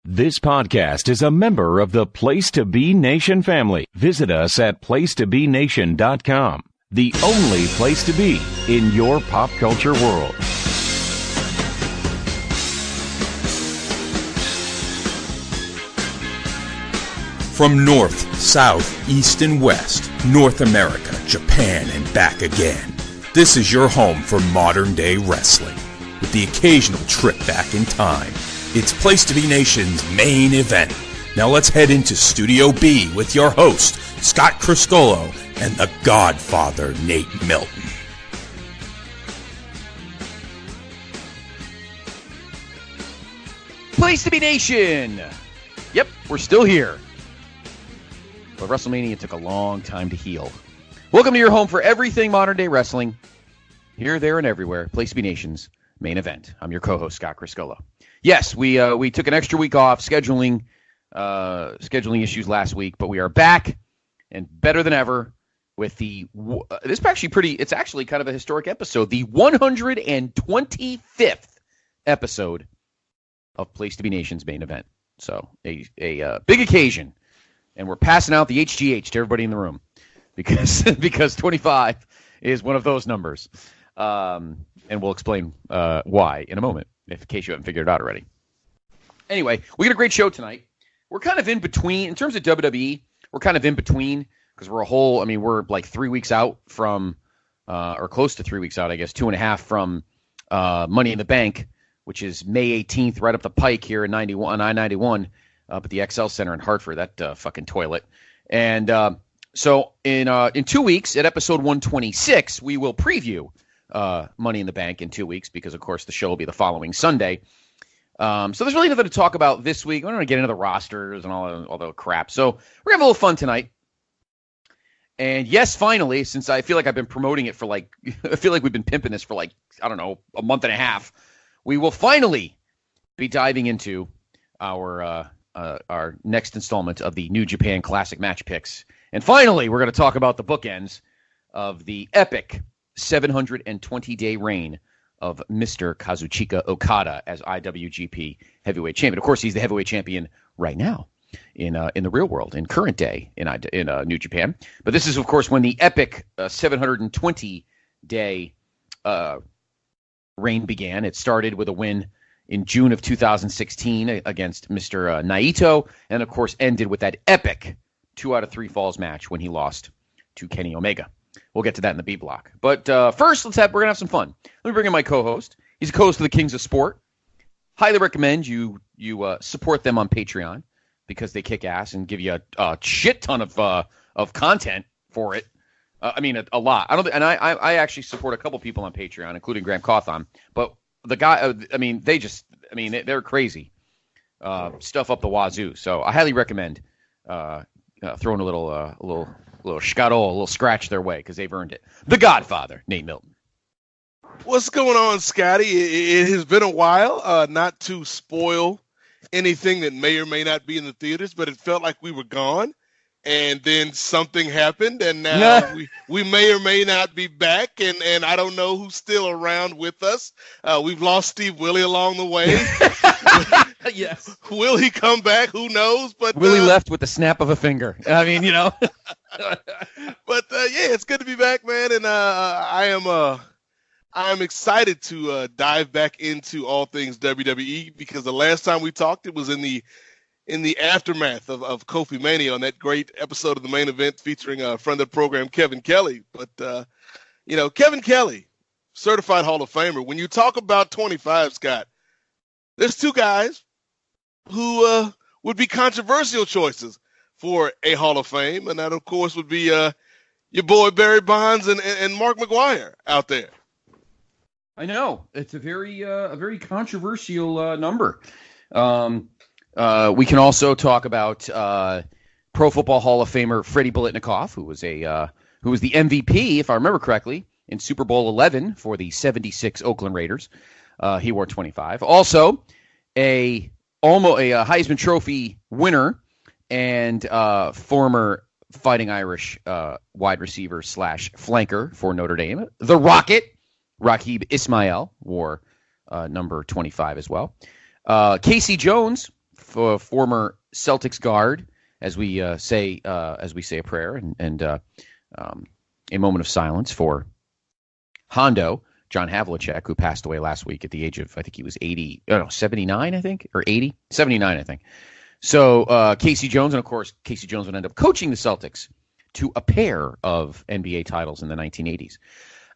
This podcast is a member of the Place to Be Nation family. Visit us at placetobenation.com, the only place to be in your pop culture world. From north, south, east, and west, North America, Japan, and back again. This is your home for modern-day wrestling, with the occasional trip back in time. It's Place to Be Nation's main event. Now let's head into Studio B with your host, Scott Criscolo, and the Godfather, Nate Milton. Place to Be Nation! Yep, we're still here. But WrestleMania took a long time to heal. Welcome to your home for everything modern-day wrestling. Here, there, and everywhere. Place to Be Nation's main event. I'm your co-host, Scott Criscolo. Yes, we took an extra week off scheduling issues last week, but we are back and better than ever with it's actually kind of a historic episode, the 125th episode of Place to Be Nation's main event. So a big occasion, and we're passing out the HGH to everybody in the room because 25 is one of those numbers, and we'll explain why in a moment, in case you haven't figured it out already. Anyway, we got a great show tonight. We're kind of in between in terms of WWE. We're kind of in between because we're like 3 weeks out from, or close to 3 weeks out, I guess, 2.5 from Money in the Bank, which is May 18th, right up the pike here in I-91, up at the XL Center in Hartford, that fucking toilet. And so in 2 weeks, at episode 126, we will preview Money in the Bank in 2 weeks because, of course, the show will be the following Sunday. So there's really nothing to talk about this week. We're not going to get into the rosters and all the crap. So we're going to have a little fun tonight. And yes, finally, since I feel like I've been promoting it for I feel like we've been pimping this for a month and a half, we will finally be diving into our next installment of the New Japan Classic Match Picks. And finally, we're going to talk about the bookends of the epic 720-day reign of Mr. Kazuchika Okada as IWGP Heavyweight Champion. Of course, he's the Heavyweight Champion right now in the real world, in current day in New Japan. But this is, of course, when the epic 720-day reign began. It started with a win in June of 2016 against Mr. Naito, and, of course, ended with that epic 2 out of 3 falls match when he lost to Kenny Omega. We'll get to that in the B block. But first, we're going to have some fun. Let me bring in my co-host. He's a co-host of the Kings of Sport. Highly recommend you support them on Patreon because they kick ass and give you a shit ton of content for it. A lot. I actually support a couple people on Patreon, including Graham Cawthon. But the guy, they're crazy. Stuff up the wazoo. So I highly recommend throwing a little scuttle, a little scratch their way because they've earned it. The Godfather, Nate Milton. What's going on, Scotty? It has been a while, not to spoil anything that may or may not be in the theaters, but it felt like we were gone, and then something happened, and now we may or may not be back, and I don't know who's still around with us. We've lost Steve Willie along the way. Yes. Will he come back? Who knows? But Willie left with the snap of a finger. But yeah, it's good to be back, man, and I am excited to dive back into all things WWE because the last time we talked, it was in the aftermath of Kofi Mania on that great episode of the main event featuring a friend of the program, Kevin Kelly. But Kevin Kelly, certified Hall of Famer. When you talk about 25, Scott, there's 2 guys who would be controversial choices for a Hall of Fame, and that, of course, would be your boy Barry Bonds and Mark McGwire out there. I know. It's a very controversial number. We can also talk about Pro Football Hall of Famer Freddie Biletnikoff, who was the MVP, if I remember correctly, in Super Bowl 11 for the 76 Oakland Raiders. He wore 25. Also, a Heisman Trophy winner and former Fighting Irish wide receiver / flanker for Notre Dame, the Rocket, Raghib Ismail, wore number 25 as well. Casey Jones, former Celtics guard, as we say a prayer and a moment of silence for Hondo, John Havlicek, who passed away last week at the age of, I think he was 79, I think, or 80, 79, I think. So Casey Jones, and of course, Casey Jones would end up coaching the Celtics to a pair of NBA titles in the 1980s.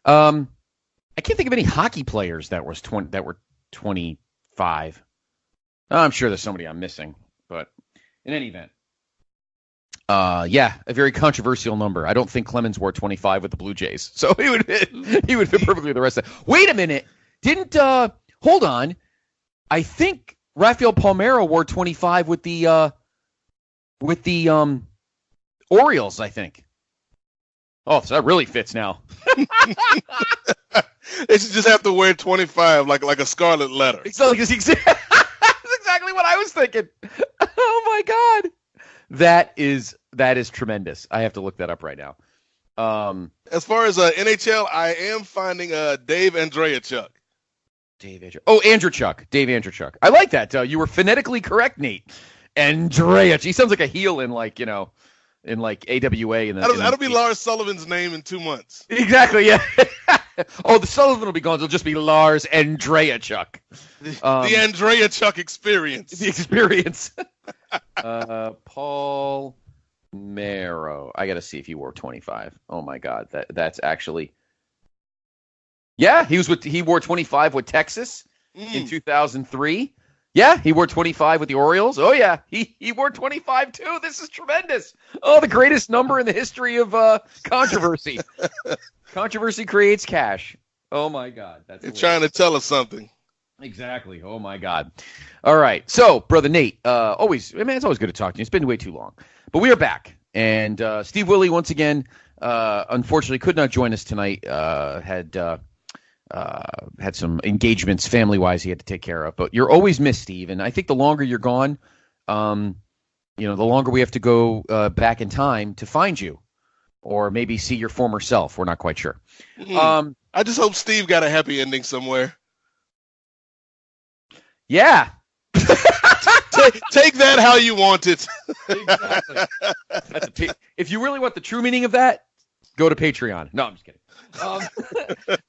I can't think of any hockey players that were 25. I'm sure there's somebody I'm missing, but in any event, a very controversial number. I don't think Clemens wore 25 with the Blue Jays, so he would fit perfectly the rest of that. Wait a minute, hold on. I think Rafael Palmeiro wore 25 with the Orioles, I think. Oh, so that really fits now. They should just have to wear 25 like a scarlet letter. That's exactly what I was thinking. Oh my God. That is tremendous. I have to look that up right now. As far as NHL, I am finding Dave Andreychuk. Dave Andreychuk. Dave Andreychuk. I like that. You were phonetically correct, Nate. Andreychuk. He sounds like a heel in AWA. That'll be Lars Sullivan's name in 2 months. Exactly. Yeah. Oh, the Sullivan will be gone. It'll just be Lars Andreychuk. The Andreychuk experience. The experience. Paul Mero. I got to see if he wore 25. Oh my God, that's actually. Yeah, he wore 25 with Texas in 2003. Yeah, he wore 25 with the Orioles. Oh yeah, he wore 25 too. This is tremendous. Oh, the greatest number in the history of controversy. Controversy creates cash. Oh my God, that's. You're trying to tell us something. Exactly. Oh my God. All right. So, brother Nate, it's always good to talk to you. It's been way too long, but we are back, and Steve Willie once again, unfortunately, could not join us tonight. Had some engagements family-wise he had to take care of. But you're always missed, Steve, and I think the longer you're gone, the longer we have to go back in time to find you, or maybe see your former self. We're not quite sure. I just hope Steve got a happy ending somewhere. Yeah. Take that how you want it. Exactly. If you really want the true meaning of that, go to Patreon. No, I'm just kidding.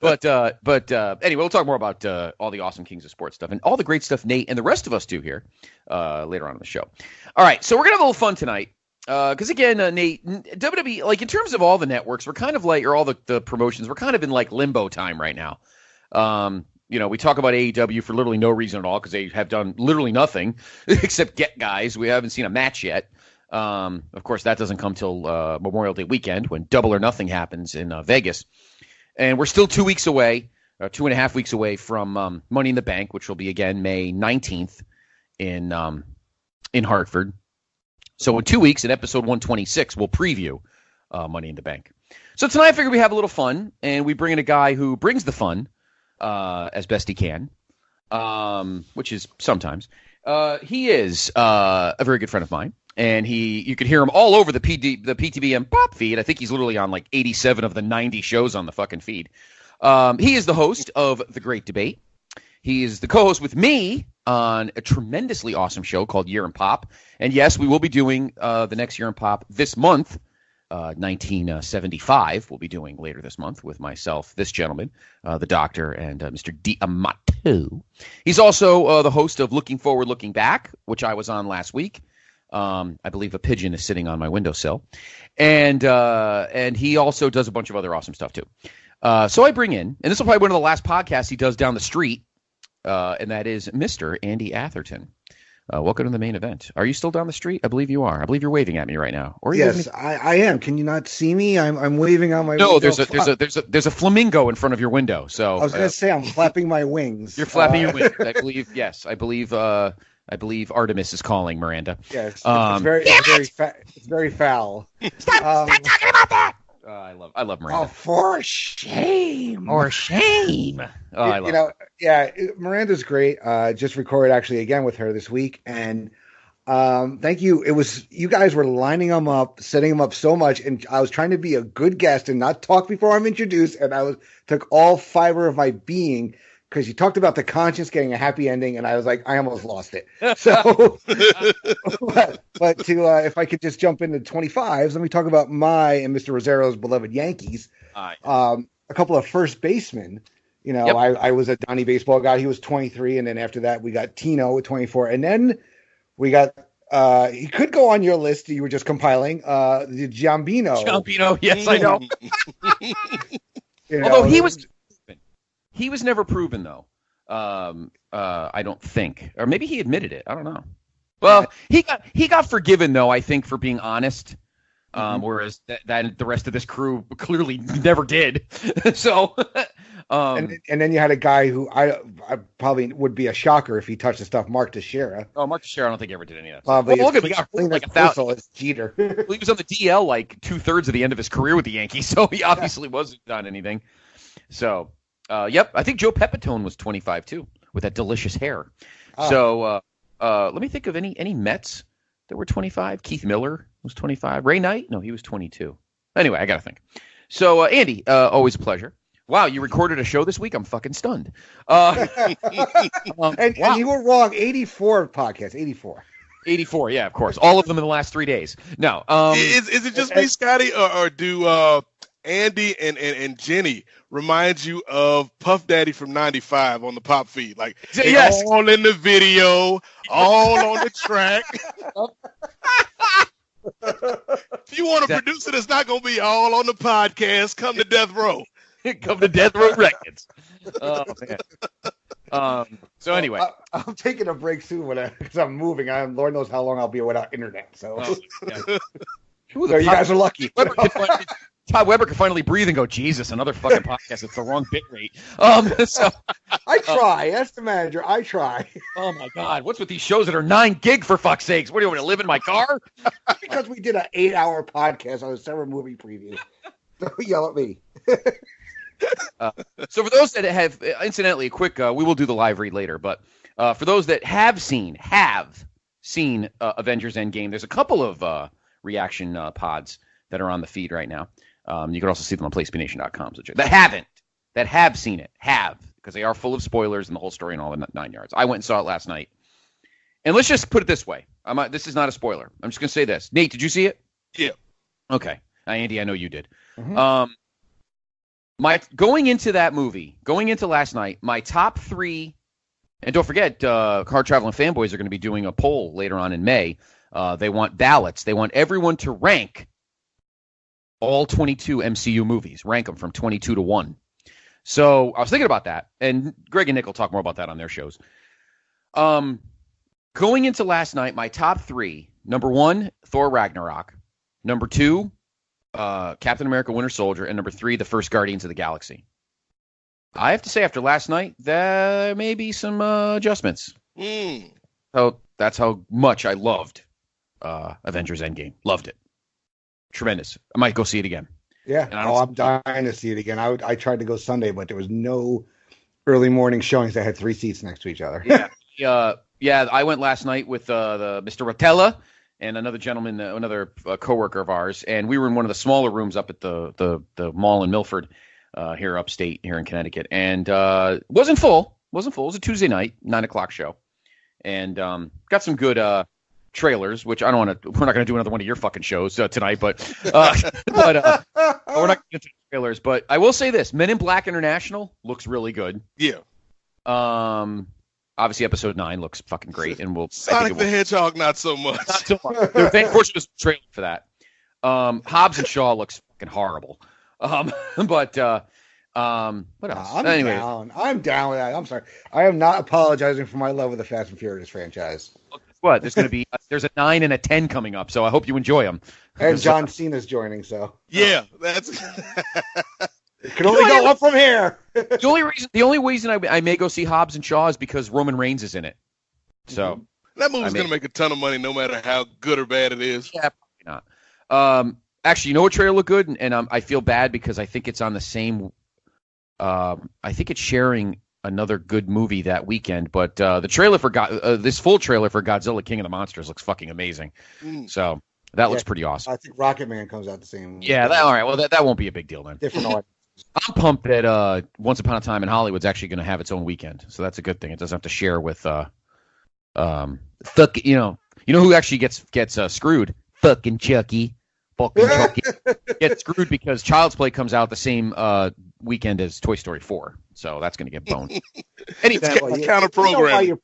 But anyway, we'll talk more about all the awesome Kings of Sports stuff and all the great stuff Nate and the rest of us do here later on in the show. All right, so we're gonna have a little fun tonight because again, Nate, WWE, like in terms of all the networks, we're kind of like, or all the promotions, we're kind of in like limbo time right now. We talk about AEW for literally no reason at all because they have done literally nothing except get guys. We haven't seen a match yet. Of course, that doesn't come till Memorial Day weekend when Double or Nothing happens in Vegas. And we're still 2 weeks away, 2.5 weeks away from Money in the Bank, which will be, again, May 19th in Hartford. So in 2 weeks, in episode 126, we'll preview Money in the Bank. So tonight I figured we have a little fun, and we bring in a guy who brings the fun as best he can, which is sometimes. He is a very good friend of mine. And you could hear him all over the PTBN pop feed. I think he's literally on like 87 of the 90 shows on the fucking feed. He is the host of The Great Debate. He is the co-host with me on a tremendously awesome show called Year in Pop. And yes, we will be doing the next Year in Pop this month, 1975. We'll be doing later this month with myself, this gentleman, the doctor, and Mr. D'Amato. He's also the host of Looking Forward, Looking Back, which I was on last week. I believe a pigeon is sitting on my windowsill, and he also does a bunch of other awesome stuff too. So I bring in, and this will probably be one of the last podcasts he does down the street, and that is Mr. Andy Atherton. Welcome to the main event. Are you still down the street? I believe you are. I believe you're waving at me right now. Or yes, I am. Can you not see me? I'm waving on my window. No, there's a flamingo in front of your window. So I was going to say I'm flapping my wings. You're flapping your wings. I believe. Yes, I believe Artemis is calling Miranda. Yes, it's very foul. Stop talking about that. I love Miranda. Oh, for shame. Or shame. Oh, I love Miranda's great. Just recorded actually again with her this week, and thank you. It was, you guys were lining them up, setting them up so much, and I was trying to be a good guest and not talk before I'm introduced, and took all fiber of my being because you talked about the conscience getting a happy ending, and I was like, I almost lost it. So, but to if I could just jump into 25s, let me talk about my and Mr. Rossero's beloved Yankees. A couple of first basemen. You know, I was a Donnie baseball guy. He was 23, and then after that, we got Tino at 24, and then we got. He could go on your list. You were just compiling the Giambino. Giambino, yes, I know. Although he was never proven though. I don't think, or maybe he admitted it. I don't know. Well, he got forgiven though. I think for being honest. Whereas that the rest of this crew clearly never did. So. And then you had a guy who I probably would be a shocker if he touched the stuff, Mark Teixeira. Oh, Mark Teixeira, I don't think he ever did any of that. Well, look at he got like 1,000. Jeter. He was on the DL like 2/3 of the end of his career with the Yankees, so he obviously wasn't done anything. So, I think Joe Pepitone was 25 too, with that delicious hair. So, let me think of any Mets that were 25. Keith Miller was 25. Ray Knight? No, he was 22. Anyway, I got to think. So, Andy, always a pleasure. Wow, you recorded a show this week? I'm fucking stunned. And you were wrong. 84 podcasts. 84. 84, yeah, of course. All of them in the last 3 days. No. Is it just me, Scotty, or do Andy and Jenny remind you of Puff Daddy from 95 on the pop feed? Like, yes. All in the video, all on the track. If you want a producer that's not going to be all on the podcast, come to Death Row. Come to Death Row Records. Oh, man. So anyway. I'm taking a break soon because I'm moving. Lord knows how long I'll be without internet. So, so you guys are lucky. Todd Weber could finally breathe and go, Jesus, another fucking podcast. It's the wrong bit rate. So I try. That's the manager. I try. Oh, my God. What's with these shows that are 9 gig, for fuck's sakes? What, do you want to live in my car? Because we did an 8-hour podcast on a summer movie preview. Don't yell at me. So for those that have, incidentally, quick, we will do the live read later, but for those that have seen Avengers Endgame, there's a couple of reaction pods that are on the feed right now. You can also see them on PlayStation.com. So that have seen it, because they are full of spoilers and the whole story and all the 9 yards. I went and saw it last night. And let's just put it this way. This is not a spoiler. I'm just going to say this. Nate, did you see it? Yeah. Okay. Andy, I know you did. Mm-hmm. Going into last night, my top 3, and don't forget, Car Traveling Fanboys are going to be doing a poll later on in May. They want ballots. They want everyone to rank all 22 MCU movies, rank them from 22 to 1. So I was thinking about that, and Greg and Nick will talk more about that on their shows. Going into last night, my top 3, number 1, Thor Ragnarok, number 2, Captain America Winter Soldier, and number 3, the first Guardians of the Galaxy. I have to say, after last night, there may be some adjustments. So that's how much I loved Avengers Endgame. Loved it. Tremendous. I might go see it again. Yeah. I'm dying to see it again. I tried to go Sunday, but there was no early morning showings that had 3 seats next to each other. Yeah. I went last night with the Mr. Rotella and another gentleman, another coworker of ours, and we were in one of the smaller rooms up at the mall in Milford, here upstate, here in Connecticut, and wasn't full. It was a Tuesday night, 9:00 show, and got some good trailers, which I don't want to. We're not going to do another one of your fucking shows tonight, but we're not going to get to trailers. But I will say this: Men in Black International looks really good. Yeah. Obviously, episode 9 looks fucking great, and Sonic the Hedgehog not so much. Not so much. Unfortunately, there's a trailer for that. Hobbs and Shaw looks fucking horrible. But what else? I'm down with that. I'm sorry. I am not apologizing for my love of the Fast and Furious franchise. What? There's a 9 and a 10 coming up, so I hope you enjoy them. And John Cena's joining, so yeah, that's. It can only go up from here. The only reason I may go see Hobbs and Shaw is because Roman Reigns is in it. So that movie's going to make a ton of money, no matter how good or bad it is. Yeah, probably not. Actually, you know what trailer looked good, and I feel bad because I think it's on the same. I think it's sharing another good movie that weekend, but the trailer for this full trailer for Godzilla King of the Monsters looks fucking amazing. So that looks pretty awesome. I think Rocket Man comes out the same. Yeah, all right. Well, that won't be a big deal then. Different audience. I'm pumped that Once Upon a Time in Hollywood's actually going to have its own weekend, so that's a good thing. It doesn't have to share with you know who actually gets screwed? Fucking Chucky. Fucking Chucky gets screwed because Child's Play comes out the same weekend as Toy Story 4, so that's going to get boned. Anyway, counter program.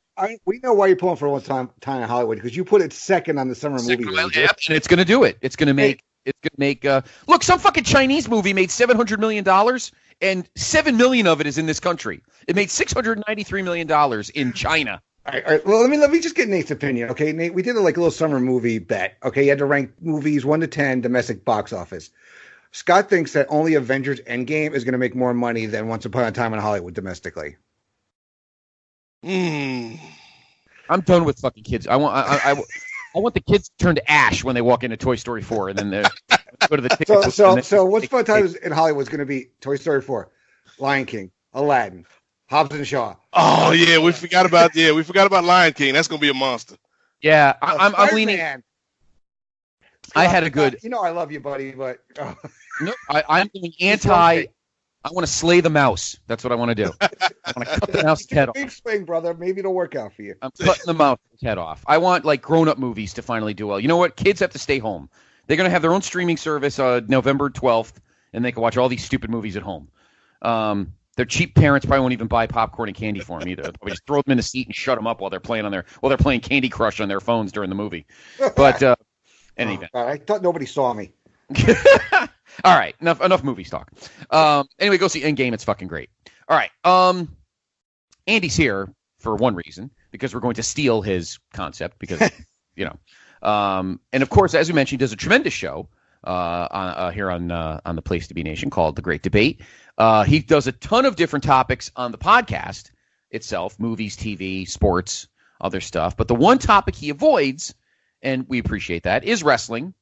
We know why you're pulling for Once Upon a Time in Hollywood, because you put it second on the summer movie. And it's going to do it. It's going to make. It's going to make. Look, some fucking Chinese movie made $700 million, and $7 million of it is in this country. It made $693 million in China. All right. Well, let me just get Nate's opinion. Okay, Nate, we did a little summer movie bet. Okay, you had to rank movies 1 to 10 domestic box office. Scott thinks that only Avengers Endgame is going to make more money than Once Upon a Time in Hollywood domestically. I'm done with fucking kids. I want the kids to turn to ash when they walk into Toy Story 4, and then they go to the ticket. So Once Upon a Time in Hollywood is going to be Toy Story 4, Lion King, Aladdin, Hobbs and Shaw. Oh yeah, we forgot about Lion King. That's going to be a monster. Yeah, I'm leaning. I had a good. You know I love you, buddy, but no, I'm doing anti. I want to slay the mouse. That's what I want to do. I want to cut the mouse's head off. Big swing, brother. Maybe it'll work out for you. I'm cutting the mouse's head off. I want like grown-up movies to finally do well. You know what? Kids have to stay home. They're going to have their own streaming service November 12th, and they can watch all these stupid movies at home. Their cheap parents probably won't even buy popcorn and candy for them either. They'll probably just throw them in the seat and shut them up while they're playing Candy Crush on their phones during the movie. But anyway, I thought nobody saw me. All right, enough movies talk. Anyway, go see Endgame. It's fucking great. All right, Andy's here for one reason, because we're going to steal his concept, because and of course, as we mentioned, he does a tremendous show here on the Place to Be Nation called The Great Debate. He does a ton of different topics on the podcast itself: movies, TV, sports, other stuff. But the one topic he avoids, and we appreciate that, is wrestling.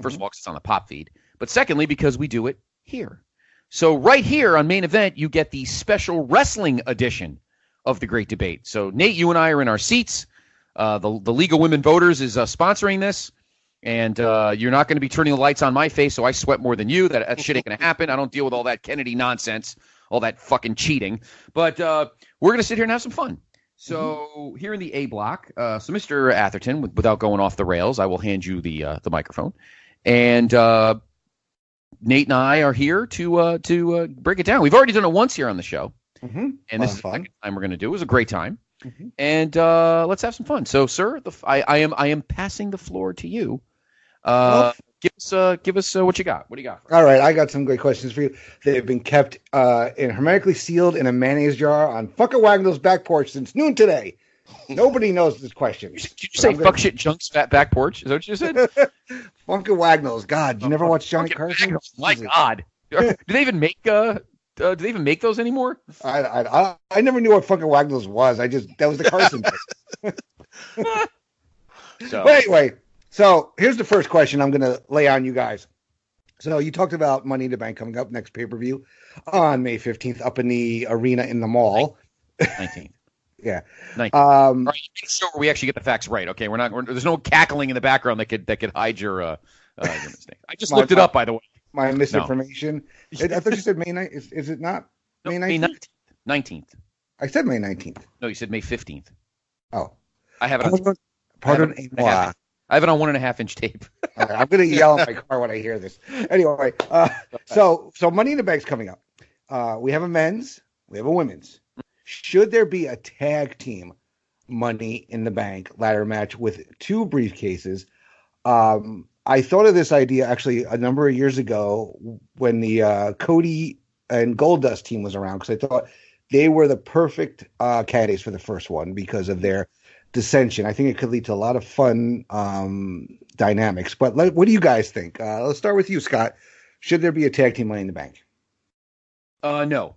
First of all, because it's on the pop feed. But secondly, because we do it here. So right here on Main Event, you get the special wrestling edition of The Great Debate. So Nate, you and I are in our seats. The League of Women Voters is sponsoring this. And you're not going to be turning the lights on my face, so I sweat more than you. That shit ain't going to happen. I don't deal with all that Kennedy nonsense, all that fucking cheating. But we're going to sit here and have some fun. So here in the A block, so Mr. Atherton, without going off the rails, I will hand you the microphone. And Nate and I are here to break it down. We've already done it once here on the show, and this is the second time we're going to do it. It was a great time, and let's have some fun. So, sir, I am passing the floor to you. Give us what you got. What do you got? All right, I got some great questions for you. They've been kept hermetically sealed in a mayonnaise jar on Funka Wagnall's back porch since noon today. Nobody knows this question. Did you say fuck shit junk's fat back porch? Is that what you said? Funka Wagnall's. God, you never watched Johnny Carson? My God, do they even make those anymore? I never knew what Funka Wagnall's was. That was the Carson bit. But anyway, so here's the first question I'm going to lay on you guys. So you talked about Money in the Bank coming up next pay-per-view on May 15th up in the arena in the mall. 19th. Yeah. Right. Make sure we actually get the facts right. Okay, there's no cackling in the background that could hide your mistake. I just looked it up, by the way. My misinformation. No. I thought you said May 9th. Is it not May 19th? May 19th. I said May 19th. No, you said May 15th. Oh. I have it on. I have it on 1.5-inch tape. Okay, I'm going to yell at my car when I hear this. Anyway, so Money in the Bank's coming up. We have a men's, we have a women's. Should there be a tag team Money in the Bank ladder match with 2 briefcases? I thought of this idea actually a number of years ago when the Cody and Goldust team was around, because I thought they were the perfect candidates for the first one because of their dissension. I think it could lead to a lot of fun dynamics. But what do you guys think? Let's start with you, Scott. Should there be a tag team Money in the Bank? No.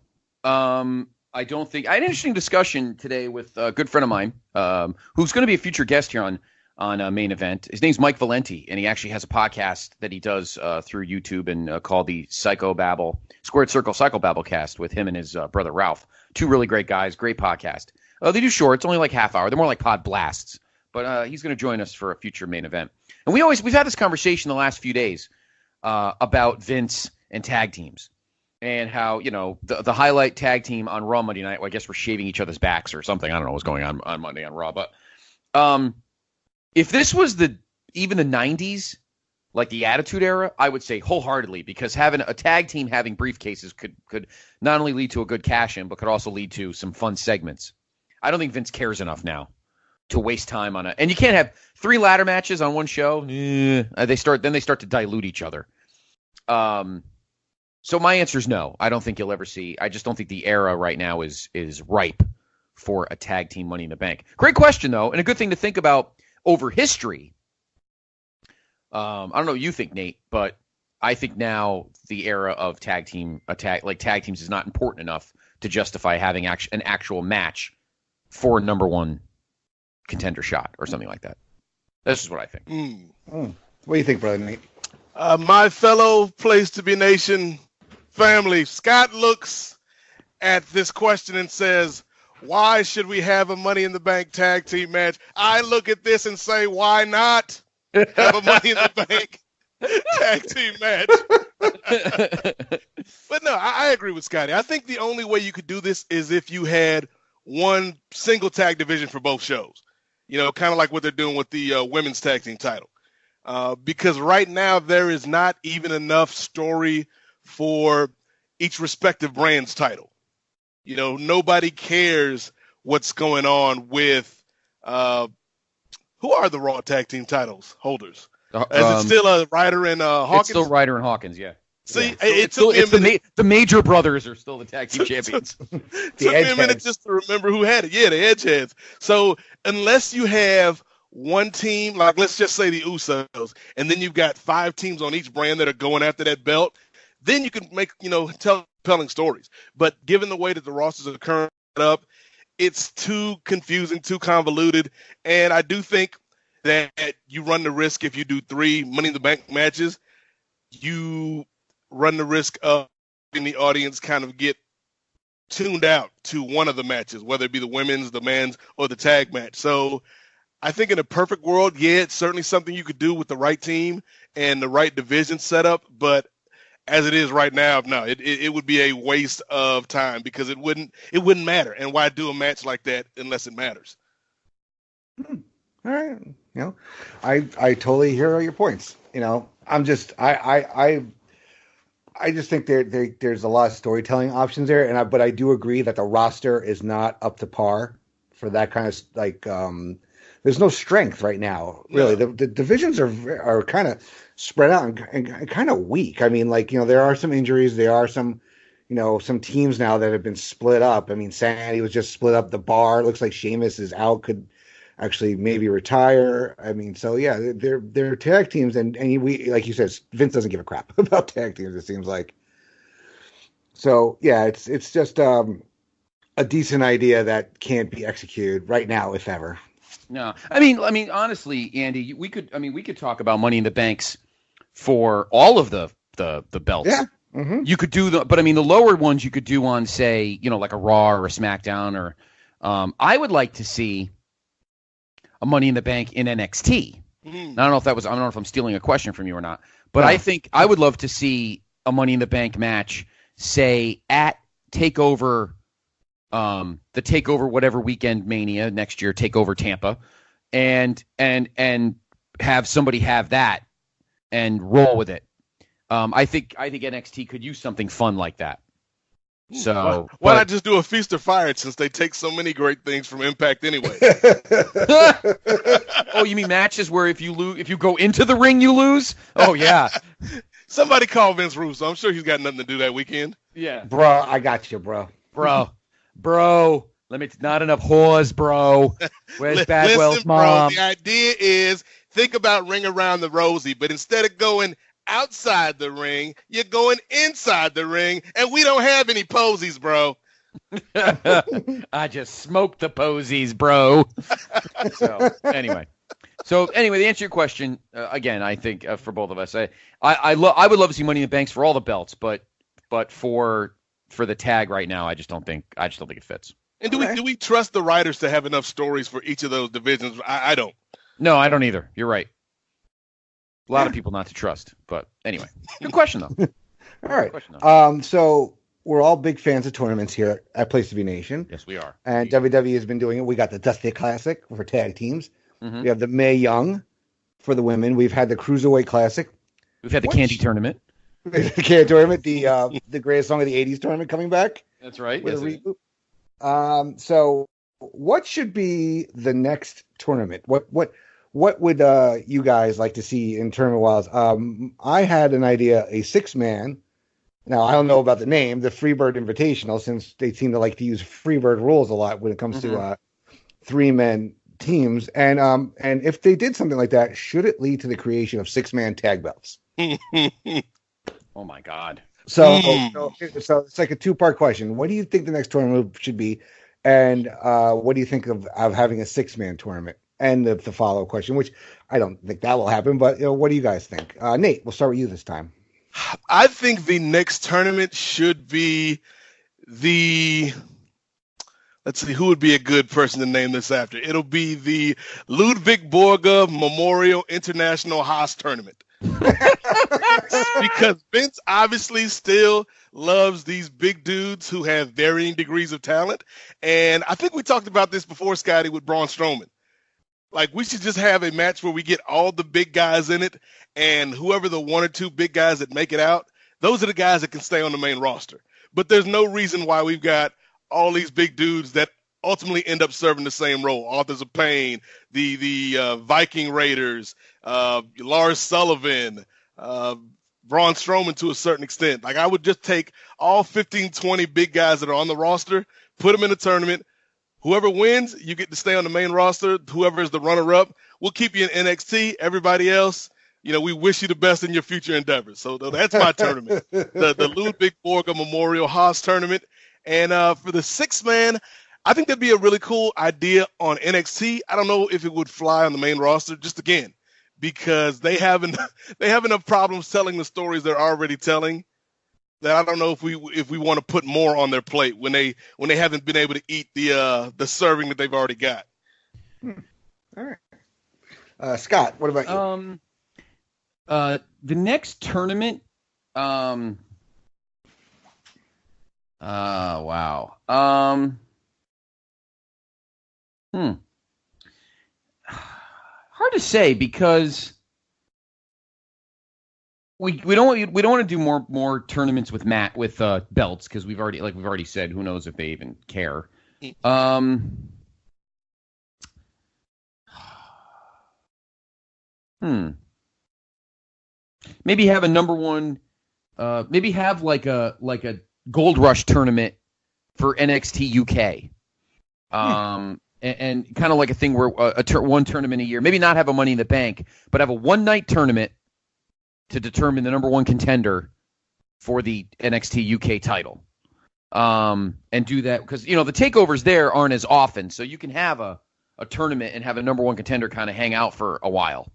I don't think. I had an interesting discussion today with a good friend of mine who's going to be a future guest here on Main Event. His name's Mike Valenti, and he actually has a podcast that he does through YouTube and called the Squared Circle Psychobabble Cast with him and his brother Ralph. 2 really great guys, great podcast. They do shorts, only like half hour. They're more like pod blasts. But he's going to join us for a future Main Event. And we've had this conversation the last few days about Vince and tag teams. and how, the highlight tag team on Raw Monday night, well, I guess we're shaving each other's backs or something. I don't know what's going on Monday on Raw. But if this was even the 90s, like the Attitude Era, I would say wholeheartedly, because having a tag team having briefcases could not only lead to a good cash-in, but could also lead to some fun segments. I don't think Vince cares enough now to waste time on and you can't have 3 ladder matches on one show. They start to dilute each other. So my answer is no. I don't think you'll ever see. I just don't think the era right now is ripe for a tag team Money in the Bank. Great question though, and a good thing to think about over history. I don't know what you think, Nate, but I think now the era of tag teams is not important enough to justify having an actual match for a number 1 contender shot or something like that. This is what I think. What do you think, brother Nate? My fellow Place to Be Nation family, Scott looks at this question and says, why should we have a Money in the Bank tag team match? I look at this and say, why not have a Money in the Bank tag team match? But no, I agree with Scotty. I think the only way you could do this is if you had one single tag division for both shows. Kind of like what they're doing with the women's tag team title. Because right now there is not even enough story for each respective brand's title. Nobody cares what's going on with who are the Raw tag team titles holders? Is it still Ryder and Hawkins? It's still Ryder and Hawkins, yeah. See, yeah. The Major Brothers are still the tag team champions. It took me a minute just to remember who had it. Yeah, the Edgeheads. So unless you have one team, like let's just say the Usos, and then you've got 5 teams on each brand that are going after that belt, then you can make, tell compelling stories. But given the way that the rosters are currently set up, it's too confusing, too convoluted. And I do think that you run the risk if you do 3 Money in the Bank matches, you run the risk of having the audience kind of get tuned out to one of the matches, whether it be the women's, the men's, or the tag match. So I think in a perfect world, yeah, it's certainly something you could do with the right team and the right division setup. But as it is right now, no, it would be a waste of time because it wouldn't matter. And why do a match like that unless it matters? All right. I totally hear all your points. I just think there's a lot of storytelling options there, but I do agree that the roster is not up to par for that kind of there's no strength right now, really. Yeah. The divisions are kind of spread out and kind of weak. I mean, there are some injuries, there are some teams now that have been split up. I mean, Sanity was just split up. The Bar looks like Sheamus is out, could actually maybe retire. I mean, so yeah, they're tag teams, and we, like you said, Vince doesn't give a crap about tag teams, it seems like. So yeah, it's just a decent idea that can't be executed right now, if ever. No, I mean, honestly, Andy, we could talk about Money in the Banks for all of the belts. Yeah. Mm-hmm. You could do but the lower ones you could do on, say, like a Raw or a SmackDown, or I would like to see a Money in the Bank in NXT. Mm. I don't know if I'm stealing a question from you or not, but I think I would love to see a Money in the Bank match, say at TakeOver, the TakeOver whatever weekend Mania next year, TakeOver Tampa, and have somebody have that and roll with it. I think NXT could use something fun like that. So why not just do a Feast or Fire since they take so many great things from Impact anyway? Oh, you mean matches where if you go into the ring you lose? Oh yeah. Somebody call Vince Russo. I'm sure he's got nothing to do that weekend. Yeah, bro, I got you, bro. Not enough whores, bro. Where's Bagwell's mom? Bro, the idea is think about Ring Around the Rosie, but instead of going outside the ring, you're going inside the ring, and we don't have any posies, bro. I just smoked the posies, bro. So anyway, to answer your question, again, I think for both of us, I would love to see Money in the Banks for all the belts, but for the tag right now, I just don't think it fits. And do we trust the writers to have enough stories for each of those divisions? I don't. No, I don't either. You're right. A lot of people not to trust, but anyway, good question though. All right. Question, though. So we're all big fans of tournaments here at Place to Be Nation. Yes, we are. And WWE has been doing it. We got the Dusty Classic for tag teams. Mhm. We have the Mae Young for the women. We've had the Cruiserweight Classic. We've had the Candy Tournament. The Candy Tournament, the greatest song of the 80s tournament coming back. That's right. With Yes, a reboot. So what should be the next tournament? What would you guys like to see in tournament wise? I had an idea, a 6-man. Now I don't know about the name, the Freebird Invitational, since they seem to like to use Freebird rules a lot when it comes to 3-man teams. And if they did something like that, should it lead to the creation of 6-man tag belts? Oh my God. So it's like a 2-part question. What do you think the next tournament should be? And what do you think of having a 6-man tournament? And the follow-up question, which I don't think that will happen, but what do you guys think? Nate, we'll start with you this time. I think the next tournament should be let's see, who would be a good person to name this after? It'll be the Ludwig Borga Memorial International Haas Tournament. Because Vince obviously still loves these big dudes who have varying degrees of talent. And I think we talked about this before, Scotty, with Braun Strowman. Like, we should just have a match where we get all the big guys in it, and whoever the 1 or 2 big guys that make it out, those are the guys that can stay on the main roster. But there's no reason why we've got all these big dudes that ultimately end up serving the same role. Authors of Pain, the Viking Raiders, Lars Sullivan, Braun Strowman to a certain extent. Like, I would just take all 15, 20 big guys that are on the roster, put them in a tournament. Whoever wins, you get to stay on the main roster. Whoever is the runner-up, we'll keep you in NXT. Everybody else, we wish you the best in your future endeavors. So that's my tournament, the Ludwig Borga Memorial Haas Tournament. And for the 6-man, I think that'd be a really cool idea on NXT. I don't know if it would fly on the main roster, just again, because they have enough problems telling the stories they're already telling, that I don't know if we want to put more on their plate when they haven't been able to eat the serving that they've already got. All right, Scott, what about you? The next tournament. Wow. Hard to say because we don't want to do more tournaments with belts because we've already said who knows if they even care. Maybe have a number one. Maybe have like a Gold Rush tournament for NXT UK. And kind of like a thing where one tournament a year. Maybe not have a Money in the Bank, but have a one-night tournament to determine the number one contender for the NXT UK title. And do that because, the takeovers there aren't as often. So you can have a tournament and have a number one contender kind of hang out for a while.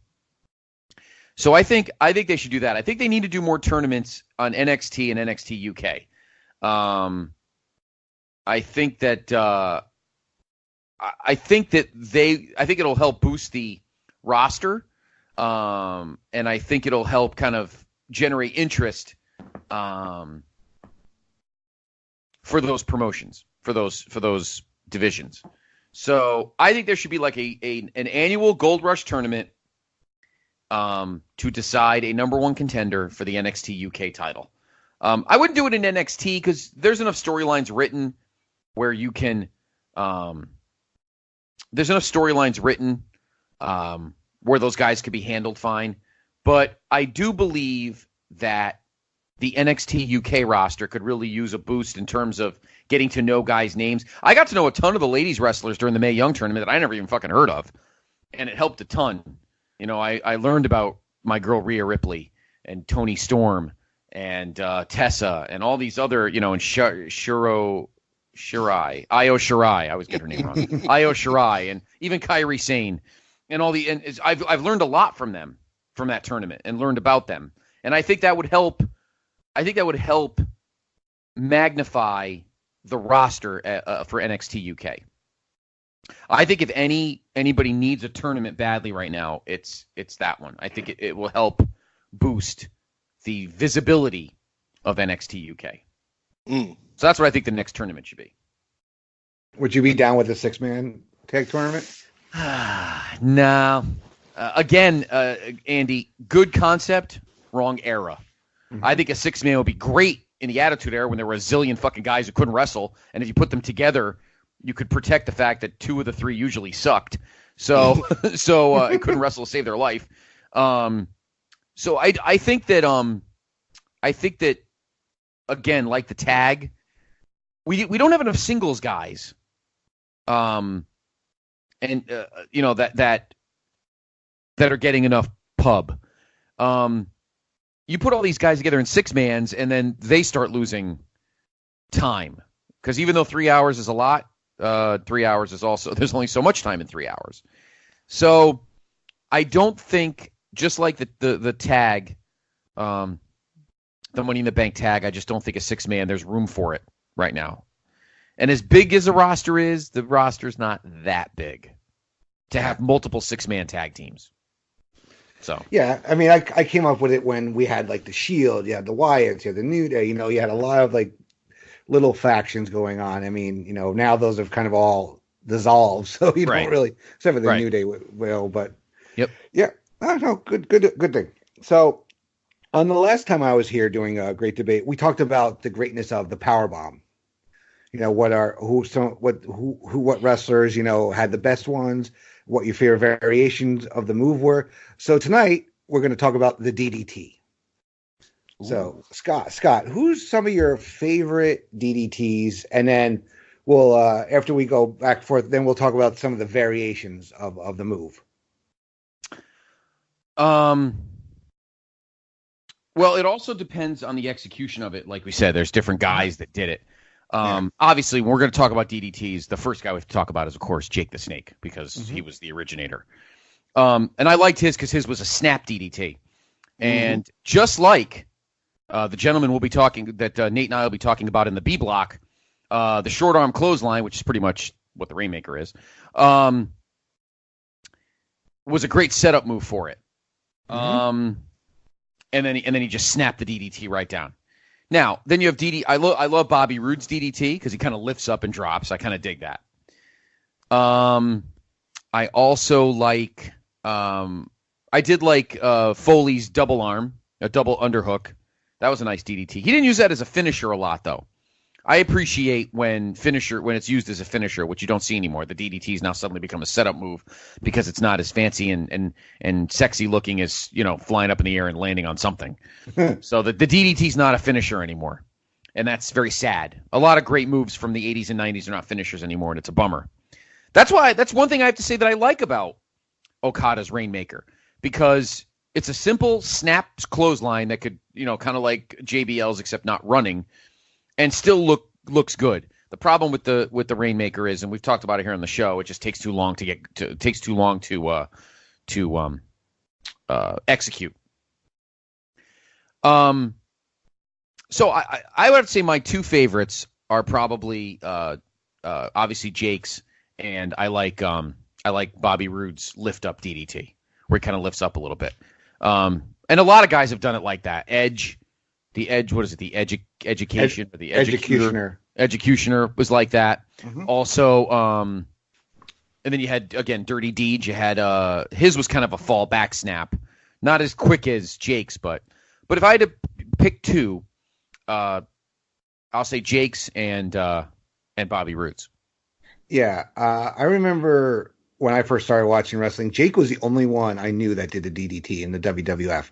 So I think they should do that. I think they need to do more tournaments on NXT and NXT UK. I think it'll help boost the roster. And I think it'll help kind of generate interest for those promotions, for those divisions. So I think there should be like an annual Gold Rush tournament to decide a number one contender for the NXT UK title. I wouldn't do it in NXT because there's enough storylines written where you can there's enough storylines written where those guys could be handled fine. But I do believe that the NXT UK roster could really use a boost in terms of getting to know guys' names. I got to know a ton of the ladies wrestlers during the Mae Young tournament that I never even fucking heard of, and it helped a ton. I learned about my girl Rhea Ripley and Toni Storm and Tessa and all these other, and Io Shirai. I always get her name wrong. Io Shirai and even Kairi Sane and I've learned a lot from them from that tournament and learned about them. And I think that would help. I think that would help magnify the roster for NXT UK. I think if anybody needs a tournament badly right now, it's that one. I think it will help boost the visibility of NXT UK. Mm. So that's what I think the next tournament should be. Would you be down with a 6-man tag tournament? No. Again, Andy, good concept, wrong era. Mm-hmm. I think a 6-man would be great in the Attitude Era when there were a zillion fucking guys who couldn't wrestle, and if you put them together, you could protect the fact that 2 of the 3 usually sucked. So, it couldn't wrestle to save their life. So I think that again, like the tag, we don't have enough singles guys. And you know that are getting enough pub. You put all these guys together in 6-mans, and then they start losing time, because even though 3 hours is a lot, 3 hours is also, there's only so much time in 3 hours. So I don't think, just like the tag, the Money in the Bank tag, I just don't think a 6-man, there's room for it right now. And as big as the roster is, the roster's not that big to have multiple 6-man tag teams. So yeah, I mean, I came up with it when we had like the Shield, you had the Wyatts, you had the New Day, you know, you had a lot of like little factions going on. I mean, you know, now those have kind of all dissolved, so you don't really, except for the New Day will, but yep, yeah, no, good thing. So on the last time I was here doing a great debate, we talked about the greatness of the power bomb. You know, what wrestlers, you know, had the best ones, what your favorite variations of the move were. So tonight we're going to talk about the DDT. Ooh. So Scott, who's some of your favorite DDTs? And then we'll, after we go back and forth, then we'll talk about some of the variations of the move. Well, it also depends on the execution of it. Like we said, there's different guys that did it. Obviously, when we're going to talk about DDTs, the first guy we have to talk about is, of course, Jake the Snake, because he was the originator. And I liked his because his was a snap DDT. And just like the gentleman we'll be talking, that Nate and I will be talking about in the B block, the short arm clothesline, which is pretty much what the Rainmaker is, was a great setup move for it. And then he just snapped the DDT right down. Now, then you have I love Bobby Roode's DDT because he kind of lifts up and drops. I kind of dig that. I also like I did like Foley's double arm, a double underhook. That was a nice DDT. He didn't use that as a finisher a lot, though. I appreciate when it's used as a finisher, which you don't see anymore. The DDT's now suddenly become a setup move because it's not as fancy and sexy looking as, you know, flying up in the air and landing on something. So the DDT's not a finisher anymore, and that's very sad. A lot of great moves from the 80s and 90s are not finishers anymore, and it's a bummer. That's one thing I have to say that I like about Okada's Rainmaker, because it's a simple snap clothesline that could, you know, kind of like JBL's except not running, and still looks good. The problem with the Rainmaker is, and we've talked about it here on the show, it just takes too long to execute. So I would have to say my two favorites are probably obviously Jake's, and I like Bobby Roode's lift up DDT, where he kind of lifts up a little bit. And a lot of guys have done it like that. The Edge, what is it? The Education or the Executioner was like that. Also, and then you had, again, Dirty Deeds. You had his was kind of a fall back snap, not as quick as Jake's, but if I had to pick two, I'll say Jake's and Bobby Roode's. Yeah, I remember when I first started watching wrestling, Jake was the only one I knew that did the DDT in the WWF.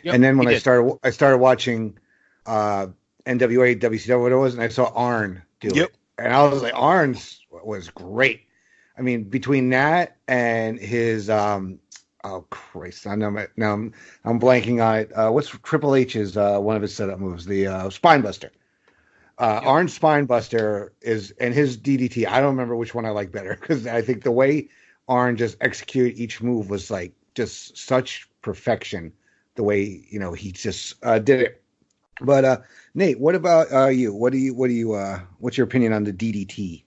Yep, and then when I started watching NWA, WCW, what it was, and I saw Arn do it. And I was like, Arn's was great. I mean, between that and his oh Christ, I'm blanking on it. What's Triple H's one of his setup moves? The Spinebuster. Arn's Spinebuster and his DDT. I don't remember which one I like better, because I think the way Arn just executed each move was like just such perfection. The way, you know, he just did it. But Nate, what about you? What's your opinion on the DDT?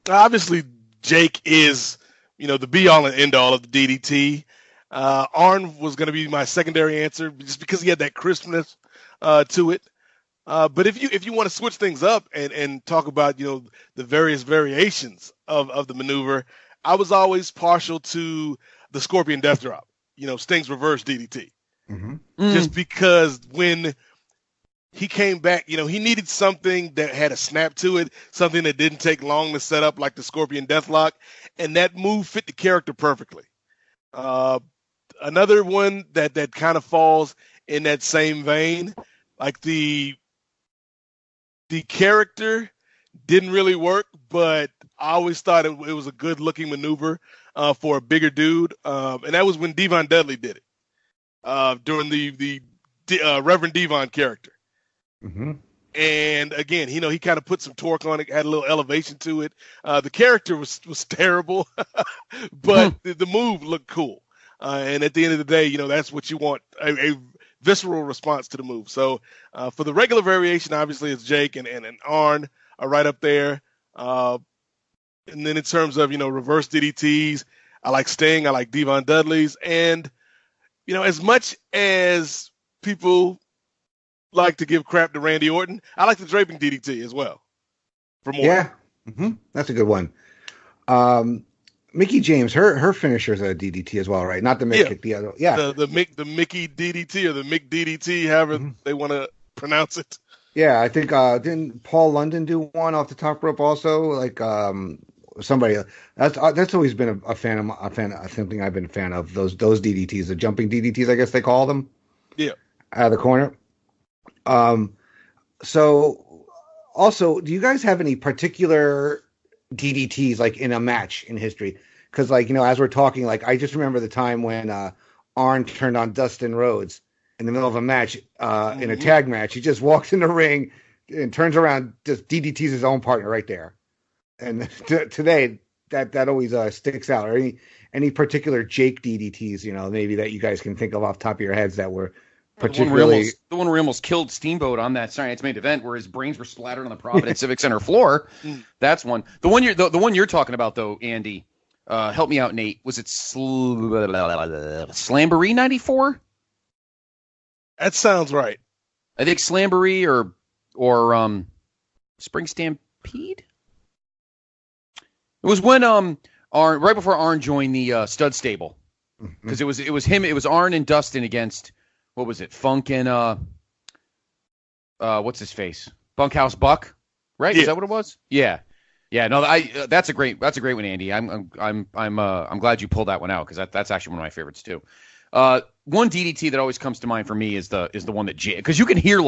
Obviously, Jake is, you know, the be all and end all of the DDT. Arn was going to be my secondary answer just because he had that crispness to it. But if you want to switch things up and talk about the various variations of the maneuver, I was always partial to the Scorpion Death Drop. Sting's reverse DDT. Mm-hmm. Just because when he came back, he needed something that had a snap to it, something that didn't take long to set up, like the Scorpion Deathlock, and that move fit the character perfectly. Another one that kind of falls in that same vein, like the character didn't really work, but I always thought it was a good looking maneuver for a bigger dude, and that was when Devon Dudley did it during the Reverend Devon character. Mm-hmm. And again, he kind of put some torque on it, had a little elevation to it. The character was terrible, but the move looked cool. And at the end of the day, that's what you want, a visceral response to the move. So for the regular variation, obviously it's Jake and Arn are right up there. And then in terms of, reverse DDTs, I like Sting, I like Devon Dudley's. And, as much as people like to give crap to Randy Orton, I like the draping DDT as well. For more. Yeah, that's a good one. Mickey James, her finisher's a DDT as well, right? Not the Mick kick, the other. Yeah, the Mickey DDT or the Mick DDT, however they want to pronounce it. Yeah, I think didn't Paul London do one off the top rope also? Like somebody that's always been something I've been a fan of, those DDTs, the jumping DDTs, I guess they call them. Yeah, out of the corner. So also, do you guys have any particular DDTs like in a match in history? Because as we're talking, I just remember the time when Arn turned on Dustin Rhodes in the middle of a match, in a tag match. He just walks in the ring and turns around, just DDTs his own partner right there. And today that always sticks out. Or any particular Jake DDTs, maybe that you guys can think of off the top of your heads that were particularly the one where he almost killed Steamboat on that Saturday Night's Main Event, where his brains were splattered on the Providence Civic Center floor. That's one. The one you're talking about though, Andy. Help me out, Nate. Was it Slamboree 94? That sounds right. I think Slamboree or Spring Stampede. It was when Arn, right before Arn joined the Stud Stable, because it was him. It was Arn and Dustin against. What was it? Funk and what's his face? Bunkhouse Buck, right? Yeah. Is that what it was? Yeah. No, that's a great one, Andy. I'm glad you pulled that one out, because that's actually one of my favorites too. One DDT that always comes to mind for me is the one that because you can hear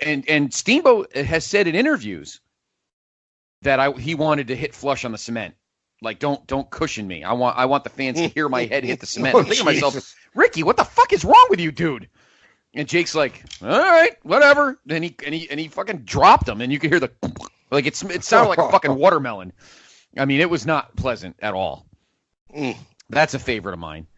and Steamboat has said in interviews that he wanted to hit flush on the cement. Like, don't cushion me. I want the fans to hear my head hit the cement. I'm thinking to myself, Ricky, what the fuck is wrong with you, dude? And Jake's like, all right, whatever. Then he fucking dropped him, and you could hear it sounded like a fucking watermelon. I mean, it was not pleasant at all. That's a favorite of mine.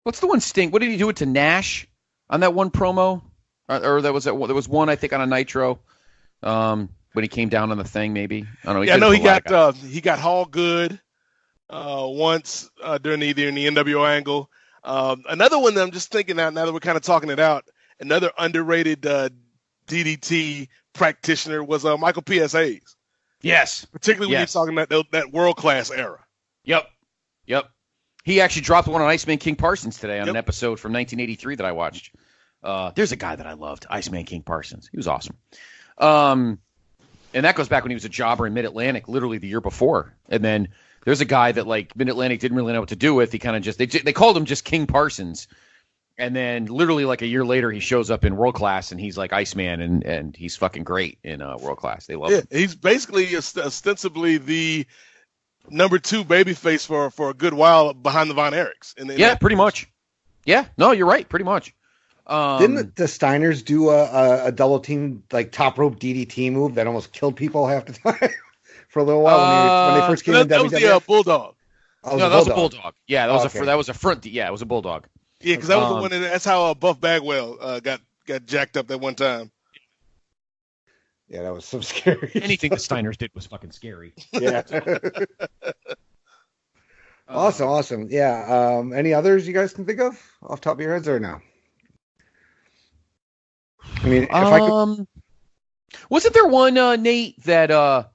What's the one Sting? What did he do it to Nash on that one promo? Or there was one, I think, on a Nitro. When he came down on the thing, maybe. I don't know. I know he got Hall good once during the NWO angle. Another one that I'm just thinking now that we're kind of talking it out, another underrated DDT practitioner was Michael P.S. Hayes. Yes. Particularly when you're talking that world-class era. Yep. He actually dropped one on Iceman King Parsons today on an episode from 1983 that I watched. There's a guy that I loved, Iceman King Parsons. He was awesome. And that goes back when he was a jobber in Mid-Atlantic, literally the year before. And then there's a guy that Mid-Atlantic didn't really know what to do with. He kind of they called him just King Parsons. And then literally a year later, he shows up in World Class, and he's like Iceman, and he's fucking great in World Class. They love him. He's basically ostensibly the number 2 babyface for a good while behind the Von Erichs. Pretty much. Yeah, no, you're right, pretty much. Didn't the Steiners do a double team top rope DDT move that almost killed people half the time for a little while when they first came in? That was the Bulldog. No, that was a Bulldog. Yeah, that was a front. Yeah, it was a Bulldog. Yeah, because that was the one. That's how Buff Bagwell got jacked up that one time. Yeah, that was so scary. Anything the Steiners did was fucking scary. Yeah. Awesome. Yeah. Any others you guys can think of off the top of your heads or no? I mean, if I could... Wasn't there one, Nate, that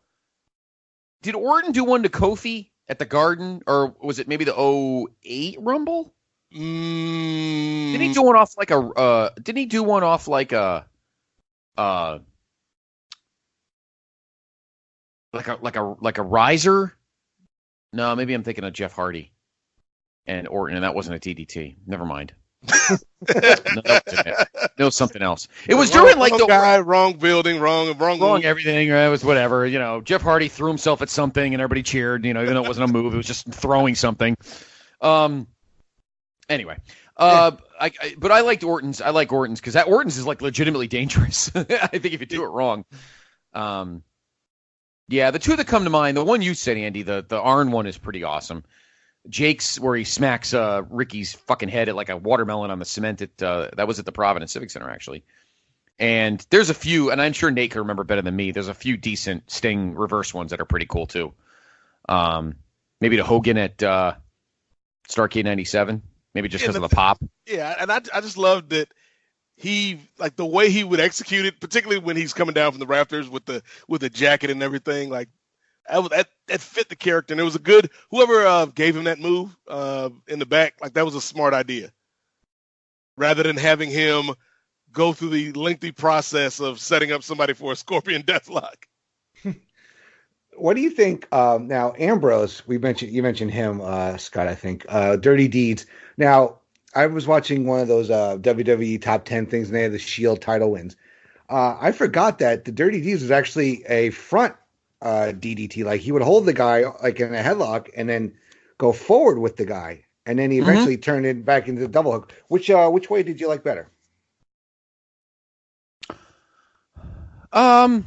did Orton do one to Kofi at the Garden, or was it maybe the '08 Rumble? Didn't he do one off like a? Didn't he do one off like a? Like a riser? No, maybe I'm thinking of Jeff Hardy and Orton, and that wasn't a DDT. Never mind. No, that wasn't it. It was something else. It was during like wrong the guy, wrong building, wrong everything. It was whatever. Jeff Hardy threw himself at something, and everybody cheered. Even though it wasn't a move, it was just throwing something. Anyway, but I liked Orton's. I like Orton's because that Orton's is like legitimately dangerous. I think if you do it wrong. Yeah, the two that come to mind, the one you said, Andy, the Arn one is pretty awesome. Jake's where he smacks Ricky's fucking head at like a watermelon on the cement. That was at the Providence Civic Center, actually. And there's a few, and I'm sure Nate can remember better than me, there's a few decent Sting reverse ones that are pretty cool, too. Maybe the Hogan at Starrcade 97, maybe just because of the pop. Yeah, and I just loved that he, like the way he would execute it, particularly when he's coming down from the rafters with the jacket and everything, like that fit the character. And it was a good, whoever gave him that move in the back, like that was a smart idea. Rather than having him go through the lengthy process of setting up somebody for a Scorpion Deathlock. What do you think? Now, Ambrose, you mentioned him, Scott, I think. Dirty Deeds. Now, I was watching one of those WWE Top 10 things, and they had the Shield title wins. I forgot that the Dirty Deeds was actually a front DDT. Like, he would hold the guy like in a headlock and then go forward with the guy. And then he eventually turned it back into the double hook. Which way did you like better? I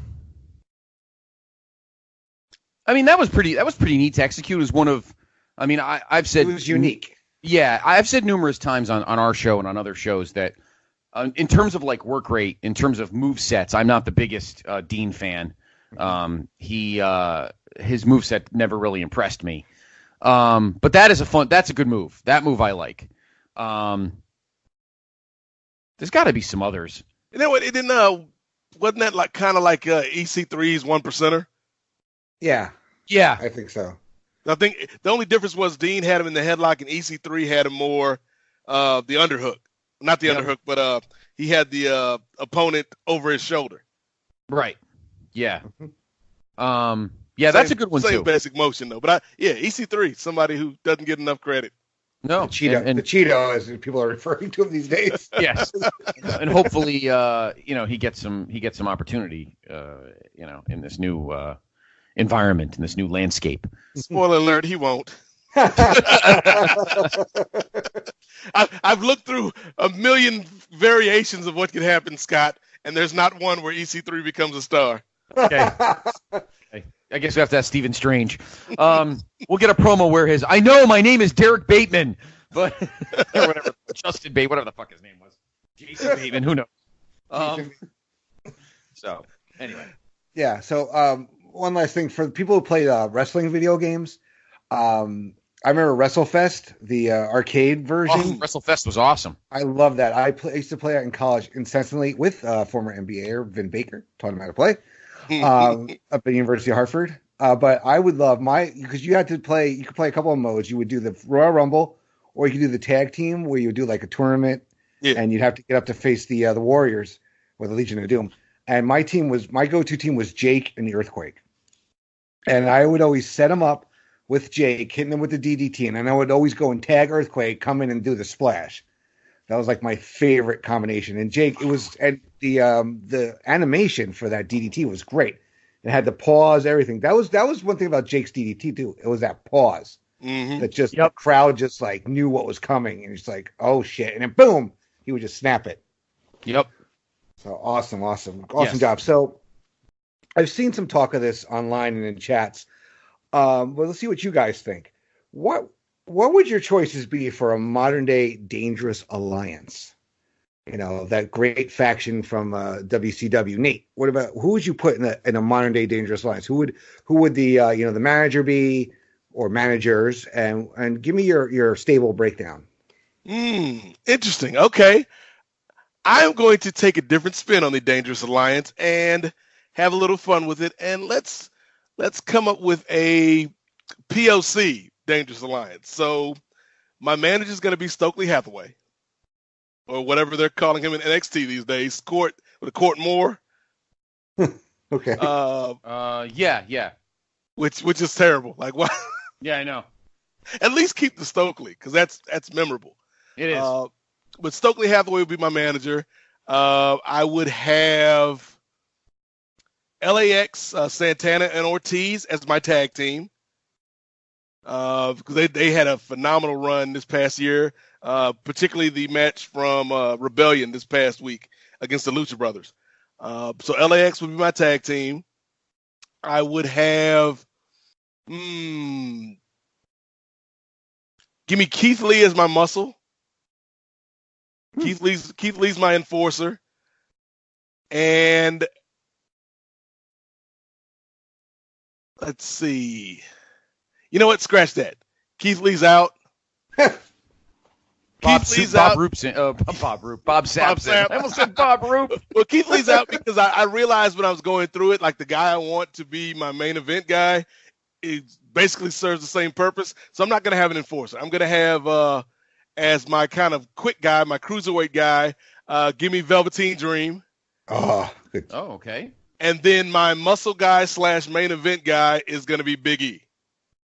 mean, that was pretty neat to execute. It was one of, I mean, I've said it was unique. Yeah, I've said numerous times on our show and on other shows that in terms of like work rate, in terms of move sets, I'm not the biggest Dean fan. His move set never really impressed me. But that's a good move. That move I like. There's got to be some others. You know what? It didn't. Wasn't that like kind of like EC3's 1%er? Yeah, I think so. I think the only difference was Dean had him in the headlock and EC3 had him more the underhook. Not the underhook, but he had the opponent over his shoulder. Right. Yeah. That's a good one same too. Basic motion though. But EC3, somebody who doesn't get enough credit. No, the Cheeto, as people are referring to him these days. Yes, and hopefully, he gets some opportunity, in this new environment, in this new landscape. Spoiler alert: he won't. I've looked through a million variations of what could happen, Scott, and there's not one where EC3 becomes a star. Okay. I guess we have to ask Stephen Strange. We'll get a promo where I know my name is Derek Bateman, but or whatever, Justin Bateman, whatever the fuck his name was, Jason Bateman, who knows? So anyway, yeah. So one last thing for people who play wrestling video games. I remember WrestleFest, the arcade version. Oh, WrestleFest was awesome. I love that. I used to play that in college incessantly with former NBAer Vin Baker, taught him how to play. Up at the University of Hartford. But I would love because you could play a couple of modes. You would do the Royal Rumble, or you could do the tag team where you would do like a tournament, and you'd have to get up to face the Warriors or the Legion of Doom. And my go-to team was Jake and the Earthquake. And I would always set him up with Jake, hitting him with the DDT, and then I would always go and tag Earthquake, come in and do the splash. That was like my favorite combination. And Jake, the animation for that DDT was great. It had the pause, everything. That was one thing about Jake's DDT too. It was that pause that just the crowd just like knew what was coming, and it's like, oh shit, and then boom, he would just snap it. Yep. So awesome job. So I've seen some talk of this online and in chats. But let's see what you guys think. What would your choices be for a modern day Dangerous Alliance? That great faction from WCW. Nate, who would you put in a modern day Dangerous Alliance? Who would the the manager be, or managers? And give me your stable breakdown. Interesting. Okay. I'm going to take a different spin on the Dangerous Alliance and have a little fun with it. And let's come up with a POC Dangerous Alliance. So my manager is going to be Stokely Hathaway, or whatever they're calling him in NXT these days. Court Moore. Okay. Yeah. Which is terrible. Like, why? Yeah, I know. At least keep the Stokely, because that's memorable. It is. But Stokely Hathaway would be my manager. I would have LAX, Santana, and Ortiz as my tag team. Because they had a phenomenal run this past year, particularly the match from Rebellion this past week against the Lucha Brothers. So LAX would be my tag team. I would have, give me Keith Lee as my muscle. Keith Lee's my enforcer. And let's see. You know what? Scratch that. Keith Lee's out. Bob Sampson. I almost said Bob Roop. Well, Keith Lee's out because I realized when I was going through it, like the guy I want to be my main event guy, it basically serves the same purpose. So I'm not going to have an enforcer. I'm going to have as my kind of quick guy, my cruiserweight guy, give me Velveteen Dream. Oh, good. Oh, okay. And then my muscle guy / main event guy is going to be Big E.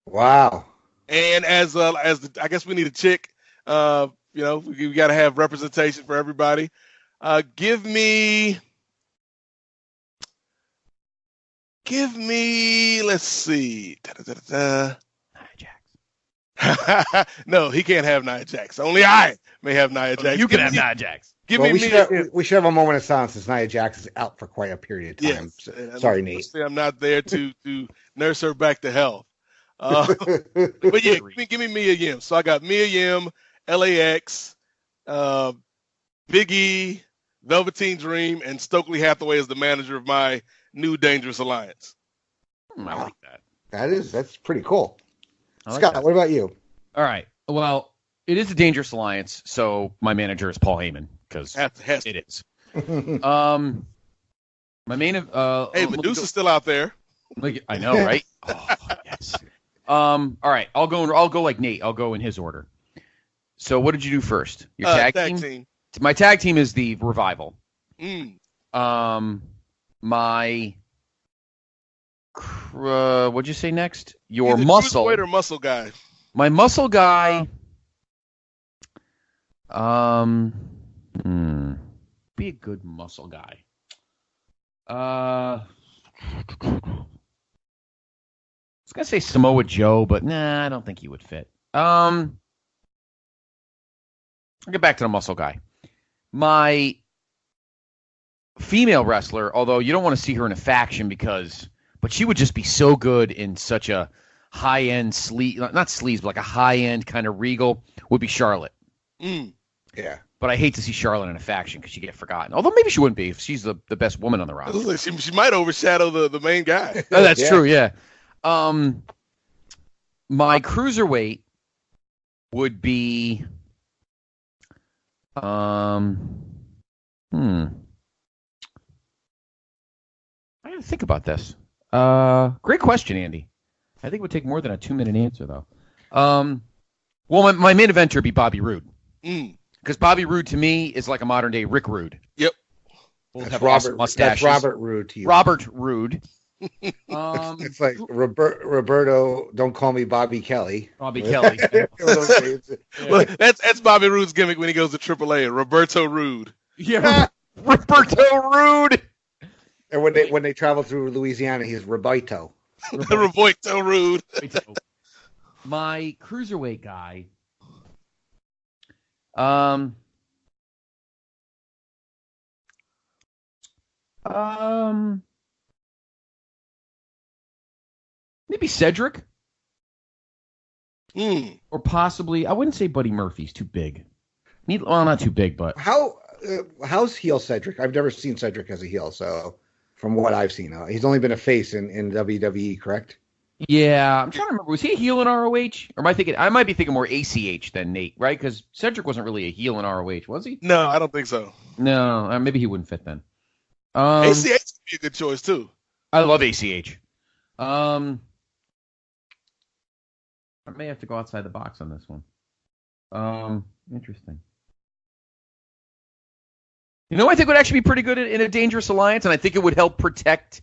Wow. And as I guess we need a chick. We got to have representation for everybody. Give me. Let's see. Nia Jax. No, he can't have Nia Jax. Only I may have Nia Jax. You can have Nia Jax. We should have a moment of silence since Nia Jax is out for quite a period of time. Yes. Sorry, Nate. I'm not there to nurse her back to health. But yeah, give me Mia Yim. So I got Mia Yim, LAX, Big E, Velveteen Dream, and Stokely Hathaway as the manager of my new Dangerous Alliance. I like that. That's pretty cool. Like Scott, that. what about you? All right. Well, it is a Dangerous Alliance, so my manager is Paul Heyman because it is. My main hey, Medusa's still out there. I know, right? Oh, yes. All right. I'll go like Nate. I'll go in his order. So what did you do first? Your tag team? My tag team is the Revival. My what'd you say next? Your either muscle. Cruiserweight or muscle guy. My muscle guy. Be a good muscle guy. I was gonna say Samoa Joe, but nah, I don't think he would fit. I'll get back to the muscle guy. My female wrestler, although you don't want to see her in a faction but she would just be so good in such a high-end not sleaze, but like a high-end kind of Regal, would be Charlotte. Yeah. But I hate to see Charlotte in a faction because she get forgotten. Although maybe she wouldn't be if she's the best woman on the roster. She might overshadow the main guy. Oh, that's true, yeah. My cruiserweight would be I gotta think about this. Great question, Andy. I think it would take more than a 2-minute answer, though. Well, my main eventer would be Bobby Roode. Because Bobby Roode, to me, is like a modern-day Rick Rude. Yep. Both have awesome mustaches. That's Robert Roode to you. Robert Roode. It's like Roberto, don't call me Bobby Kelly. Bobby Kelly. Well, that's Bobby Roode's gimmick when he goes to AAA. Roberto Roode. Yeah, Roberto Roode. And when they travel through Louisiana, he's Roberto. Roberto Roode. My cruiserweight guy. Maybe Cedric. Or possibly, I wouldn't say Buddy Murphy's too big. Well, not too big, but how's heel Cedric? I've never seen Cedric as a heel, so from what I've seen, he's only been a face in WWE, correct? Yeah, I'm trying to remember. Was he a heel in ROH? Or am I thinking? I might be thinking more ACH than Nate, right? Because Cedric wasn't really a heel in ROH, was he? No, I don't think so. No, maybe he wouldn't fit then. ACH would be a good choice too. I love ACH. I may have to go outside the box on this one. Interesting. You know, I think would actually be pretty good in a dangerous alliance, and I think it would help protect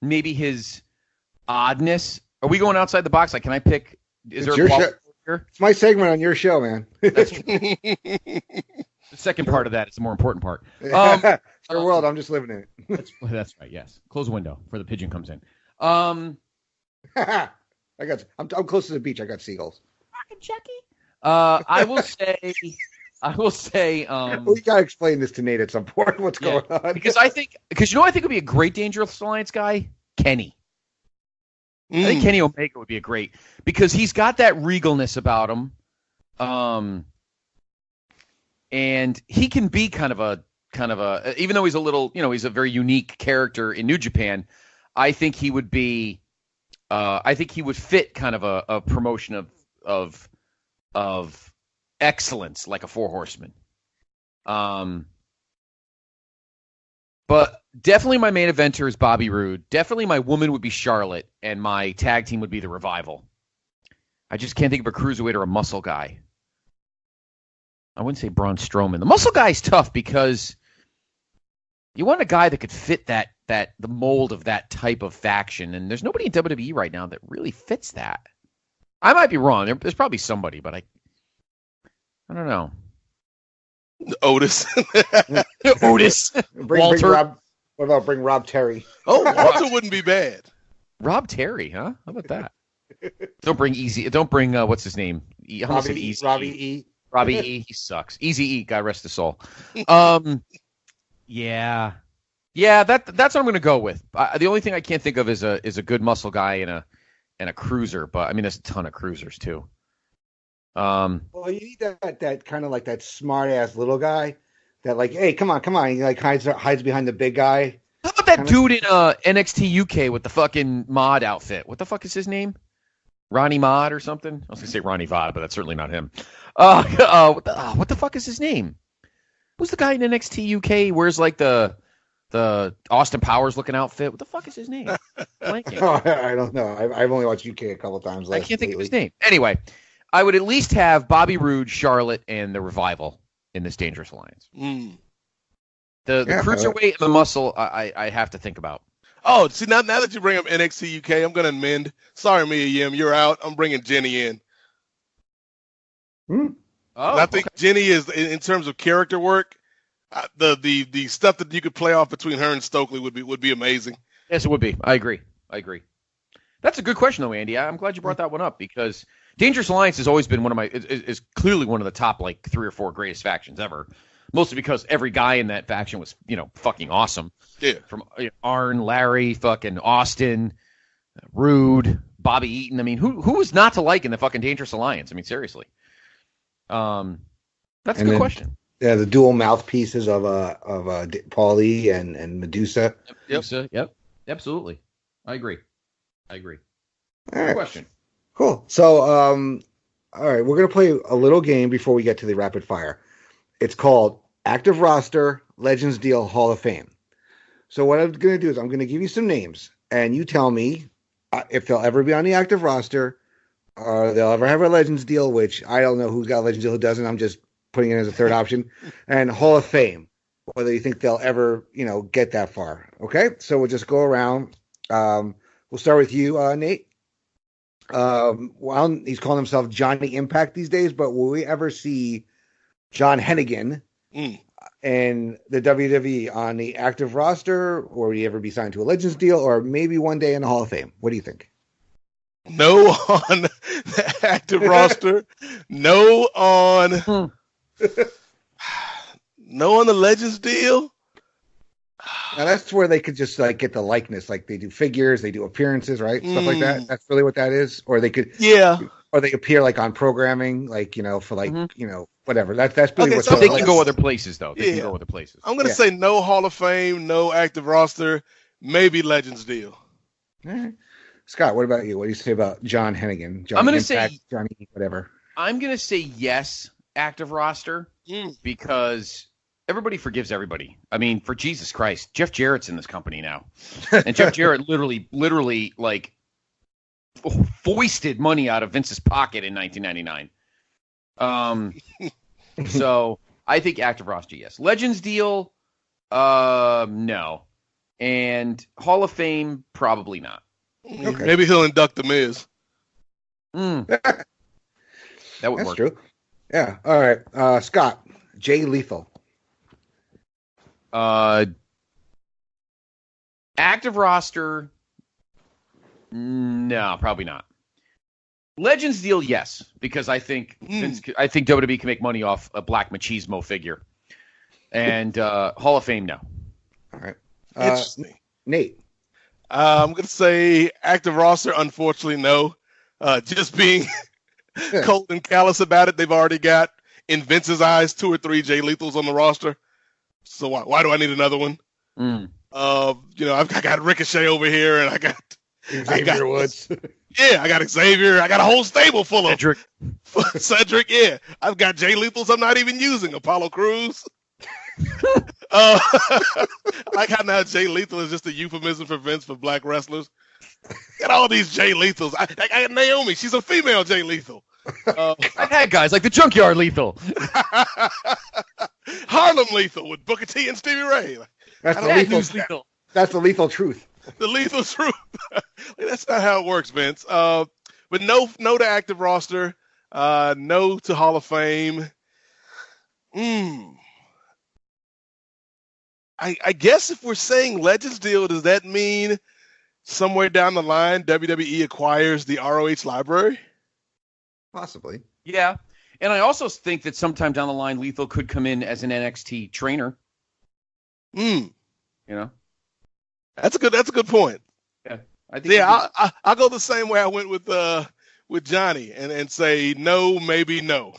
maybe his oddness. Are we going outside the box? Like, can I pick? Is there a quality here? It's my segment on your show, man. That's true. The second part of that is the more important part. It's your world. I'm just living in it. That's right. Yes. Close the window before the pigeon comes in. I'm close to the beach. I got seagulls. Fucking Chucky. I will say. We gotta explain this to Nate at some point. What's going on? Because I think would be a great Dangerous Alliance guy, Kenny. I think Kenny Omega would be a great, because he's got that regalness about him, and he can be kind of a even though he's a little, he's a very unique character in New Japan. I think he would be, I think he would fit kind of a promotion of excellence, like a Four Horsemen. But definitely my main eventer is Bobby Roode. Definitely my woman would be Charlotte, and my tag team would be the Revival. I just can't think of a cruiserweight or a muscle guy. I wouldn't say Braun Strowman. The muscle guy's tough because you want a guy that could fit the mold of that type of faction, and there's nobody in WWE right now that really fits that. I might be wrong. There's probably somebody, but I don't know. Otis. Otis. Walter. What about bring Rob Terry? Oh, Walter wouldn't be bad. Rob Terry, huh? How about that? Don't bring what's his name? Robbie E. Robbie E. He sucks. Easy E. God rest his soul. Yeah. That's what I'm going to go with. The only thing I can't think of is a good muscle guy and a cruiser. But I mean, there's a ton of cruisers too. Well, you need that kind of like that smart ass little guy that like, hey, come on, he like hides behind the big guy. How about that dude in NXT UK with the fucking mod outfit? What the fuck is his name? Ronnie Mod or something? I was gonna say Ronnie Vod, but that's certainly not him. What the fuck is his name? Who's the guy in NXT UK? Wears like the Austin Powers looking outfit. What the fuck is his name? Blanking. I don't know. I've only watched UK a couple times. I can't think of his name. Anyway, I would at least have Bobby Roode, Charlotte, and the Revival in this Dangerous Alliance. The cruiserweight and the muscle, I have to think about. Oh, see, now that you bring up NXT UK, I'm going to amend. Sorry, Mia Yim, you're out. I'm bringing Jenny in. Oh, I think Jenny is, in terms of character work, the stuff that you could play off between her and Stokely would be amazing. Yes, it would be. I agree. That's a good question, though, Andy. I'm glad you brought that one up, because Dangerous Alliance has always been is clearly one of the top like 3 or 4 greatest factions ever. Mostly because every guy in that faction was, fucking awesome. Yeah. From Arn, Larry, fucking Austin, Rude, Bobby Eaton. I mean, who was not to like in the fucking Dangerous Alliance? I mean, seriously. That's a good question. Yeah, the dual mouthpieces of Paulie and Medusa. Medusa, yep, absolutely. I agree. All Good question. Cool. So, all right, we're gonna play a little game before we get to the rapid fire. It's called Active Roster Legends Deal Hall of Fame. So what I'm going to do is I'm going to give you some names, and you tell me if they'll ever be on the active roster, or they'll ever have a Legends deal, which I don't know who's got a Legends deal, who doesn't. I'm just putting it as a third option. And Hall of Fame, whether you think they'll ever, get that far. Okay? So we'll just go around. We'll start with you, Nate. Well, he's calling himself Johnny Impact these days, but will we ever see John Hennigan in the WWE on the active roster, or will he ever be signed to a Legends deal, or maybe one day in the Hall of Fame? What do you think? No on the active roster. No on the Legends deal. Now that's where they could just like get the likeness, like they do figures, they do appearances, right? Stuff like that. That's really what that is. Or they could, or they appear like on programming, like for like whatever. That's really okay, what. So they can go other places though. They can go other places. I'm gonna say no Hall of Fame, no active roster, maybe Legends deal. All right. Scott, what about you? What do you say about John Hennigan? I'm going to say Johnny, whatever. I'm going to say yes, active roster, because everybody forgives everybody. I mean, for Jesus Christ, Jeff Jarrett's in this company now, and Jeff Jarrett literally like foisted money out of Vince's pocket in 1999. So I think active roster, yes. Legends deal, no, and Hall of Fame, probably not. Okay. Maybe he'll induct the Miz. That would That's work. true. Yeah. All right. Scott, Jay Lethal. Active roster, no, probably not. Legends deal, yes, because I think WWE can make money off a Black Machismo figure, and Hall of Fame, no. All right. Interesting. Nate. I'm gonna say active roster. Unfortunately, no. Just being cold and callous about it, they've already got, in Vince's eyes, 2 or 3 Jay Lethals on the roster. So why do I need another one? I've got Ricochet over here, and I got Xavier Woods. Yeah, I got Xavier. I got a whole stable full of Cedric. Yeah, I've got Jay Lethals I'm not even using. Apollo Crews. I like how now Jay Lethal is just a euphemism for Vince for black wrestlers. Got all these Jay Lethals. I got Naomi. She's a female Jay Lethal. I've had guys like the Junkyard Lethal. Harlem Lethal with Booker T and Stevie Ray. That's Lethal. That's the lethal truth. The lethal truth. That's not how it works, Vince. But no to active roster. No to Hall of Fame. I guess if we're saying Legends deal, does that mean somewhere down the line WWE acquires the ROH library? Possibly. Yeah. And I also think that sometime down the line, Lethal could come in as an NXT trainer. You know? That's a good point. Yeah. I think I'll go the same way I went with Johnny and say no, maybe no.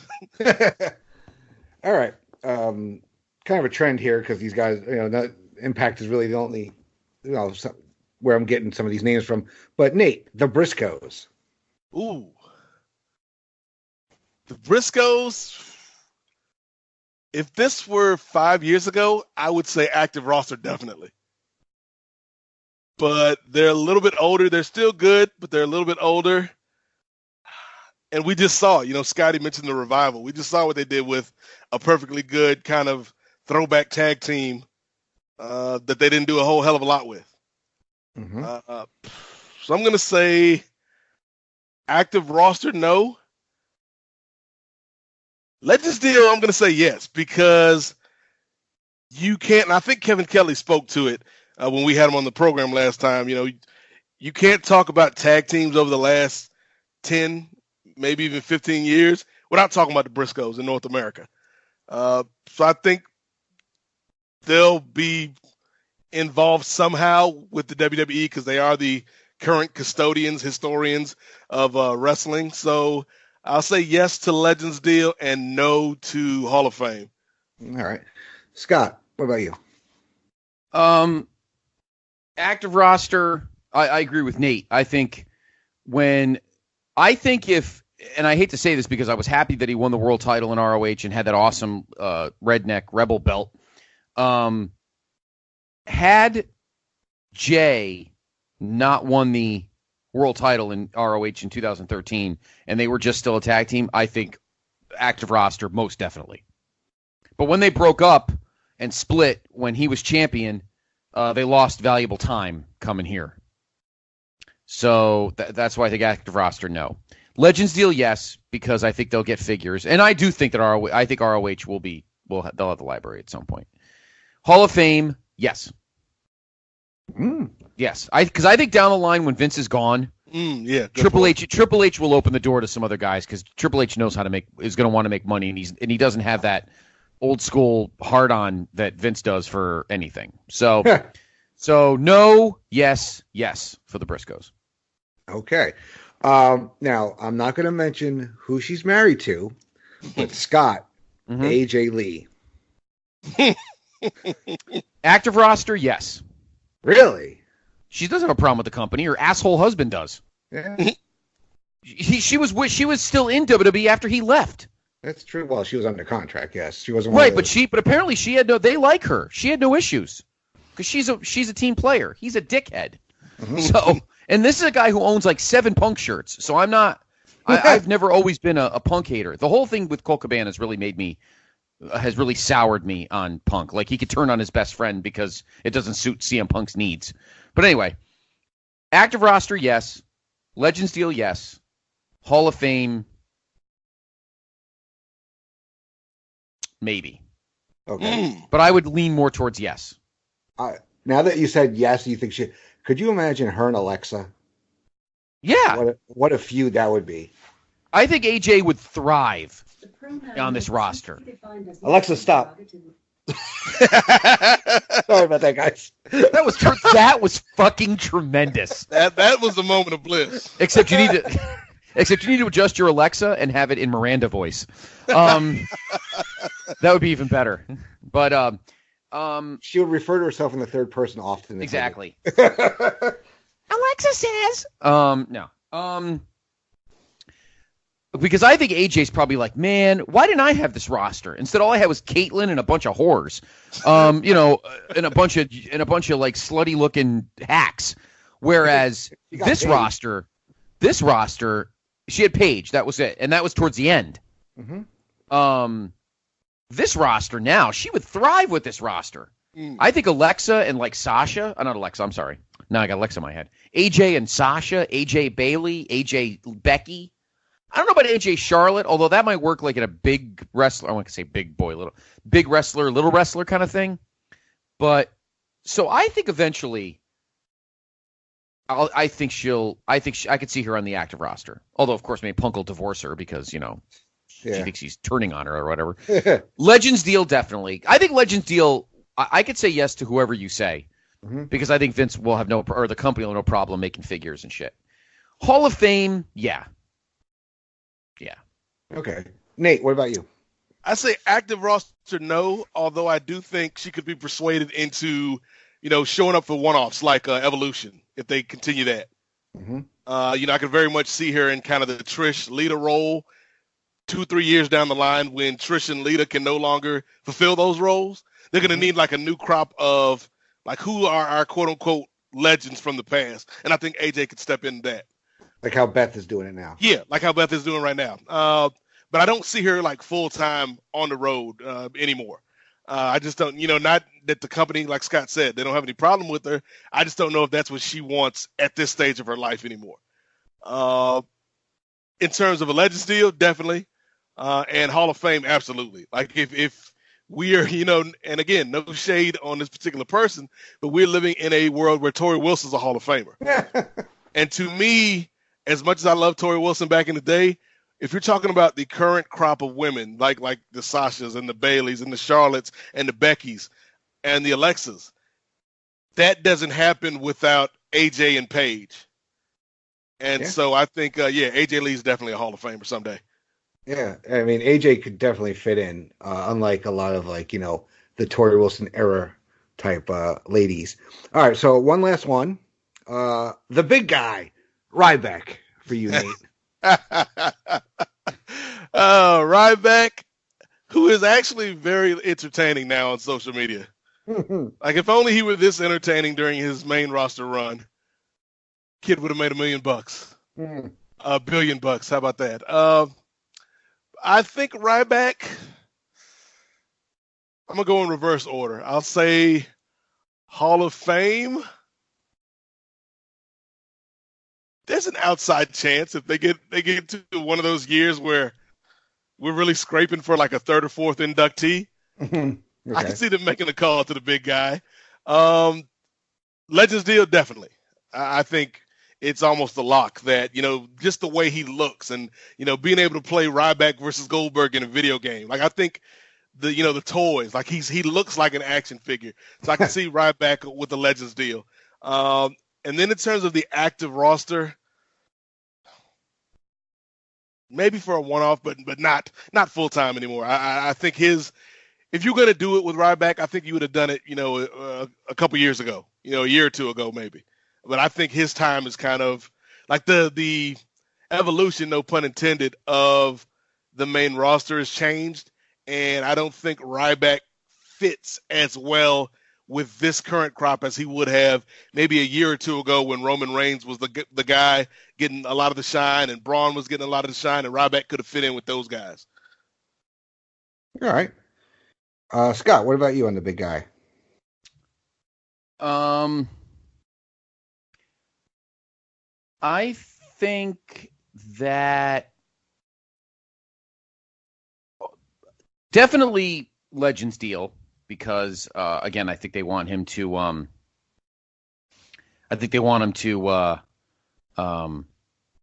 All right. Kind of a trend here because these guys, Impact is really the only, where I'm getting some of these names from. But Nate, the Briscoes. Ooh. The Briscoes, if this were 5 years ago, I would say active roster definitely. But they're a little bit older. They're still good, but they're a little bit older. And we just saw, Scotty mentioned the Revival. We just saw what they did with a perfectly good kind of throwback tag team that they didn't do a whole hell of a lot with. Mm-hmm. So I'm going to say active roster, no. Legends deal, I'm going to say yes, because you can't, and I think Kevin Kelly spoke to it when we had him on the program last time. You can't talk about tag teams over the last 10, maybe even 15 years without talking about the Briscoes in North America. So I think they'll be involved somehow with the WWE because they are the current custodians, historians of wrestling. So I'll say yes to Legends deal and no to Hall of Fame. All right. Scott, what about you? Active roster, I agree with Nate. I think if, and I hate to say this because I was happy that he won the world title in ROH and had that awesome redneck rebel belt. Had Jay not won the world title in ROH in 2013 and they were just still a tag team, I think active roster most definitely. But when they broke up and split when he was champion, they lost valuable time coming here. So that's why I think active roster, no. Legends deal, yes, because I think they'll get figures, and I do think that ROH they'll have the library at some point. Hall of Fame, yes. Yes, because I think down the line when Vince is gone, Triple H will open the door to some other guys because Triple H knows is going to want to make money, and he doesn't have that old school hard on that Vince does for anything. So, no, yes for the Briscoes. Okay. Now I'm not going to mention who she's married to, but Scott, AJ Lee. Active roster, yes. Really? She doesn't have a problem with the company. Her asshole husband does. Yeah, She was still in WWE after he left. that's true. Well, she was under contract. Yes, she wasn't Right, but apparently she had no. They like her. She had no issues because she's a team player. He's a dickhead. Mm-hmm. So, and this is a guy who owns like 7 Punk shirts. So I'm not. I've never always been a Punk hater. The whole thing with Colt Cabana has really soured me on Punk. Like he could turn on his best friend because it doesn't suit CM Punk's needs. But anyway, active roster, yes. Legends deal, yes. Hall of Fame, maybe. Okay. But I would lean more towards yes. Now that you said yes, you think she? Could you imagine her and Alexa? Yeah. What a feud that would be. I think AJ would thrive on this roster. Alexa, stop. Sorry about that, guys. That was fucking tremendous. That was a moment of bliss. Except you need to adjust your Alexa and have it in Miranda voice. That would be even better. But she would refer to herself in the third person often. Exactly. Alexa says. No. Because I think AJ's probably like, man, why didn't I have this roster? Instead, all I had was Caitlyn and a bunch of whores, and a bunch of like slutty looking hacks. Whereas this roster, she had Paige. That was it, and that was towards the end. Mm-hmm. This roster now, she would thrive with this roster. I think Alexa and like Sasha, not Alexa. I'm sorry. Now I got Alexa in my head. AJ and Sasha, AJ Bailey, AJ Becky. I don't know about AJ Charlotte, although that might work like in a big wrestler. I want to say big boy, big wrestler, little wrestler kind of thing. But so I think eventually, I could see her on the active roster. Although of course, maybe Punk will divorce her because she thinks he's turning on her or whatever. Legends deal definitely. I think Legends deal. I could say yes to whoever you say because I think Vince will have the company will have no problem making figures and shit. Hall of Fame, yeah. Yeah. Okay. Nate, what about you? I say active roster, no, although I do think she could be persuaded into, showing up for one-offs like Evolution if they continue that. Mm-hmm. I could very much see her in kind of the Trish Lita role 2-3 years down the line when Trish and Lita can no longer fulfill those roles. They're going to need like a new crop of like who are our quote-unquote legends from the past. And I think AJ could step into that. Like how Beth is doing it now. Yeah, like how Beth is doing right now. But I don't see her like full-time on the road anymore. I just don't, not that the company, like Scott said, they don't have any problem with her. I just don't know if that's what she wants at this stage of her life anymore. In terms of a Legends deal, definitely. And Hall of Fame, absolutely. Like if we are, and again, no shade on this particular person, but we're living in a world where Tori Wilson's a Hall of Famer. And to me, as much as I love Tori Wilson back in the day, if you're talking about the current crop of women, like the Sashas and the Baileys and the Charlottes and the Beckys and the Alexas, that doesn't happen without AJ and Paige. And so I think, AJ Lee's definitely a Hall of Famer someday. Yeah, I mean, AJ could definitely fit in, unlike a lot of the Tori Wilson era type ladies. All right, so one last one. The big guy, Ryback, for you, Nate. Ryback, who is actually very entertaining now on social media. Like, if only he were this entertaining during his main roster run, kid would have made $1 million. $1 billion. How about that? I think Ryback, I'm going to go in reverse order. I'll say Hall of Fame. There's an outside chance if they get to one of those years where we're really scraping for like a third or fourth inductee. Okay. I can see them making a call to the big guy. Legends deal, definitely. I think it's almost a lock that, just the way he looks and, being able to play Ryback versus Goldberg in a video game. Like, I think the toys, like he looks like an action figure. So I can see Ryback with the Legends deal. And then in terms of the active roster, maybe for a one-off, but not full-time anymore. I think if you're going to do it with Ryback, I think you would have done it, a couple years ago, a year or two ago maybe. but I think his time is kind of like the evolution, no pun intended, of the main roster has changed, and I don't think Ryback fits as well with this current crop as he would have maybe a year or two ago when Roman Reigns was the guy getting a lot of the shine and Braun was getting a lot of the shine, and Ryback could have fit in with those guys. All right. Scott, what about you on the big guy? I think that definitely Legends deal because again, I think they want him to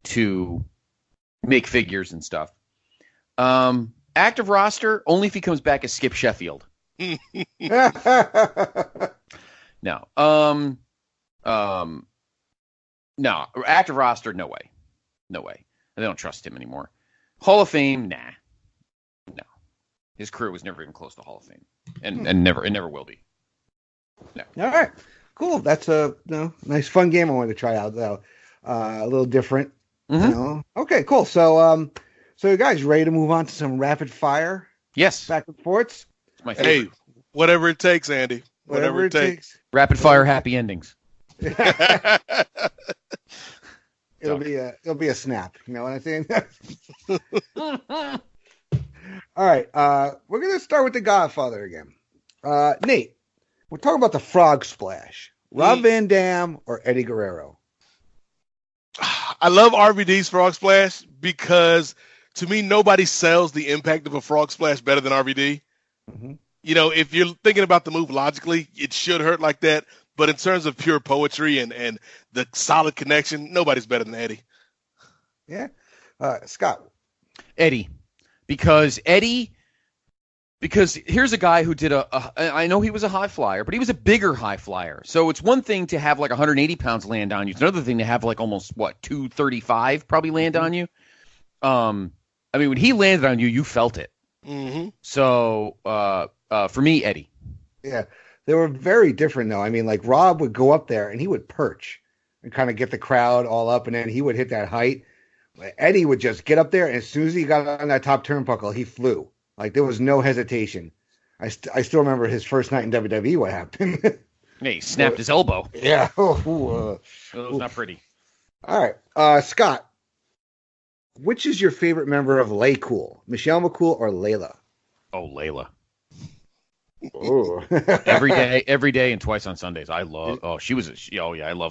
to make figures and stuff. Active roster only if he comes back as Skip Sheffield. No. No. Active roster, no way. No way. They don't trust him anymore. Hall of Fame, nah. No. His career was never even close to Hall of Fame. And never will be. No. All right. Cool. That's a nice fun game I wanted to try out though. A little different. Mm-hmm. Okay, cool. So you guys ready to move on to some rapid fire? Yes. Back and forths? It's my favorite. Hey, whatever it takes, Andy. Whatever it takes. Rapid fire happy endings. It'll be a snap. You know what I'm saying? All right. We're gonna start with the Godfather again. Nate, we're talking about the Frog Splash. Rob Van Dam or Eddie Guerrero? I love RVD's Frog Splash because to me nobody sells the impact of a Frog Splash better than RVD. Mm-hmm. You know, if you're thinking about the move logically, it should hurt like that. But in terms of pure poetry and the solid connection, nobody's better than Eddie. Yeah. Scott. Eddie. Because here's a guy who did I know he was a high flyer, but he was a bigger high flyer. So it's one thing to have like 180 pounds land on you. It's another thing to have like almost 235 probably land on you. I mean, when he landed on you, you felt it. Mm-hmm. So for me, Eddie. Yeah. They were very different, though. I mean, like, Rob would go up there, and he would perch and kind of get the crowd all up, and then he would hit that height. Eddie would just get up there, and as soon as he got on that top turnbuckle, he flew. Like, there was no hesitation. I still remember his first night in WWE, what happened. Yeah, he snapped his elbow. Yeah. It was not pretty. All right. Scott, which is your favorite member of Lay Cool? Michelle McCool or Layla? Oh, Layla. Oh. every day and twice on Sundays. I love. I love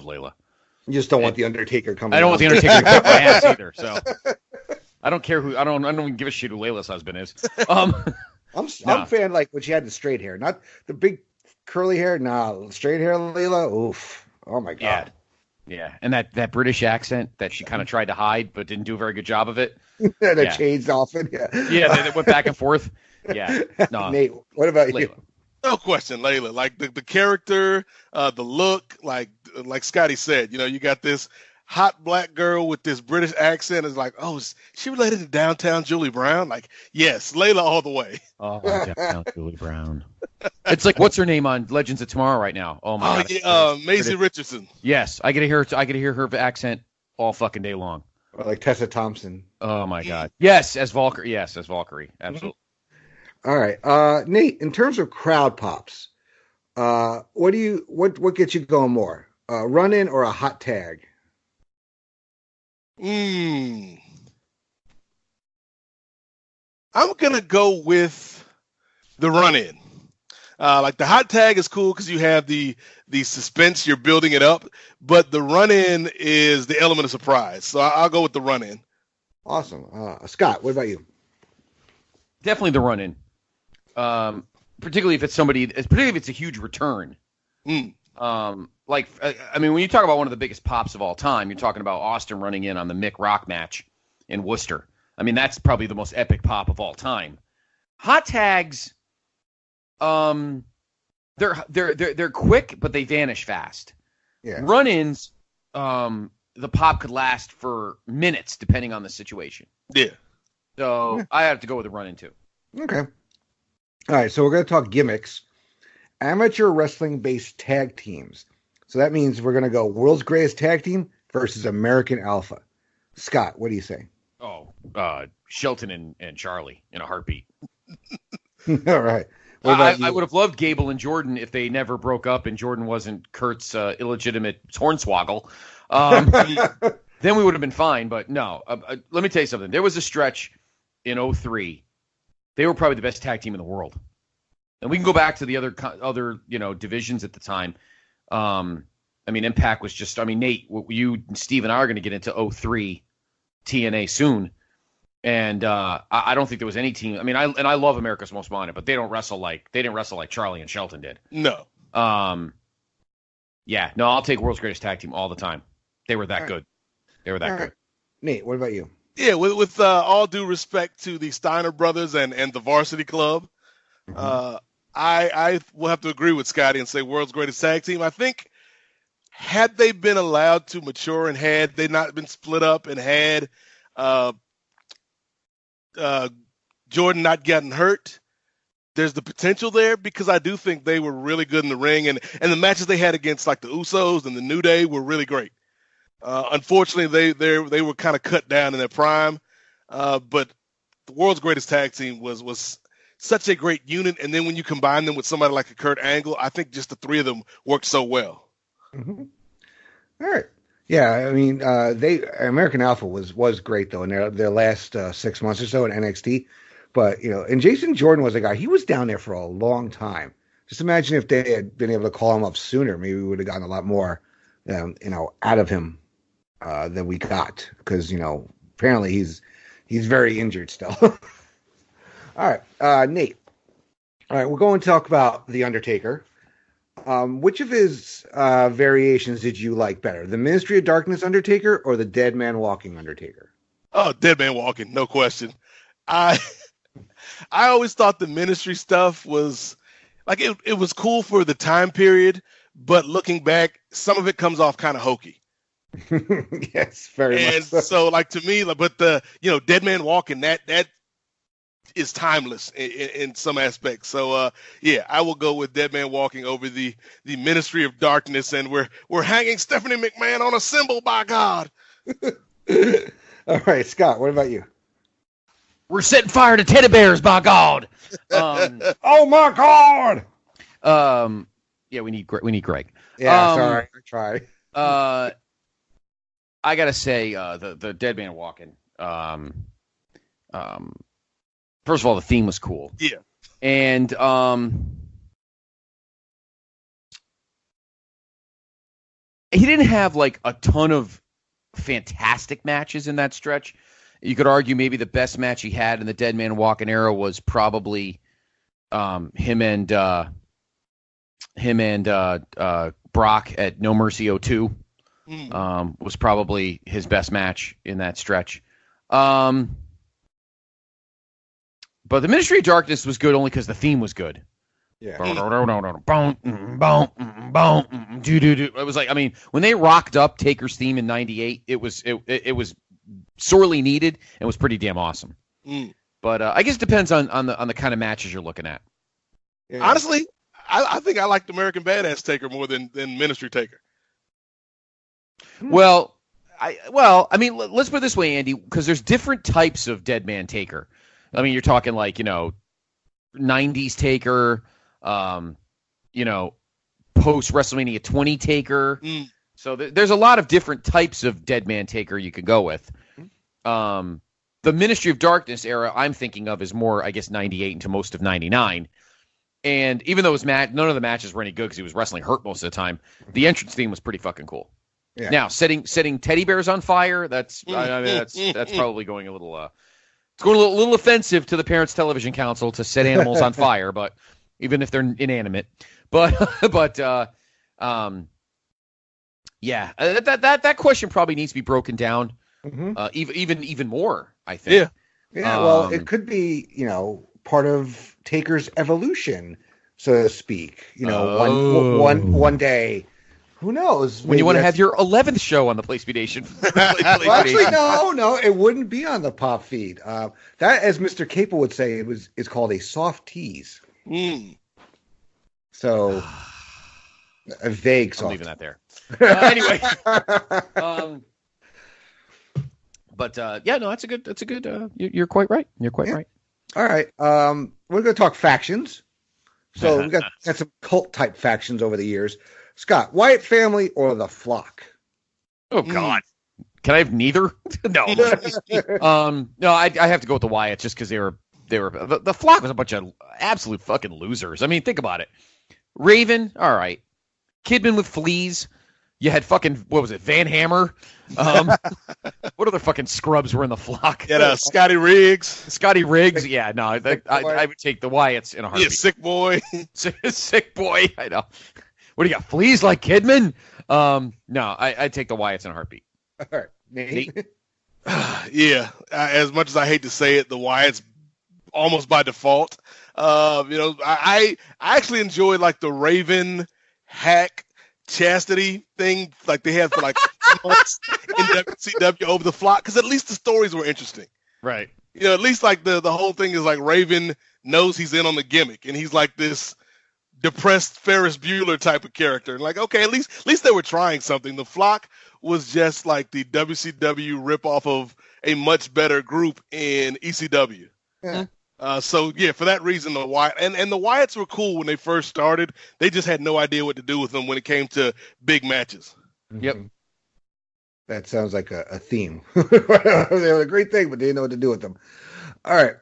Layla. You just don't want the Undertaker coming. I don't out. want the Undertaker to cut my ass either. So I don't care who. I don't even give a shit who Layla's husband is. I'm a fan like when she had the straight hair, not the big curly hair. Nah, straight hair Layla. Oof. Oh my god. Yeah, and that British accent that she kind of tried to hide but didn't do a very good job of it. The chains often. Yeah. Yeah, they went back and forth. Yeah. No. Nate, what about Layla. you? No question, Layla. Like the character, the look, like Scotty said, you know, you got this hot black girl with this British accent. It's like, oh, is she related to downtown Julie Brown? Like, yes, Layla all the way. Oh, downtown Julie Brown. It's like, what's her name on Legends of Tomorrow right now? Oh my god. Yeah, Maisie Richardson. Yes, I get to hear her accent all fucking day long. Or like Tessa Thompson. Oh my god. Yes, as Valkyrie. Yes, as Valkyrie. Absolutely. All right, Nate. In terms of crowd pops, what gets you going more? A run-in or a hot tag? I'm gonna go with the run-in. Like the hot tag is cool because you have the suspense, you're building it up, but the run-in is the element of surprise. So I'll go with the run-in. Awesome, Scott. What about you? Definitely the run-in. Particularly if it's a huge return. When you talk about one of the biggest pops of all time, you're talking about Austin running in on the Mick Rock match in Worcester. I mean, that's probably the most epic pop of all time. Hot tags, they're quick, but they vanish fast. Yeah. Run-ins, the pop could last for minutes depending on the situation. Yeah. So I have to go with the run-in too. Okay. All right, so we're going to talk gimmicks. Amateur wrestling-based tag teams. So that means we're going to go World's Greatest Tag Team versus American Alpha. Scott, what do you say? Oh, Shelton and Charlie in a heartbeat. All right. I would have loved Gable and Jordan if they never broke up and Jordan wasn't Kurt's illegitimate hornswoggle. Then we would have been fine, but no. Let me tell you something. There was a stretch in 2003. They were probably the best tag team in the world. And we can go back to the other divisions at the time. Impact was just, Nate, you and Steve and I are going to get into 2003 TNA soon. And I don't think there was any team. I love America's Most Wanted, but they didn't wrestle like Charlie and Shelton did. No. I'll take World's Greatest Tag Team all the time. They were that good. They were that good. Nate, what about you? Yeah, with all due respect to the Steiner brothers and the Varsity Club, I will have to agree with Scotty and say World's Greatest Tag Team. I think had they been allowed to mature and had they not been split up and had Jordan not gotten hurt, there's the potential there, because I do think they were really good in the ring, and the matches they had against like the Usos and the New Day were really great. Unfortunately, they were kind of cut down in their prime, but the World's Greatest Tag Team was such a great unit, and then when you combine them with somebody like a Kurt Angle, I think just the three of them worked so well. Mm-hmm. All right. Yeah, American Alpha was great though in their last 6 months or so in NXT, but and Jason Jordan was a guy, he was down there for a long time. Just imagine if they had been able to call him up sooner, maybe we would have gotten a lot more, out of him than we got, because apparently he's very injured still. All right, Nate. All right, we're going to talk about The Undertaker. Which of his variations did you like better? The Ministry of Darkness Undertaker or the Dead Man Walking Undertaker? Oh, Dead Man Walking, no question. I always thought the Ministry stuff was like it was cool for the time period, but looking back, some of it comes off kind of hokey. Yes, very much. And so, like, to me, but the Dead Man Walking, that is timeless in some aspects. So I will go with Dead Man Walking over the Ministry of Darkness, and we're hanging Stephanie McMahon on a symbol, by God. All right, Scott, what about you? We're setting fire to teddy bears, by God. Oh my God. We need Greg. Yeah, sorry, I tried. I gotta say, the Dead Man Walking. First of all, the theme was cool. Yeah. And he didn't have like a ton of fantastic matches in that stretch. You could argue maybe the best match he had in the Dead Man Walking era was probably him and Brock at No Mercy 02. Was probably his best match in that stretch. But the Ministry of Darkness was good only because the theme was good. Yeah. It was like, when they rocked up Taker's theme in '98, it was sorely needed and was pretty damn awesome. But I guess it depends on the kind of matches you're looking at. Yeah. Honestly, I think I liked American Badass Taker more than Ministry Taker. Well, let's put it this way, Andy, because there's different types of Dead Man Taker. You're talking like, 90s Taker, post WrestleMania 20 Taker. So there's a lot of different types of Dead Man Taker you could go with. The Ministry of Darkness era I'm thinking of is more, I guess, 98 into most of 99. And even though none of the matches were any good because he was wrestling hurt most of the time, the entrance theme was pretty fucking cool. Yeah. Now, setting teddy bears on fire, that's probably going a little it's going a little offensive to the Parents Television Council to set animals on fire, but even if they're inanimate. That question probably needs to be broken down even more, I think. Yeah. Well, it could be, part of Taker's evolution, so to speak. One day. Who knows? When you want to have your 11th show on the Place Be Nation. Well, actually, no, it wouldn't be on the pop feed. That, as Mr. Capel would say, is called a soft tease. So, A vague I'm soft. leaving that there. Anyway. Yeah, no, that's a good. You're quite right. You're quite right. All right. We're going to talk factions. So we got some cult type factions over the years. Scott, Wyatt family or the Flock? Oh God. Can I have neither? No. No, I have to go with the Wyatts just because they were the Flock was a bunch of absolute fucking losers. I mean, think about it. Raven, all right. Kidman with fleas. You had fucking, what was it, Van Hammer? What other fucking scrubs were in the Flock? Yeah, Scotty Riggs. Scotty Riggs. Yeah, no, I would take the Wyatts in a heartbeat. Yeah, sick boy. Sick boy. I know. What do you got? Fleas like Kidman? No, I'd take the Wyatts in a heartbeat. All right. Nate? Yeah, as much as I hate to say it, the Wyatts almost by default. I actually enjoyed like the Raven hack chastity thing like they had for like months in WCW over the Flock, because at least the stories were interesting. Right. At least like the whole thing is like Raven knows he's in on the gimmick and he's like this depressed Ferris Bueller type of character. And like, okay, at least they were trying something. The Flock was just like the WCW ripoff of a much better group in ECW. Yeah. So yeah, for that reason, the Wyatt and the Wyatts were cool when they first started. They just had no idea what to do with them when it came to big matches. Yep. That sounds like a theme. They were a great thing, but they didn't know what to do with them. All right,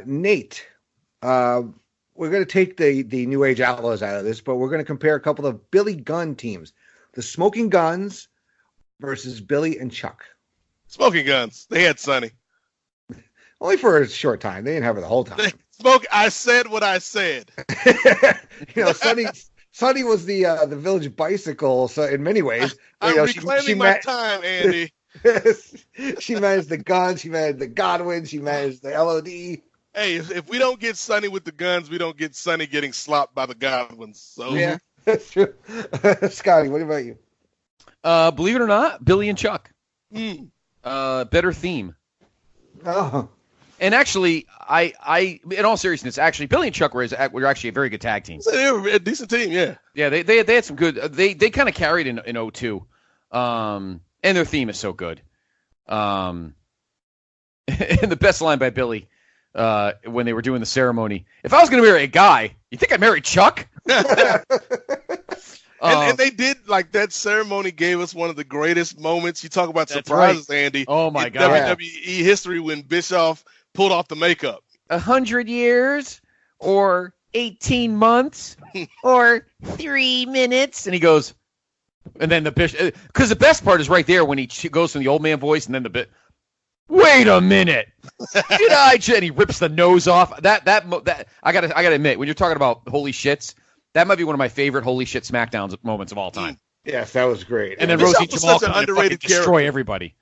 Nate. We're going to take the New Age Outlaws out of this, but we're going to compare a couple of Billy Gunn teams: the Smoking Guns versus Billy and Chuck. Smoking Guns. They had Sonny. Only for a short time. They didn't have her the whole time. I said what I said. Sonny was the village bicycle. So in many ways, I'm reclaiming my time, Andy. She managed the Guns. She managed the Godwin. She managed the LOD. Hey, if we don't get Sonny with the Guns, we don't get Sonny getting slopped by the Godwins. So yeah, that's true. Scotty, what about you? Believe it or not, Billy and Chuck. Better theme. Oh. And actually, I in all seriousness, actually, Billy and Chuck were actually a very good tag team. They were a decent team, yeah. Yeah, they had some good. They kind of carried in 2002, and their theme is so good. And the best line by Billy when they were doing the ceremony: "If I was going to marry a guy, you think I'd marry Chuck?" And they did, like, that ceremony gave us one of the greatest moments. You talk about surprises, right. Andy. Oh, my God. WWE history when Bischoff pulled off the makeup. 100 years or 18 months or 3 minutes. And he goes, and then the Bishop, because the best part is right there when he goes from the old man voice and then the bit. Wait a minute! And he rips the nose off. That I gotta admit, when you're talking about holy shits, that might be one of my favorite holy shit SmackDown moments of all time. Yes, that was great. And then Rosie Jamal can underrated destroy everybody.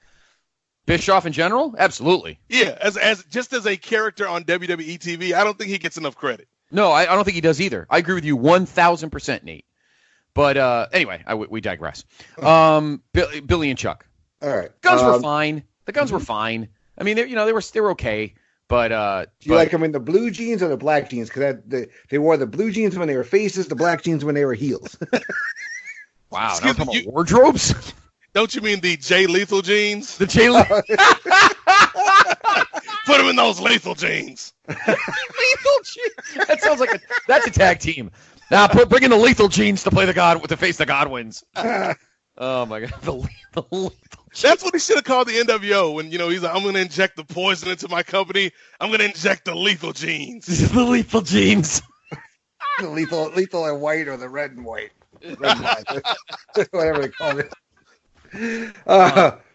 Bischoff in general, absolutely. Yeah, as a character on WWE TV, I don't think he gets enough credit. No, I don't think he does either. I agree with you 1,000%, Nate. But anyway, we digress. Billy and Chuck. All right, Guns were fine. The Guns were fine. I mean, they were okay. But do you like them in the blue jeans or the black jeans? Because they wore the blue jeans when they were faces, the black jeans when they were heels. Wow, now we're talking about wardrobes. Don't you mean the Jay Lethal jeans? The Jay Lethal. Put them in those Lethal jeans. Lethal jeans. That sounds like that's a tag team. Now bring in the Lethal jeans to play to face the Godwins. Oh my God, the Lethal. That's what he should have called the NWO when, he's like, I'm going to inject the poison into my company. I'm going to inject the Lethal jeans. The Lethal jeans. The lethal and white or the red and white. Whatever they call it.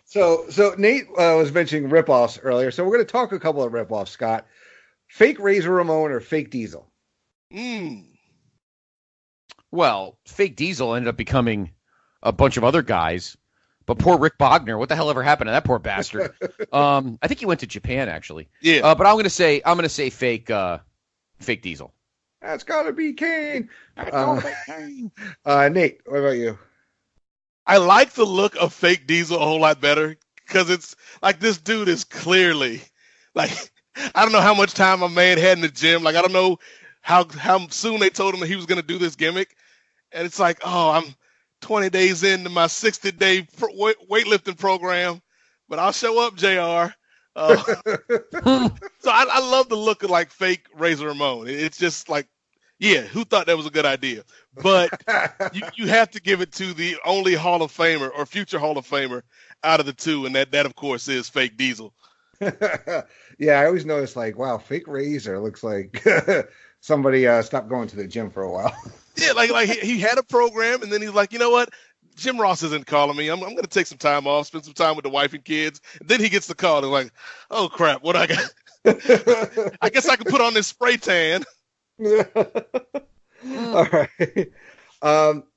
So Nate was mentioning ripoffs earlier. So we're going to talk a couple of ripoffs, Scott. Fake Razor Ramon or fake Diesel? Well, fake Diesel ended up becoming a bunch of other guys. But poor Rick Bogner, what the hell ever happened to that poor bastard? I think he went to Japan actually. Yeah. But I'm gonna say fake Diesel. That's gotta be Kane. Nate, what about you? I like the look of fake Diesel a whole lot better because it's like this dude is clearly like I don't know how much time my man had in the gym. Like I don't know how soon they told him that he was gonna do this gimmick. and it's like, oh, I'm 20 days into my 60-day weightlifting program, but I'll show up, JR. So I love the look of like fake Razor Ramon. It's just like, yeah, who thought that was a good idea? But you have to give it to the only Hall of Famer or future Hall of Famer out of the two, and that of course is fake Diesel. Yeah, I always notice like, wow, fake Razor looks like somebody stopped going to the gym for a while. Yeah, like he had a program, and then he's like, you know what? Jim Ross isn't calling me. I'm going to take some time off, spend some time with the wife and kids. And then he gets the call, and like, oh crap, what I got? I guess I can put on this spray tan. All right,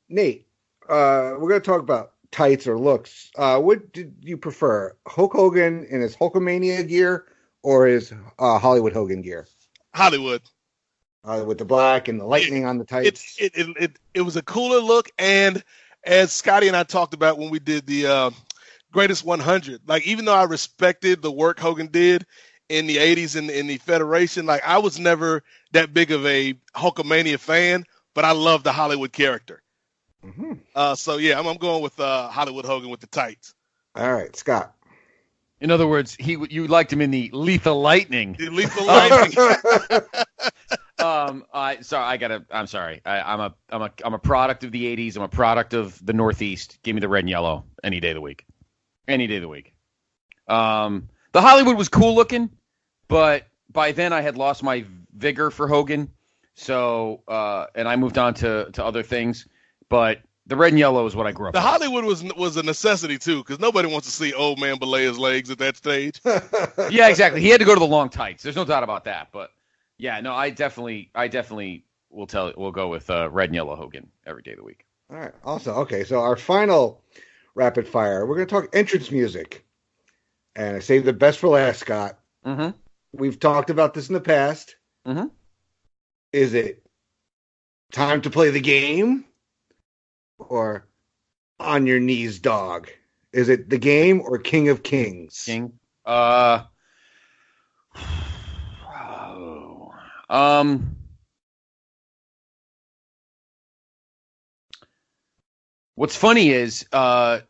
Nate. We're going to talk about tights or looks. What did you prefer, Hulk Hogan in his Hulkamania gear or his Hollywood Hogan gear? Hollywood. With the black and the lightning on the tights. It was a cooler look, and as Scotty and I talked about when we did the Greatest 100, like even though I respected the work Hogan did in the 80s in the Federation, like I was never that big of a Hulkamania fan, but I love the Hollywood character. Mm-hmm. So yeah, I'm going with Hollywood Hogan with the tights. All right, Scott. In other words, you liked him in the Lethal Lightning. The Lethal Lightning. I'm sorry. I'm a product of the 80s. I'm a product of the Northeast. Give me the red and yellow any day of the week. Any day of the week. The Hollywood was cool looking, but by then I had lost my vigor for Hogan. So, and I moved on to other things, but the red and yellow is what I grew up The with. Hollywood was a necessity too, because nobody wants to see old man belay his legs at that stage. Yeah, exactly. He had to go to the long tights. There's no doubt about that, but yeah, no, I definitely we'll go with red and yellow Hogan every day of the week. All right. Also, okay, so our final rapid fire, we're going to talk entrance music. And I saved the best for last, Scott. Mm-hmm. We've talked about this in the past. Mm-hmm. Is it time to play the game or on your knees, dog? Is it the game or King of Kings? King. What's funny is the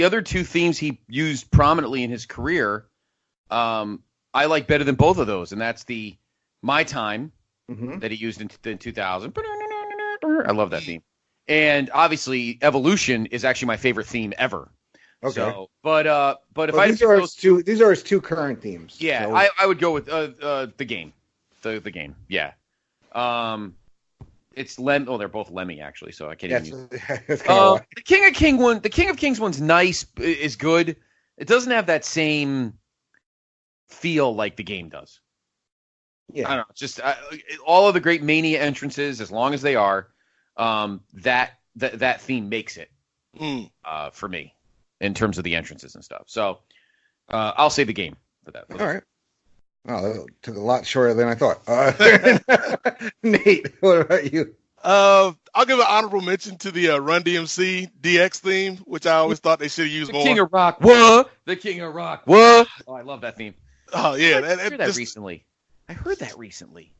other two themes he used prominently in his career, I like better than both of those, and that's the My Time that he used in 2000. I love that theme, and obviously Evolution is actually my favorite theme ever. Okay, so, but if I these are his two current themes. Yeah, so. I would go with the game, the game. Yeah, it's Lem. Oh, they're both Lemmy actually, so I can't even use. The King of Kings one's nice, is good. It doesn't have that same feel like the game does. Yeah, I don't know. It's just all of the great Mania entrances, as long as they are, that theme makes it for me in terms of the entrances and stuff. So I'll say the game for that. All right. Oh, that took a lot shorter than I thought. Nate, what about you? I'll give an honorable mention to the Run DMC DX theme, which I always thought they should have used more. King of Rock, what? The King of Rock, what? Oh, I love that theme. Oh yeah, I heard that recently.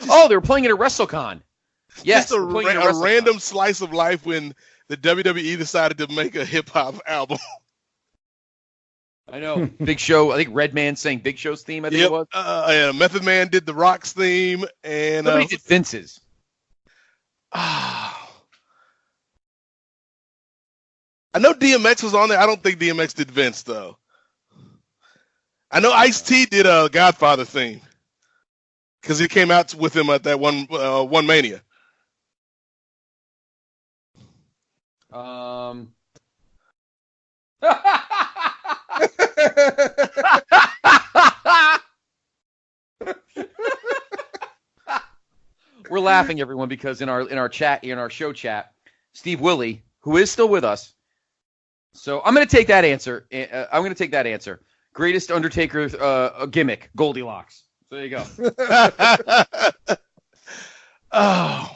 Oh, they were playing it at WrestleCon. Yes, just a random slice of life when the WWE decided to make a hip hop album. I know. Big Show. I think Redman sang Big Show's theme. I think it was. Yeah, Method Man did the Rock's theme, and somebody did Vince's. I know DMX was on there. I don't think DMX did Vince though. I know Ice-T did a Godfather theme because he came out with him at that one Mania. We're laughing, everyone, because in our show chat, Steve Willie, who is still with us, so I'm going to take that answer. Greatest Undertaker gimmick, Goldilocks. So there you go. Oh,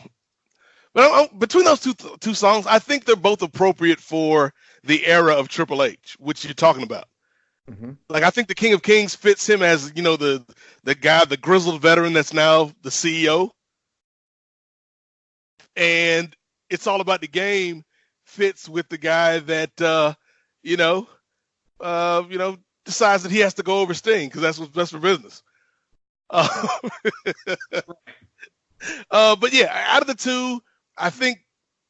but between those two songs, I think they're both appropriate for the era of Triple H, which you're talking about. Mm-hmm. Like I think the King of Kings fits him as the guy, the grizzled veteran that's now the CEO. and It's All About the Game fits with the guy that decides that he has to go over Sting because that's what's best for business. But yeah, out of the two, I think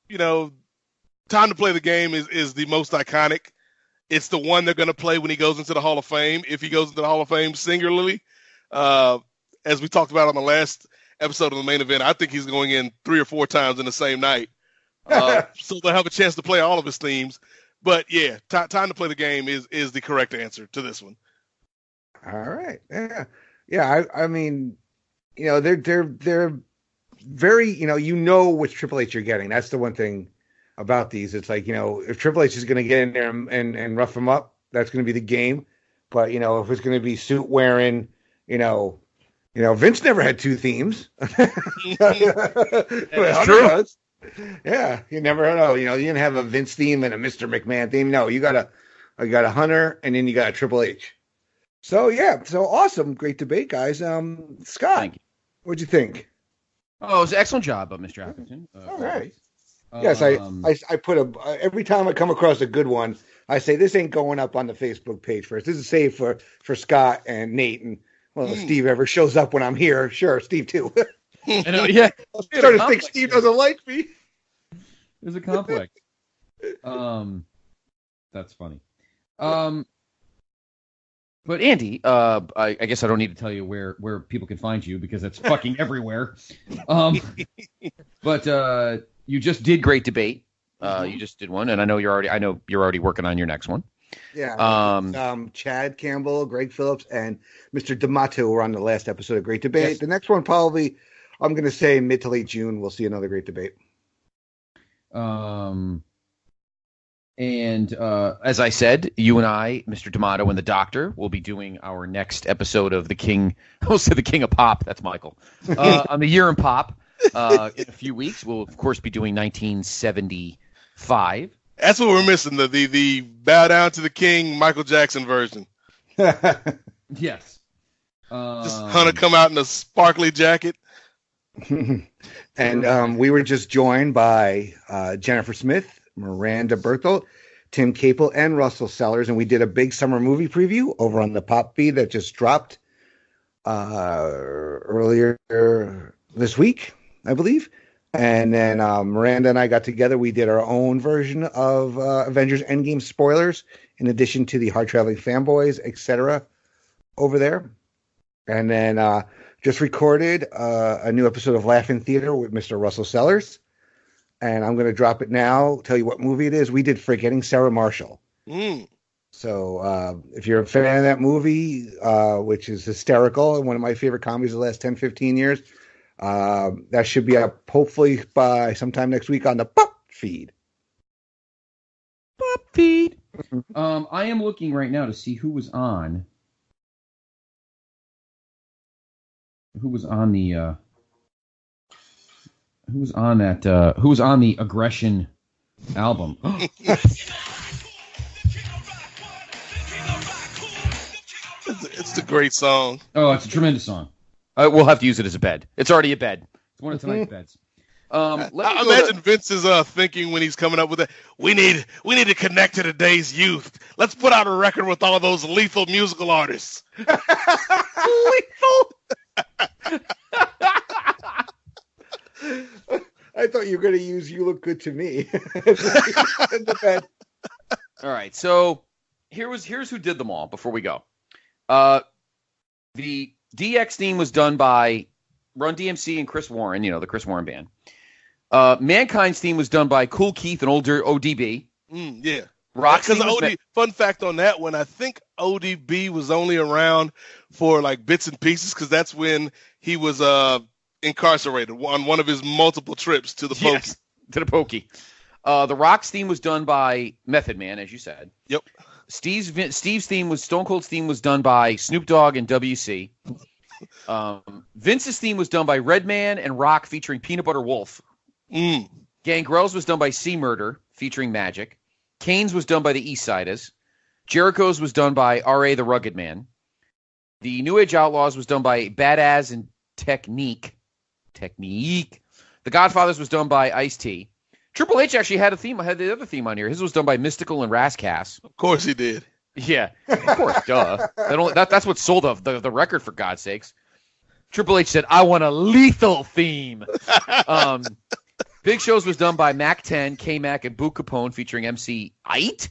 Time to Play the Game is the most iconic. It's the one they're going to play when he goes into the Hall of Fame, if he goes into the Hall of Fame singularly. As we talked about on the last episode of the main event, I think he's going in 3 or 4 times in the same night. So they'll have a chance to play all of his themes. But yeah, Time to Play the Game is the correct answer to this one. All right. Yeah. I mean, they're very, which Triple H you're getting. That's the one thing about these. It's like, if Triple H is going to get in there and rough him up, that's going to be the game. But, if it's going to be suit wearing, Vince never had 2 themes. That's true. Yeah, you never know. You didn't have a Vince theme and a Mr. McMahon theme. No, you got a Hunter, and then you got a Triple H. So awesome, great debate, guys. Scott, what'd you think? Oh, it was an excellent job, Mr. Atherton. All right. Yes, I put every time I come across a good one, I say this ain't going up on the Facebook page first. This is saved for Scott and Nate, and if Steve ever shows up when I'm here, sure, Steve too. I know, yeah. I'm starting to think Steve doesn't like me. There's a conflict. That's funny. But Andy, I guess I don't need to tell you where people can find you because it's fucking everywhere. But you just did great debate. You just did one, and I know you're already working on your next one. Yeah. Chad Campbell, Greg Phillips, and Mr. D'Amato were on the last episode of Great Debate. Yes. The next one probably, I'm going to say mid to late June, we'll see another great debate. And as I said, you and I, Mr. D'Amato, and the Doctor will be doing our next episode of The King. I will say The King of Pop. That's Michael. On the Year in Pop in a few weeks. We'll, of course, be doing 1975. That's what we're missing, the Bow Down to the King Michael Jackson version. Yes. Just Hunter come out in a sparkly jacket. And we were just joined by Jennifer Smith, Miranda Berthel, Tim Capel, and Russell Sellers, and we did a big summer movie preview over on the Pop feed that just dropped earlier this week, I believe. And then Miranda and I got together. We did our own version of Avengers Endgame spoilers, in addition to the Hard Traveling Fanboys, etc. over there. And then just recorded a new episode of Laugh-In Theater with Mr. Russell Sellers. And I'm going to drop it now, tell you what movie it is. We did Forgetting Sarah Marshall. So if you're a fan of that movie, which is hysterical and one of my favorite comedies of the last 10, 15 years, that should be up hopefully by sometime next week on the Pop feed. Pop feed. I am looking right now to see who was on. Who was on the Aggression album? It's a great song. Oh, it's a tremendous song. We'll have to use it as a bed. It's already a bed. It's one of tonight's beds. I imagine Vince is thinking when he's coming up with it, we need to connect to today's youth. Let's put out a record with all those lethal musical artists. Lethal. I thought you were going to use "You Look Good to Me." All right, so here's who did them all before we go. The DX theme was done by Run DMC and Chris Warren, the Chris Warren band. Mankind's theme was done by Cool Keith and older ODB. Yeah. Roxy fun fact on that one, I think ODB was only around for like bits and pieces because that's when he was incarcerated on one of his multiple trips to the Pokey. Yes, to the Pokey. The Rock's theme was done by Method Man, as you said. Yep. Steve's theme was Stone Cold's theme was done by Snoop Dogg and WC. Vince's theme was done by Redman and Rock featuring Peanut Butter Wolf. Gangrel's was done by C Murder featuring Magic. Kane's was done by the Eastsiders. Jericho's was done by R.A. the Rugged Man. The New Age Outlaws was done by Badass and Technique. The Godfathers was done by Ice-T. Triple H actually had the other theme on here. His was done by Mystical and Rascass. Of course he did. Yeah, of course, duh. That's what sold the record, for God's sakes. Triple H said, I want a lethal theme. Big Show's was done by Mac 10, K-Mac, and Boo Capone, featuring MC Ite.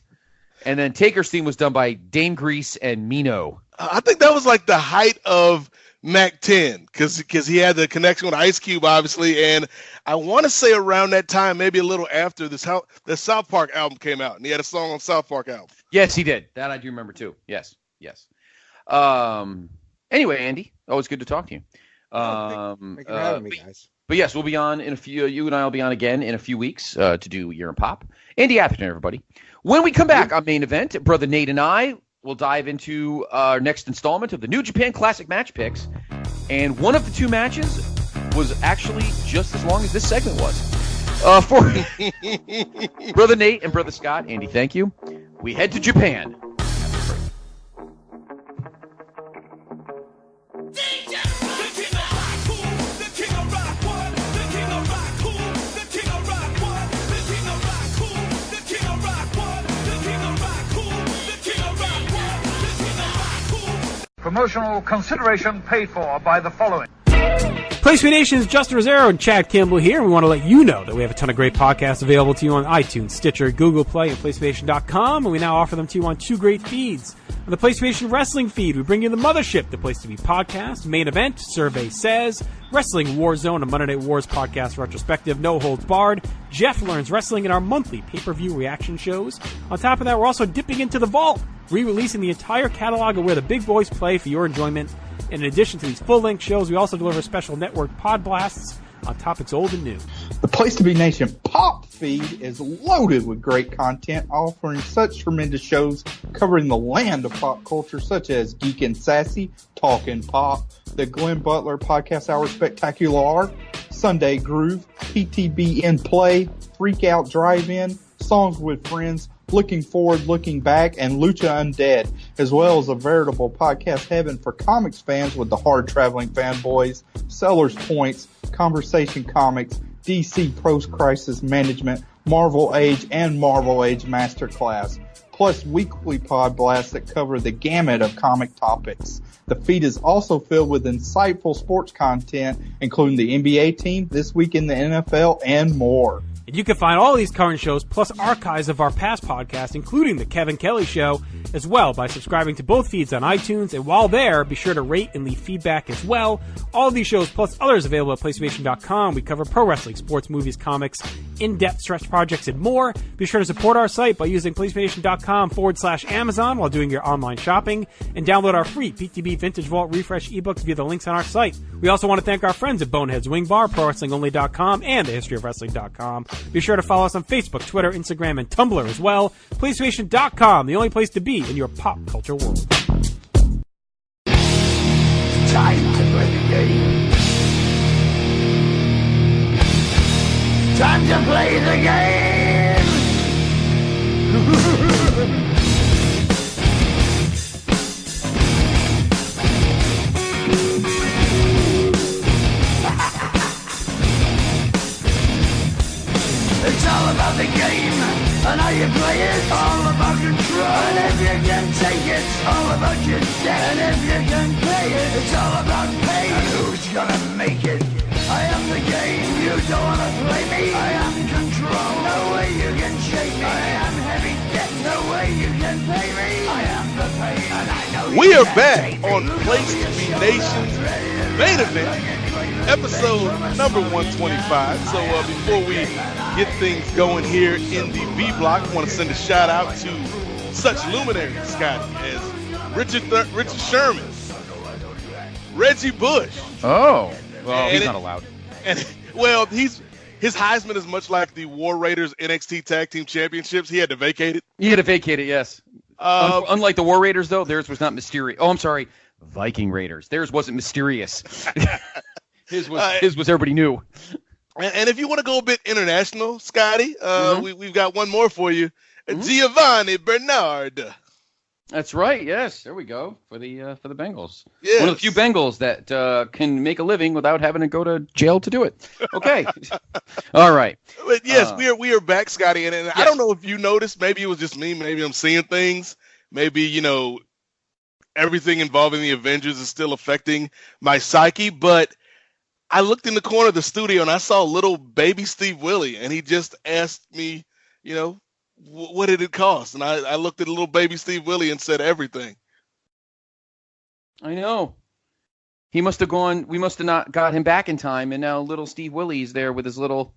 And then Taker's theme was done by Dame Grease and Mino. I think that was like the height of Mac 10 because he had the connection with Ice Cube, obviously. And I want to say around that time, maybe a little after, the South Park album came out. And he had a song on South Park album. Yes, he did. That I do remember, too. Yes. Anyway, Andy, always good to talk to you. Thank you for having me, guys. But yes, we'll be on in a few. You and I will be on again in a few weeks to do Year in Pop. Andy Atherton, everybody. When we come back on Main Event, Brother Nate and I will dive into our next installment of the New Japan Classic Match Picks. And one of the two matches was actually just as long as this segment was. For Brother Nate and Brother Scott, Andy, thank you. We head to Japan. Promotional consideration paid for by the following. PlayStation Nation's Justin Rosero and Chad Kimball here. We want to let you know that we have a ton of great podcasts available to you on iTunes, Stitcher, Google Play, and PlayStation.com, and we now offer them to you on two great feeds. On the PlayStation Wrestling feed, we bring you the Mothership, the Place to Be podcast, Main Event, Survey Says, Wrestling Warzone, a Monday Night Wars podcast retrospective, No Holds Barred, Jeff Learns Wrestling, and our monthly pay-per-view reaction shows. On top of that, we're also dipping into the vault, re-releasing the entire catalog of where the big boys play for your enjoyment. And in addition to these full-length shows, we also deliver special network pod blasts on topics old and new. The Place to Be Nation Pop feed is loaded with great content, offering such tremendous shows covering the land of pop culture, such as Geek and Sassy, Talkin' Pop, the Glenn Butler Podcast Hour Spectacular, Sunday Groove, PTBN Play, Freak Out Drive-In, Songs with Friends, Looking Forward, Looking Back, and Lucha Undead, as well as a veritable podcast heaven for comics fans with the hard-traveling fanboys, Sellers Points, Conversation Comics, DC Post-Crisis Management, Marvel Age, and Marvel Age Masterclass, plus weekly pod blasts that cover the gamut of comic topics. The feed is also filled with insightful sports content, including the NBA team, This Week in the NFL, and more. And you can find all these current shows plus archives of our past podcasts, including The Kevin Kelly Show, as well by subscribing to both feeds on iTunes. And while there, be sure to rate and leave feedback as well. All of these shows plus others available at PlayStation.com. We cover pro wrestling, sports, movies, comics, in-depth stretch projects, and more. Be sure to support our site by using PlayStation.com/Amazon while doing your online shopping. And download our free PTB Vintage Vault Refresh ebooks via the links on our site. We also want to thank our friends at Boneheads Wing Bar, ProWrestlingOnly.com, and TheHistoryOfWrestling.com. Be sure to follow us on Facebook, Twitter, Instagram, and Tumblr as well. PlayStation.com, the only place to be in your pop culture world. Time to play the game. Time to play the game. It's all about the game and how you play it. All about control, and if you can take it, all about your debt. And if you can play it, it's all about pain. And who's gonna make it? I am the game. You don't wanna play me. I am control. No way you can shake me. I am heavy debt. No way you can pay me. I am the pain, and I know We are back on Place to Be Nation's Main Event, episode number 125. So before we get things going here in the V Block, I want to send a shout out to such luminaries, Scotty, as Richard Sherman, Reggie Bush. Oh, well, And he's it- not allowed. And well, his Heisman is much like the War Raiders NXT Tag Team Championships. He had to vacate it. He had to vacate it, yes. Unlike the War Raiders, though, theirs was not mysterious. Oh, I'm sorry, Viking Raiders. Theirs wasn't mysterious. His was everybody knew. And if you want to go a bit international, Scotty, we've got one more for you. Giovanni Bernard. That's right. Yes, there we go for the Bengals. Yes. One of the few Bengals that can make a living without having to go to jail to do it. Okay. All right. But yes, we are back, Scotty, and yes. I don't know if you noticed. Maybe it was just me. Maybe I'm seeing things. Maybe everything involving the Avengers is still affecting my psyche. But I looked in the corner of the studio and I saw little baby Steve Willie, and he just asked me, what did it cost? And I looked at little baby Steve Willie and said everything. I know. He must have gone. We must have not got him back in time, and now little Steve Willie's there with his little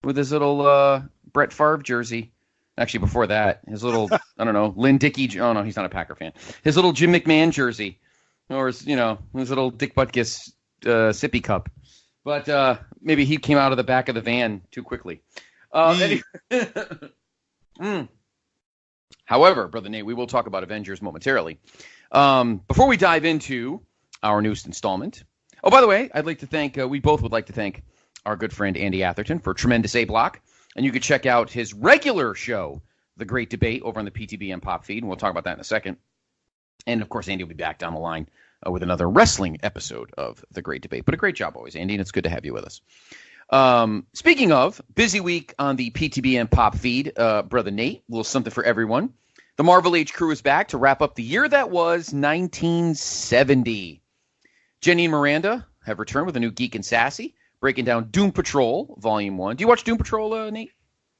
Brett Favre jersey. Actually, before that, his little I don't know, Lynn Dickey. Oh no, he's not a Packer fan. His little Jim McMahon jersey, or his little Dick Butkus sippy cup. But maybe he came out of the back of the van too quickly. However, Brother Nate, we will talk about Avengers momentarily. Before we dive into our newest installment. Oh, by the way, I'd like to thank, we both would like to thank our good friend Andy Atherton for Tremendous A-Block. And you can check out his regular show, The Great Debate, over on the PTBN Pop feed. And we'll talk about that in a second. And, of course, Andy will be back down the line with another wrestling episode of The Great Debate. But a great job always, Andy, and it's good to have you with us. Speaking of, busy week on the PTBN Pop feed, Brother Nate, a little something for everyone. The Marvel Age crew is back to wrap up the year that was 1970. Jenny and Miranda have returned with a new Geek and Sassy, breaking down Doom Patrol, Volume 1. Do you watch Doom Patrol, Nate?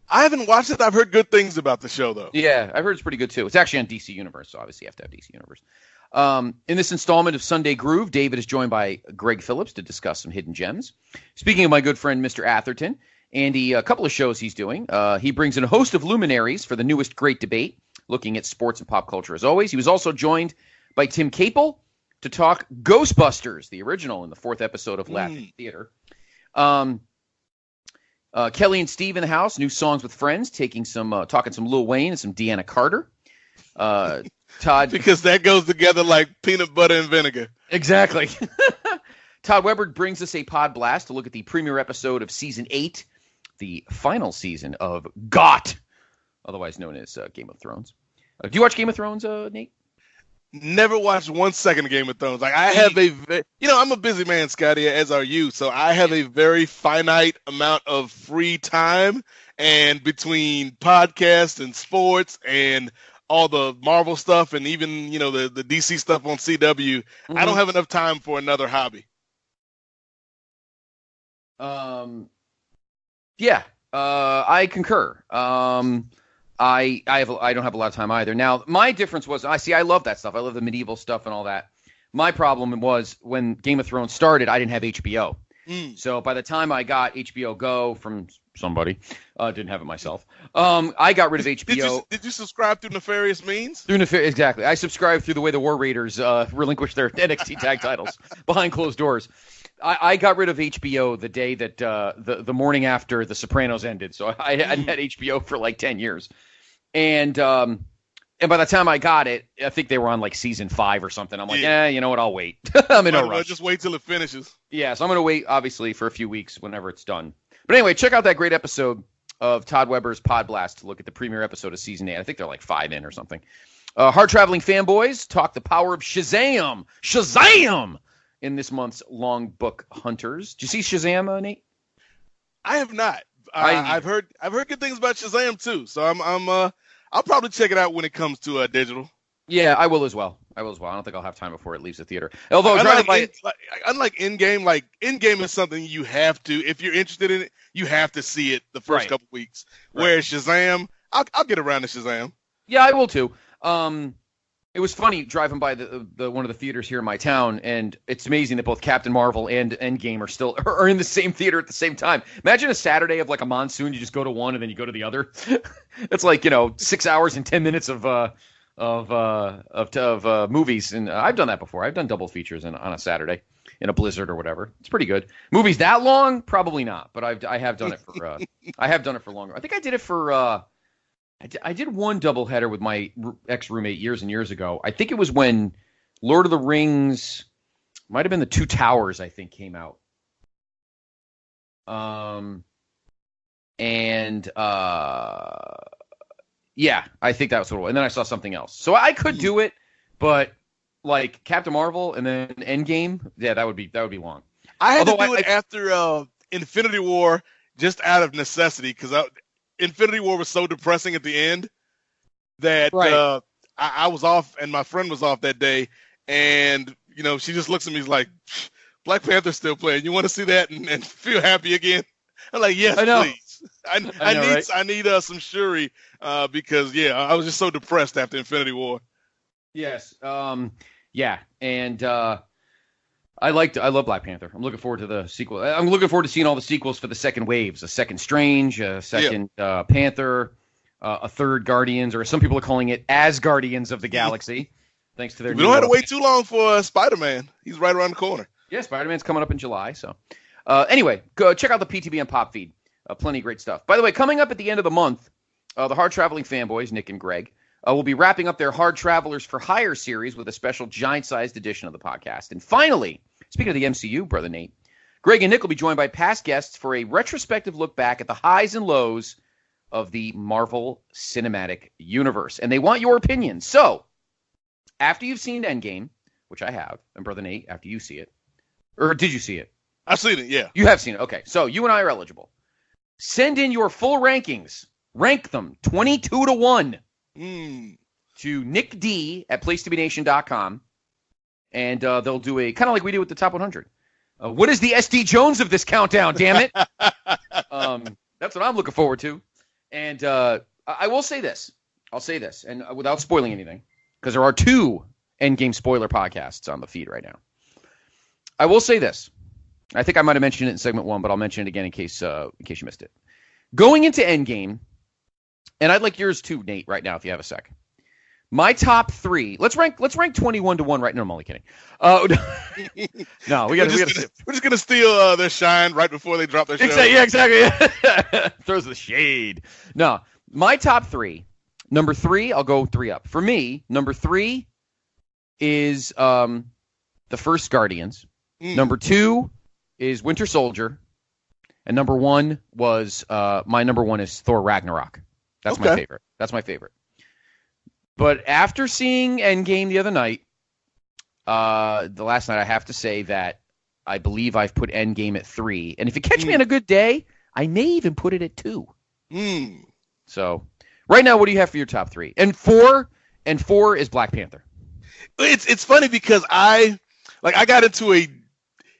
I haven't watched it. I've heard good things about the show, though. Yeah, I've heard it's pretty good, too. It's actually on DC Universe, so obviously you have to have DC Universe. In this installment of Sunday Groove, David is joined by Greg Phillips to discuss some hidden gems. Speaking of my good friend, Mr. Atherton, Andy, a couple of shows he's doing. He brings in a host of luminaries for the newest Great Debate, looking at sports and pop culture as always. He was also joined by Tim Capel to talk Ghostbusters, the original, in the 4th episode of Laughing Theater. Kelly and Steve in the house, new songs with friends, talking some Lil Wayne and some Deanna Carter. Todd, because that goes together like peanut butter and vinegar. Exactly. Todd Weber brings us a pod blast to look at the premiere episode of Season 8, the final season of GOT, otherwise known as Game of Thrones. Do you watch Game of Thrones, Nate? Never watched 1 second of Game of Thrones. Like I have I'm a busy man, Scotty, as are you. So I have a very finite amount of free time, and between podcasts and sports and all the Marvel stuff and even, the DC stuff on CW, I don't have enough time for another hobby. I concur. I don't have a lot of time either. Now, my difference was, I love that stuff. I love the medieval stuff and all that. My problem was when Game of Thrones started, I didn't have HBO. So by the time I got HBO Go from somebody, didn't have it myself. I got rid of HBO. Did you subscribe through nefarious means? Exactly. I subscribed through the way the War Raiders relinquished their NXT tag titles behind closed doors. I got rid of HBO the day that the morning after The Sopranos ended. So I hadn't had HBO for like 10 years. And by the time I got it, I think they were on like season 5 or something. I'm like, you know what? I'll wait. I'm in a rush. Just wait till it finishes. Yeah, so I'm going to wait, obviously, for a few weeks whenever it's done. But anyway, check out that great episode of Todd Weber's Pod Blast to look at the premiere episode of Season 8. I think they're like 5 in or something. Hard-traveling fanboys talk the power of Shazam! Shazam! In this month's Long Book Hunters. Did you see Shazam, Nate? I have not. I've heard good things about Shazam too. So I'll probably check it out when it comes to digital. Yeah, I will as well. I don't think I'll have time before it leaves the theater. Although unlike in-game, like in-game is something you have to, if you're interested in it, you have to see it the first couple weeks. Right. Whereas Shazam, I'll get around to Shazam. Yeah, I will too. It was funny driving by the one of the theaters here in my town, and it's amazing that both Captain Marvel and Endgame are in the same theater at the same time. Imagine a Saturday of like a monsoon, you just go to one and then you go to the other. It's like 6 hours and 10 minutes of movies, and I've done that before. I've done double features on a Saturday in a blizzard or whatever. It's pretty good. Movies that long, probably not, but I have done it for I have done it for longer. I think I did it for. I did one doubleheader with my ex-roommate years and years ago. I think it was when Lord of the Rings, might have been the Two Towers, I think, came out. And Yeah, I think that was what it was. And then I saw something else. So I could do it, but like Captain Marvel and then Endgame, yeah, that would be long. I had to do it after Infinity War, just out of necessity, because Infinity War was so depressing at the end that I was off and my friend was off that day, and she just looks at me like, Black Panther's still playing. You want to see that and feel happy again? I'm like, yes, please. I need some Shuri because I was just so depressed after Infinity War. Yes. Yeah, and I love Black Panther. I'm looking forward to the sequel. I'm looking forward to seeing all the sequels for the second waves. A second Strange, a second Panther, a third Guardians, or some people are calling it As Guardians of the Galaxy. Thanks to their. We don't have to wait too long for Spider-Man. He's right around the corner. Yeah, Spider-Man's coming up in July. So, anyway, go check out the PTBN Pop feed. Plenty of great stuff. By the way, coming up at the end of the month, the Hard Traveling Fanboys, Nick and Greg, will be wrapping up their Hard Travelers for Hire series with a special giant-sized edition of the podcast. And finally, speaking of the MCU, Brother Nate, Greg and Nick will be joined by past guests for a retrospective look back at the highs and lows of the Marvel Cinematic Universe. And they want your opinion. So, after you've seen Endgame, which I have, and Brother Nate, after you see it, or did you see it? I've seen it, yeah. You have seen it. Okay, so you and I are eligible. Send in your full rankings. Rank them 22-1 to Nick D at placetobenation.com. And they'll do a kind of like we do with the top 100. What is the SD Jones of this countdown, damn it? That's what I'm looking forward to. And I will say this. I'll say this, and without spoiling anything, because there are 2 Endgame spoiler podcasts on the feed right now. I will say this. I think I might have mentioned it in segment 1, but I'll mention it again in case you missed it. Going into Endgame, and I'd like yours too, Nate, right now, if you have a sec. My top 3. Let's rank 21-1 right now. I'm only kidding. No, we're just gonna steal their shine right before they drop their show. Exactly. Throws the shade. No, my top 3. Number 3, I'll go 3 up. For me, number 3 is the first Guardians. Number 2 is Winter Soldier, and number 1 was my number 1 is Thor Ragnarok. That's my favorite. That's my favorite. But after seeing Endgame the other night, the last night, I have to say that I believe I've put Endgame at 3, and if you catch me on a good day, I may even put it at 2. So, right now, what do you have for your top 3? And 4 is Black Panther. It's funny because I got into a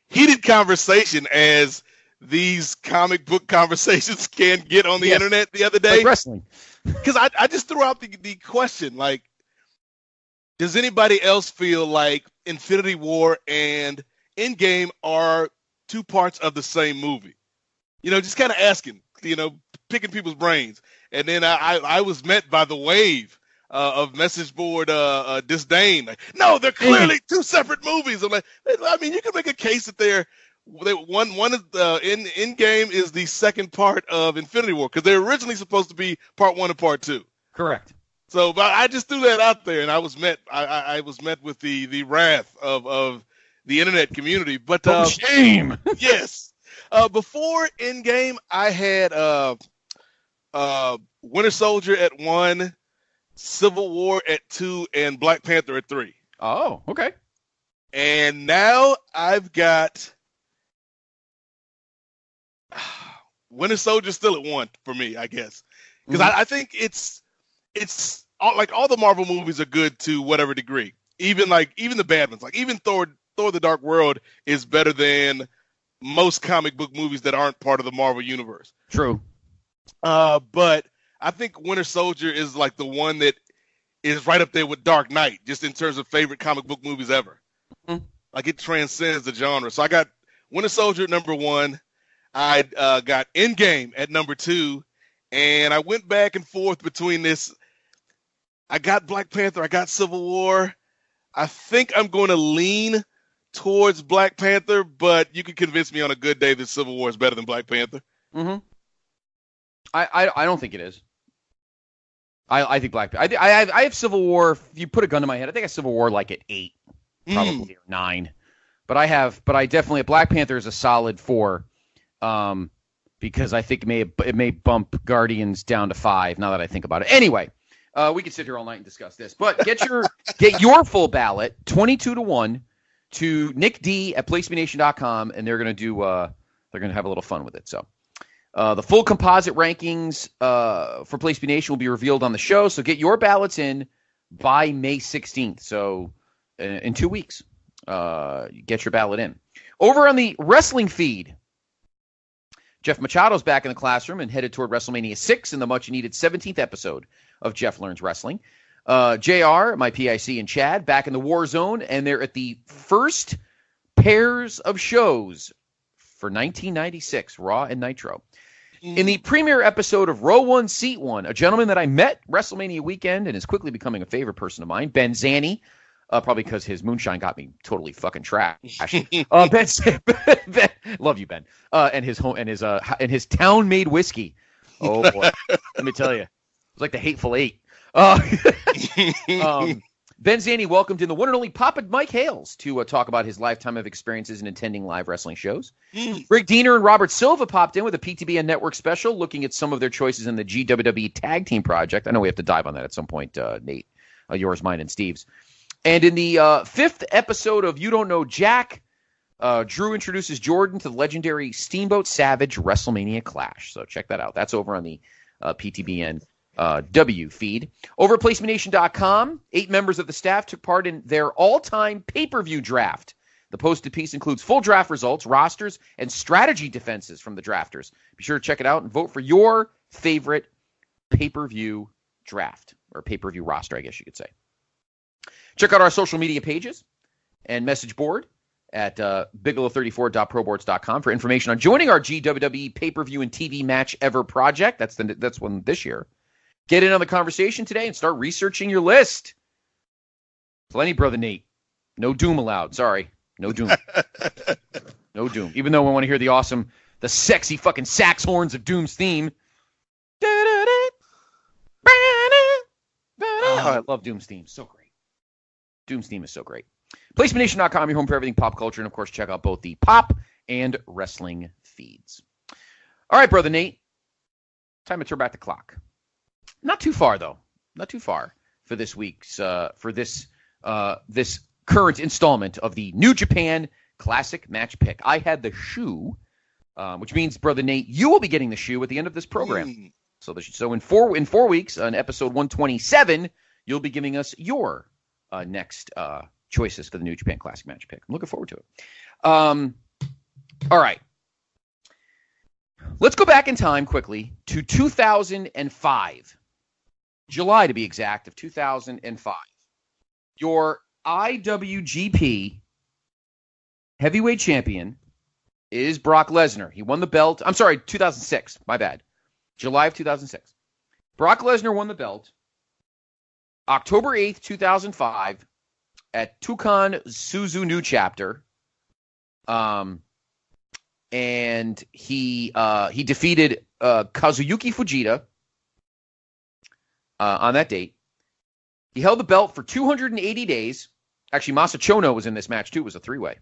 heated conversation as these comic book conversations can get on the internet the other day. Like wrestling. Because I just threw out the question, like, does anybody else feel like Infinity War and Endgame are 2 parts of the same movie? Just kind of asking, picking people's brains. And then I was met by the wave of message board disdain. Like, no, they're clearly 2 separate movies. I'm like, I mean, you can make a case that one is Endgame is the second part of Infinity War because they're originally supposed to be part 1 and part 2. Correct. So, but I just threw that out there, and I was met with the wrath of the internet community. But shame. Yes. Before Endgame, I had Winter Soldier at 1. Civil War at 2 and Black Panther at 3. Oh, okay. And now I've got Winter Soldier still at 1 for me, I guess, because I think it's like all the Marvel movies are good to whatever degree. Even the bad ones, like even Thor: The Dark World is better than most comic book movies that aren't part of the Marvel universe. True. But I think Winter Soldier is like the one that is right up there with Dark Knight, just in terms of favorite comic book movies ever. Like it transcends the genre. So I got Winter Soldier at number 1. I got Endgame at number 2. And I went back and forth between this. I got Black Panther. I got Civil War. I think I'm going to lean towards Black Panther, but you can convince me on a good day that Civil War is better than Black Panther. I don't think it is. I think Black Panther. I have Civil War. If you put a gun to my head, I think I have Civil War like at 8, probably or 9. But I definitely Black Panther is a solid 4, because I think it may bump Guardians down to 5. Now that I think about it, anyway. We could sit here all night and discuss this, but get your full ballot 22-1 to Nick D at PlaceToBeNation.com, and they're going to have a little fun with it. So the full composite rankings for Place to Be Nation will be revealed on the show. So get your ballots in by May 16th. So in 2 weeks, get your ballot in. Over on the wrestling feed, Jeff Machado's back in the classroom and headed toward WrestleMania 6 in the much-needed 17th episode of Jeff Learns Wrestling. JR, my PIC, and Chad back in the war zone, and they're at the first pairs of shows for 1996, Raw and Nitro. In the premiere episode of Row 1, Seat 1, a gentleman that I met WrestleMania weekend and is quickly becoming a favorite person of mine, Ben Zanny, probably because his moonshine got me totally fucking trashed. Ben, love you, Ben. And his town-made whiskey. Oh boy, let me tell you, it was like the Hateful Eight. Ben Zanny welcomed in the one and only Papa Mike Hales to talk about his lifetime of experiences in attending live wrestling shows. Rick Diener and Robert Silva popped in with a PTBN network special looking at some of their choices in the GWWE Tag Team Project. I know we have to dive on that at some point, Nate. Yours, mine, and Steve's. And in the fifth episode of You Don't Know Jack, Drew introduces Jordan to the legendary Steamboat Savage WrestleMania Clash. So check that out. That's over on the PTBN W feed. Over at PlaceToBeNation.com, 8 members of the staff took part in their all-time pay-per-view draft. The posted piece includes full draft results, rosters, and strategy defenses from the drafters. Be sure to check it out and vote for your favorite pay-per-view draft, or pay-per-view roster, I guess you could say. Check out our social media pages and message board at bigelow34.proboards.com for information on joining our GWWE pay-per-view and TV match ever project. That's one this year. Get in on the conversation today and start researching your list. Plenty, Brother Nate. No doom allowed. Sorry. No doom. No doom. Even though I want to hear the sexy fucking sax horns of Doom's theme. Oh, I love Doom's theme. So great. Doom's theme is so great. PlaceToBeNation.com, your home for everything pop culture. And, of course, check out both the pop and wrestling feeds. All right, Brother Nate. Time to turn back the clock. Not too far, though. Not too far for this week's, this current installment of the New Japan Classic Match Pick. I had the shoe, which means, Brother Nate, you will be getting the shoe at the end of this program. So in 4 weeks, on episode 127, you'll be giving us your next choices for the New Japan Classic Match Pick. I'm looking forward to it. All right. Let's go back in time quickly to 2005. July, to be exact, of 2005. Your IWGP heavyweight champion is Brock Lesnar. He won the belt. I'm sorry, 2006. My bad. July of 2006. Brock Lesnar won the belt October 8th, 2005 at Tukan Suzu New Chapter. And he defeated Kazuyuki Fujita on that date. He held the belt for 280 days. Actually, Masa Chono was in this match, too. It was a three-way.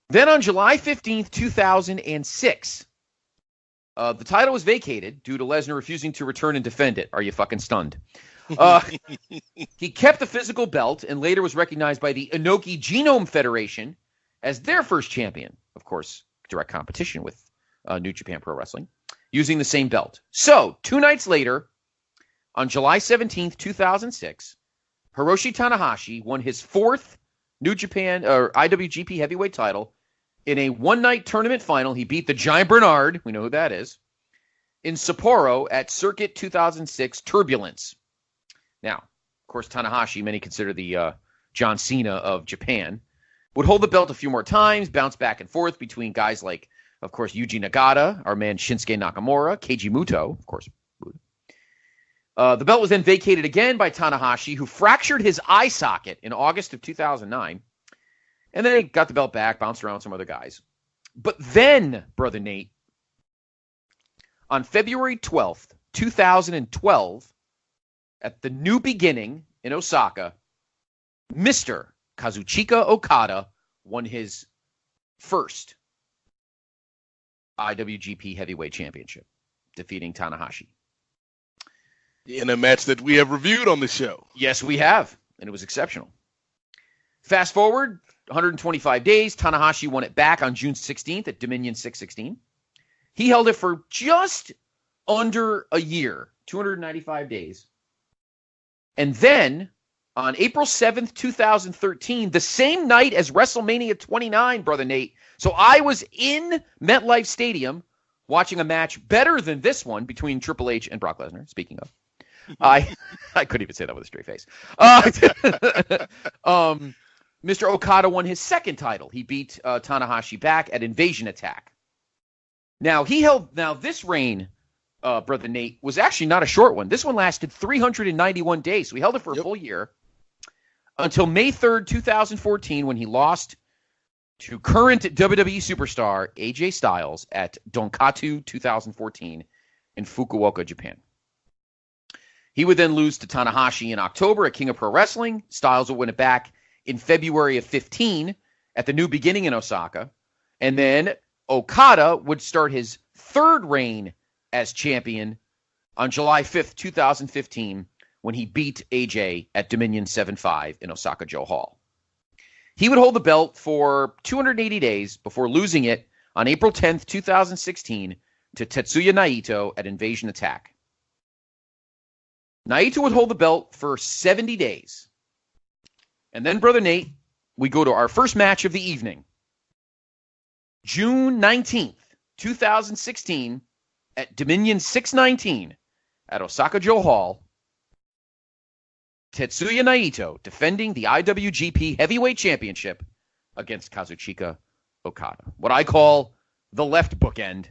Then on July 15th, 2006, the title was vacated due to Lesnar refusing to return and defend it. Are you fucking stunned? He kept the physical belt and later was recognized by the Inoki Genome Federation as their first champion. Of course, direct competition with New Japan Pro Wrestling, using the same belt. So, 2 nights later, on July 17th, 2006, Hiroshi Tanahashi won his 4th New Japan or IWGP heavyweight title in a one-night tournament final. He beat the Giant Bernard, we know who that is, in Sapporo at Circuit 2006 Turbulence. Now, of course, Tanahashi, many consider the John Cena of Japan, would hold the belt a few more times, bounce back and forth between guys like, of course, Yuji Nagata, our man Shinsuke Nakamura, Keiji Muto, of course. The belt was then vacated again by Tanahashi, who fractured his eye socket in August of 2009. And then he got the belt back, bounced around with some other guys. But then, Brother Nate, on February 12th, 2012, at the New Beginning in Osaka, Mr. Kazuchika Okada won his first IWGP Heavyweight Championship, defeating Tanahashi. In a match that we have reviewed on the show. Yes, we have, and it was exceptional. Fast forward 125 days, Tanahashi won it back on June 16th at Dominion 616. He held it for just under a year, 295 days. And then on April 7th, 2013, the same night as WrestleMania 29, Brother Nate. So I was in MetLife Stadium watching a match better than this one between Triple H and Brock Lesnar, speaking of. I couldn't even say that with a straight face. Mr. Okada won his second title. He beat Tanahashi back at Invasion Attack. Now, this reign, Brother Nate, was actually not a short one. This one lasted 391 days, so he held it for a full year until May 3rd, 2014, when he lost to current WWE superstar AJ Styles at Donkatsu 2014 in Fukuoka, Japan. He would then lose to Tanahashi in October at King of Pro Wrestling. Styles would win it back in February of 15 at the New Beginning in Osaka. And then Okada would start his third reign as champion on July 5th, 2015, when he beat AJ at Dominion 7-5 in Osaka-jo Hall. He would hold the belt for 280 days before losing it on April 10th, 2016 to Tetsuya Naito at Invasion Attack. Naito would hold the belt for 70 days. And then, Brother Nate, we go to our first match of the evening. June 19th, 2016, at Dominion 619 at Osaka-jo Hall, Tetsuya Naito defending the IWGP Heavyweight Championship against Kazuchika Okada. What I call the left bookend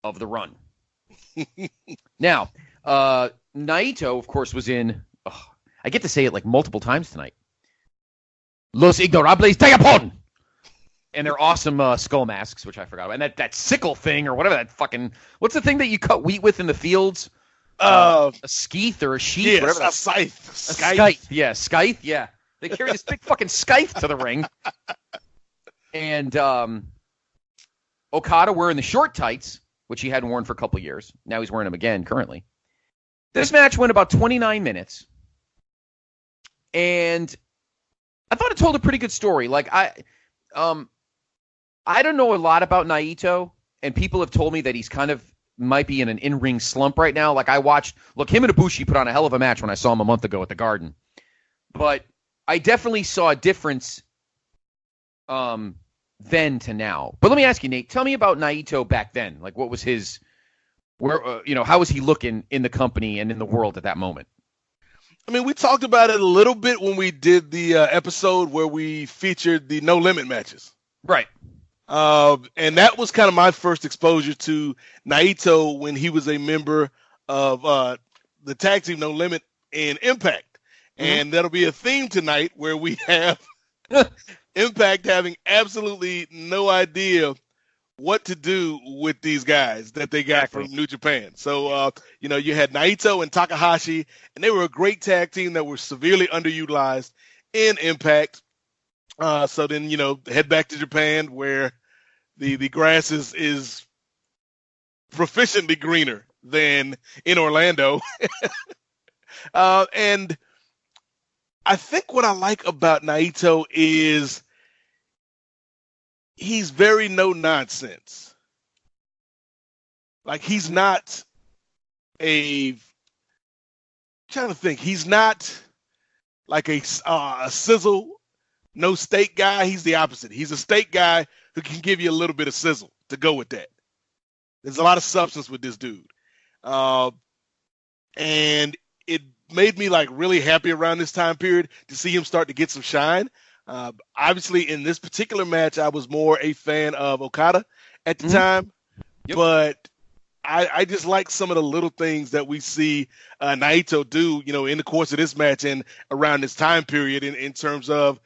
of the run. Now, Naito, of course, was in, I get to say it like multiple times tonight, Los Ignorables de Japón! And their awesome skull masks, which I forgot about. And that sickle thing or whatever that fucking, what's the thing that you cut wheat with in the fields? A skeeth or a sheath? Yes, whatever. A scythe. A scythe. Yeah, scythe. Yeah. They carry this big fucking scythe to the ring. And Okada wearing the short tights, which he hadn't worn for a couple years. Now he's wearing them again currently. This match went about 29 minutes. And I thought it told a pretty good story. Like, I don't know a lot about Naito, and people have told me that he's kind of might be in an in-ring slump right now. Like, him and Ibushi put on a hell of a match when I saw him a month ago at the Garden. But I definitely saw a difference then to now. But let me ask you, Nate, tell me about Naito back then. Like, what was his, how was he looking in the company and in the world at that moment? I mean, we talked about it a little bit when we did the episode where we featured the No Limit matches. Right. And that was kind of my first exposure to Naito when he was a member of the tag team No Limit in Impact. Mm-hmm. And that'll be a theme tonight where we have Impact having absolutely no idea what to do with these guys that they got from New Japan. So, you had Naito and Takahashi, and they were a great tag team that were severely underutilized in Impact. So then, head back to Japan where the grass is proficiently greener than in Orlando. And I think what I like about Naito is he's very no nonsense. Like, he's not he's not like a sizzle, no steak guy. He's the opposite. He's a steak guy who can give you a little bit of sizzle to go with that. There's a lot of substance with this dude. And it made me like really happy around this time period to see him start to get some shine. Obviously, in this particular match, I was more a fan of Okada at the time, but I just like some of the little things that we see Naito do, in the course of this match and around this time period in terms of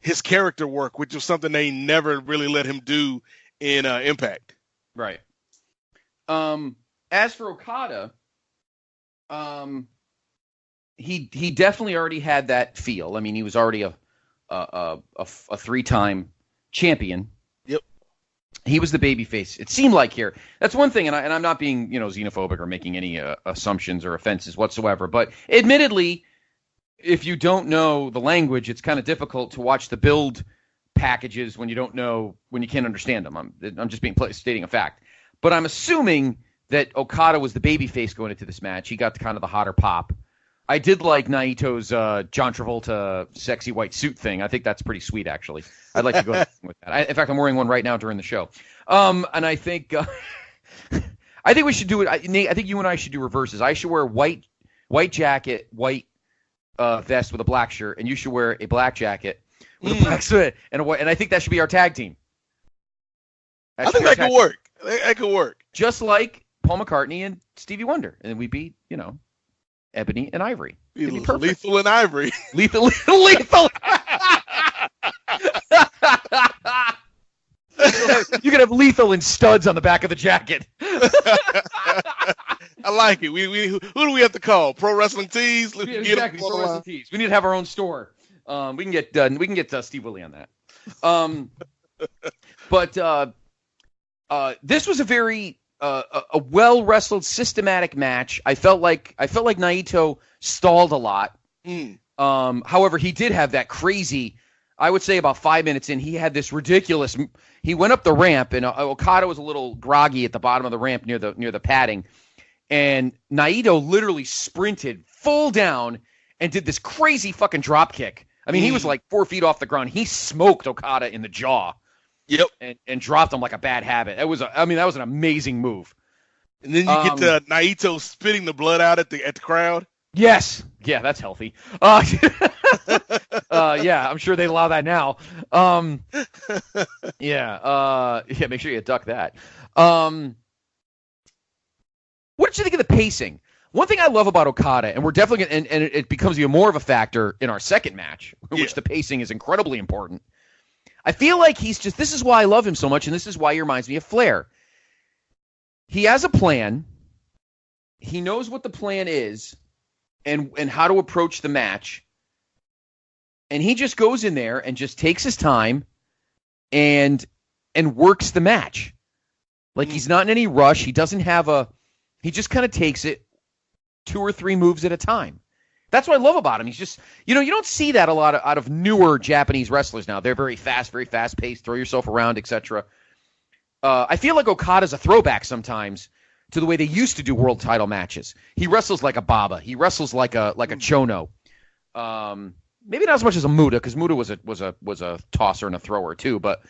his character work, which was something they never really let him do in Impact. Right. As for Okada, he definitely already had that feel. I mean, he was already a 3-time champion. Yep. He was the babyface. It seemed like here. That's one thing, and I'm not being xenophobic or making any assumptions or offenses whatsoever. But admittedly, if you don't know the language, it's kind of difficult to watch the build packages when you can't understand them. I'm just stating a fact. But I'm assuming that Okada was the babyface going into this match. He got kind of the hotter pop. I did like Naito's John Travolta sexy white suit thing. I think that's pretty sweet, actually. I'd like to go with that. In fact, I'm wearing one right now during the show. And I think we should do it. Nate, I think you and I should do reverses. I should wear white jacket, white vest with a black shirt, and you should wear a black jacket with a black suit and a white. And I think that should be our tag team. I think that could work. That could work. Just like Paul McCartney and Stevie Wonder, and we'd be, Ebony and Ivory. It'd be perfect. Lethal and Ivory. Lethal. You could have Lethal and Studs on the back of the jacket. I like it. Who do we have to call? Pro Wrestling Tees. Exactly. Pro Wrestling Tees. We need to have our own store. We can get Steve Willie on that. But this was a very a well wrestled, systematic match. I felt like Naito stalled a lot. However, he did have that crazy. I would say about 5 minutes in, he had this ridiculous. He went up the ramp, and Okada was a little groggy at the bottom of the ramp near the padding, and Naito literally sprinted full down and did this crazy fucking drop kick. I mean, he was like 4 feet off the ground. He smoked Okada in the jaw. Yep. And dropped him like a bad habit. That was an amazing move. And then you get Naito spitting the blood out at the crowd. Yes. Yeah, that's healthy. Yeah, I'm sure they allow that now. Yeah, make sure you duck that. What did you think of the pacing? One thing I love about Okada, and we're definitely and it becomes even more of a factor in our second match, in which the pacing is incredibly important. I feel like this is why I love him so much, and this is why he reminds me of Flair. He has a plan. He knows what the plan is and how to approach the match. And he just goes in there and just takes his time and works the match. Like, he's not in any rush. He doesn't have he just kind of takes it 2 or 3 moves at a time. That's what I love about him. He's just, you don't see that a lot out of newer Japanese wrestlers now. They're very fast-paced, throw yourself around, etc. I feel like Okada's a throwback sometimes to the way they used to do world title matches. He wrestles like a Baba. He wrestles like a Chono. Maybe not as much as a Muta, because Muta was a tosser and a thrower too. But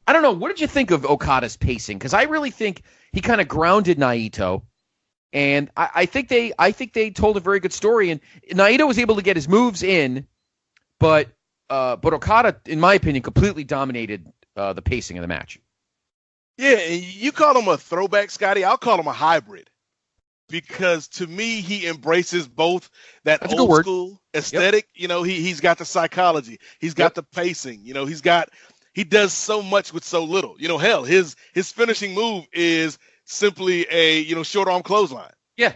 I don't know. What did you think of Okada's pacing? Because I really think he kind of grounded Naito. And I think they told a very good story, and Naito was able to get his moves in, but Okada, in my opinion, completely dominated the pacing of the match. Yeah, and you call him a throwback, Scotty. I'll call him a hybrid, because to me he embraces both that old school aesthetic. Yep. He's got the psychology, he's got the pacing. He does so much with so little. Hell, his finishing move is simply a short arm clothesline. Yeah.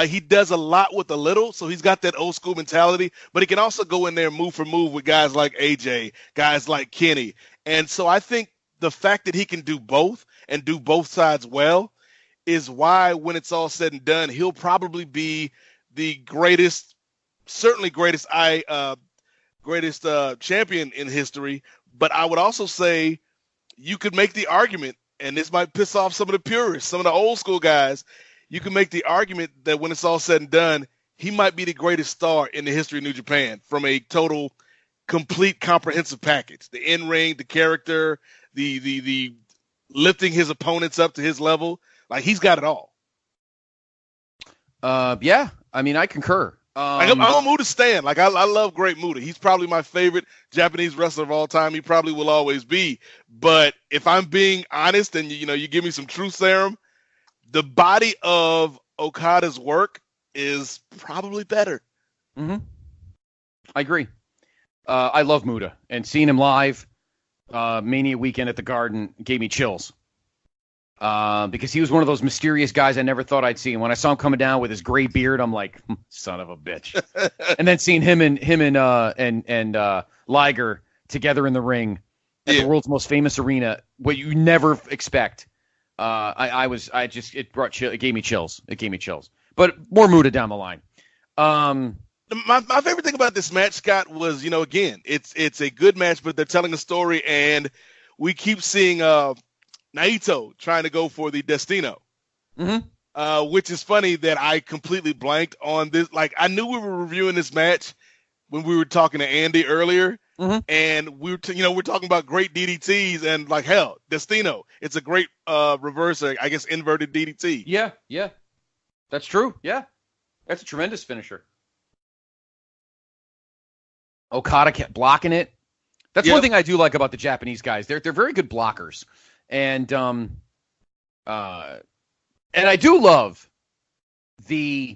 He does a lot with a little, so he's got that old school mentality, but he can also go in there move for move with guys like AJ, guys like Kenny. And so I think the fact that he can do both and do both sides well is why, when it's all said and done, he'll probably be the greatest champion in history. But I would also say you could make the argument, and this might piss off some of the purists, some of the old school guys, you can make the argument that when it's all said and done, he might be the greatest star in the history of New Japan from a total, complete, comprehensive package. The in-ring, the character, the lifting his opponents up to his level. Like, he's got it all. Yeah, I mean, I concur. I'm a Muta stan. Like, I love Great Muta. He's probably my favorite Japanese wrestler of all time. He probably will always be. But if I'm being honest, and you give me some truth serum, the body of Okada's work is probably better. Mm-hmm. I agree. I love Muta, and seeing him live, Mania weekend at the Garden, gave me chills. Because he was one of those mysterious guys I never thought I'd see. And when I saw him coming down with his gray beard, I'm like, son of a bitch. And then seeing him and Liger together in the ring, at the world's most famous arena, what you never expect. It gave me chills. It gave me chills. But more Muta down the line. My favorite thing about this match, Scott, was, again, it's a good match, but they're telling a story, and we keep seeing Naito trying to go for the Destino. Mm-hmm. Which is funny that I completely blanked on this. Like, I knew we were reviewing this match when we were talking to Andy earlier, and we're talking about great DDTs, and like, hell, Destino, it's a great reverse, I guess, inverted DDT. Yeah, that's true. Yeah, that's a tremendous finisher. Okada kept blocking it. That's one thing I do like about the Japanese guys. They're very good blockers, and I do love the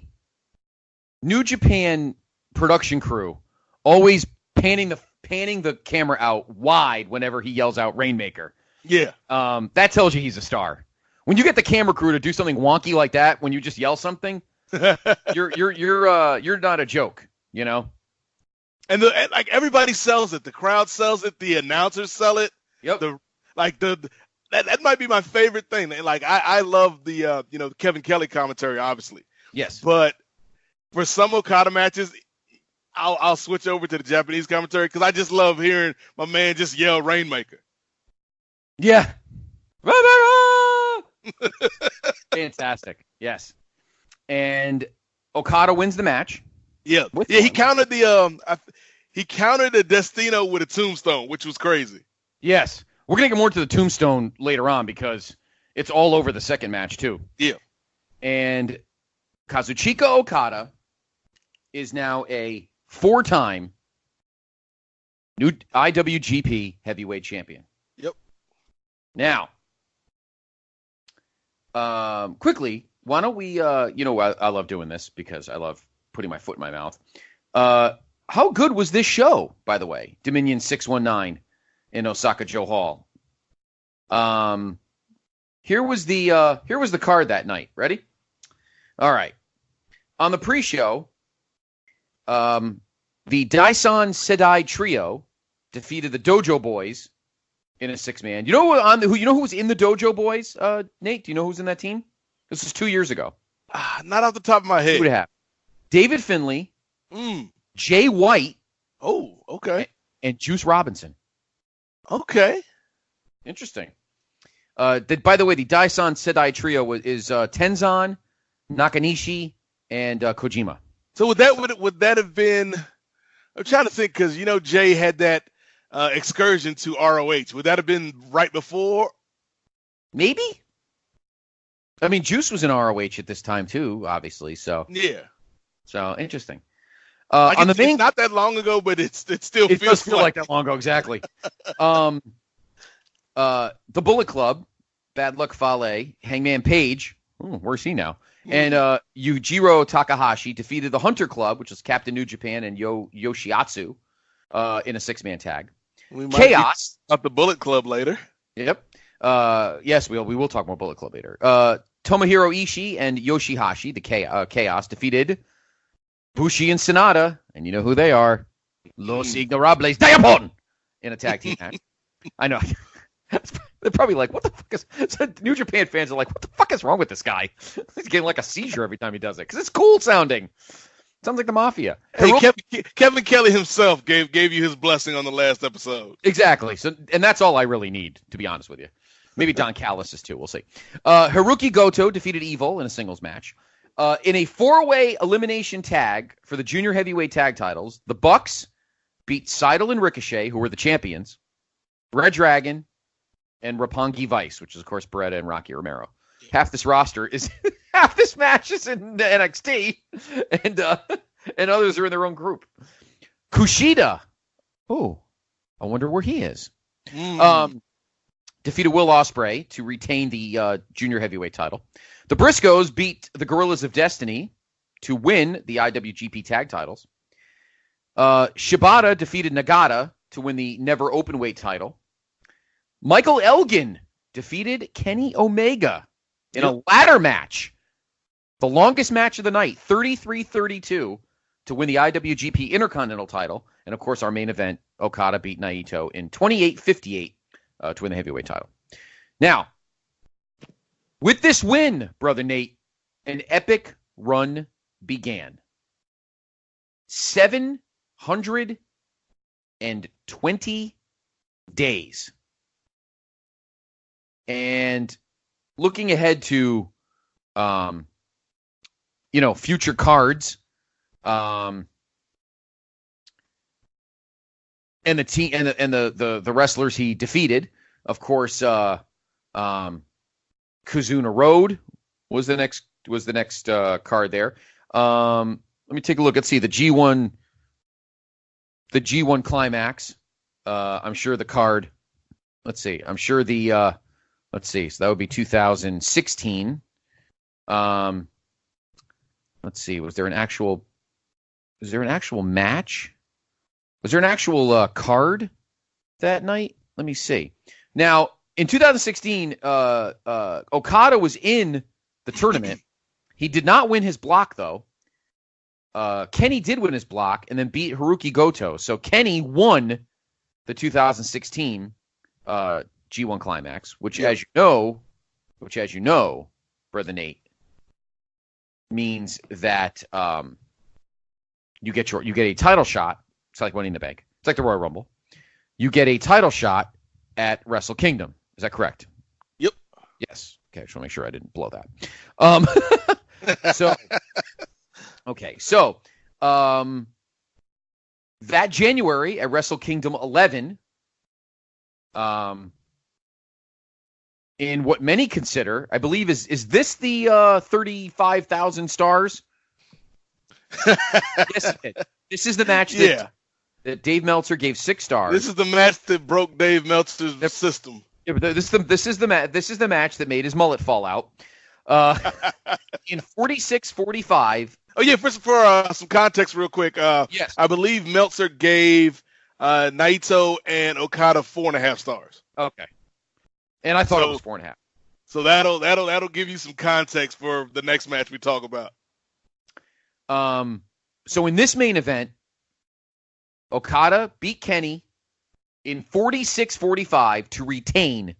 New Japan production crew always panning the camera out wide whenever he yells out Rainmaker. Yeah. That tells you he's a star. When you get the camera crew to do something wonky like that, when you just yell something, you're not a joke, And like everybody sells it. The crowd sells it. The announcers sell it. Yep. That might be my favorite thing. Like I love the Kevin Kelly commentary, obviously. Yes. But for some Okada matches, I'll switch over to the Japanese commentary because I just love hearing my man just yell Rainmaker. Yeah. Fantastic. Yes. And Okada wins the match. Yeah. He countered the Destino with a tombstone, which was crazy. Yes. We're going to get more to the tombstone later on because it's all over the second match too. Yeah. And Kazuchika Okada is now a 4-time new IWGP heavyweight champion. Yep. Now, quickly, why don't we, I love doing this because I love putting my foot in my mouth. How good was this show, by the way? Dominion 619 in Osaka-jo Hall. Here was the card that night. Ready? All right. On the pre-show, the Daison Sedai trio defeated the Dojo Boys in a 6-man. You know who was in the Dojo Boys? Nate, do you know who's in that team? This was 2 years ago. Not off the top of my head. Who would have? David Finlay, Jay White. Oh, okay. And Juice Robinson. Okay. Interesting. By the way, the Daison Sedai trio is Tenzan, Nakanishi, and Kojima. So would that have been? I'm trying to think because Jay had that excursion to ROH. Would that have been right before? Maybe. I mean, Juice was in ROH at this time too, obviously. So yeah. So interesting. It's not that long ago, but it still feels like that long ago. Exactly. The Bullet Club, Bad Luck Fale, Hangman Page, where's he now? And Yujiro Takahashi defeated the Hunter Club, which is Captain New Japan and Yoshiatsu, in a 6-man tag. Chaos up the Bullet Club later. Yep. Yes, we will talk more Bullet Club later. Tomohiro Ishii and Yoshihashi, the Chaos, defeated Bushi and Sonata, and you know who they are, Los Ignorables de Japón, in a tag team match. I know. They're probably like, what the fuck is... So New Japan fans are like, what the fuck is wrong with this guy? He's getting like a seizure every time he does it, because it's cool sounding. Sounds like the Mafia. Hey, Kevin Kelly himself gave you his blessing on the last episode. Exactly. So, and that's all I really need, to be honest with you. Maybe Don Callis is too. We'll see. Haruki Goto defeated Evil in a singles match. In a 4-way elimination tag for the junior heavyweight tag titles, the Bucks beat Seidel and Ricochet, who were the champions, Red Dragon, and Roppongi Vice, which is, of course, Beretta and Rocky Romero. Half this match is in NXT, and others are in their own group. Kushida, I wonder where he is. Defeated Will Ospreay to retain the junior heavyweight title. The Briscoes beat the Gorillas of Destiny to win the IWGP tag titles. Shibata defeated Nagata to win the Never Openweight title. Michael Elgin defeated Kenny Omega in a ladder match. The longest match of the night, 33-32, to win the IWGP Intercontinental title. And, of course, our main event, Okada beat Naito in 28-58 to win the heavyweight title. Now, with this win, Brother Nate, an epic run began. 720 days. And looking ahead to, future cards, and the team and the wrestlers he defeated, of course, Kazuna Road was the next card there. Let me take a look. Let's see the G1 Climax. I'm sure the card. Let's see. I'm sure the. Let's see. So that would be 2016. Let's see. Was there an actual match? Was there an actual card that night? Let me see. Now, in 2016, Okada was in the tournament. He did not win his block, though. Kenny did win his block and then beat Haruki Goto. So Kenny won the 2016 G1 Climax, which, as you know, Brother Nate, means that you get a title shot. It's like Money in the Bank. It's like the Royal Rumble. You get a title shot at Wrestle Kingdom. Is that correct? Yep. Yes. Okay. I just want to make sure I didn't blow that. So that January at Wrestle Kingdom 11, in what many consider, I believe, is this the 35,000 stars? Yes, this is the match that Dave Meltzer gave 6 stars. This is the match that broke Dave Meltzer's system. Yeah, but this is the match that made his mullet fall out. In 46-45. Oh yeah, for some context, real quick. Yes, I believe Meltzer gave Naito and Okada 4.5 stars. Okay, and I thought it was 4.5. So that'll give you some context for the next match we talk about. So in this main event, Okada beat Kenny in 46-45 to retain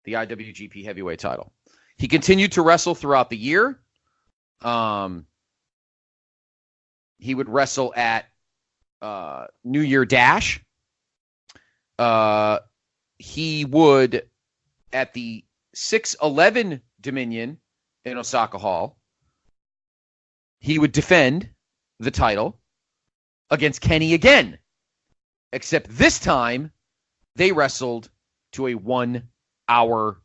the IWGP Heavyweight title. He continued to wrestle throughout the year. He would wrestle at New Year Dash. He would at the 611 Dominion in Osaka Hall. He would defend the title against Kenny again. Except this time, they wrestled to a 1-hour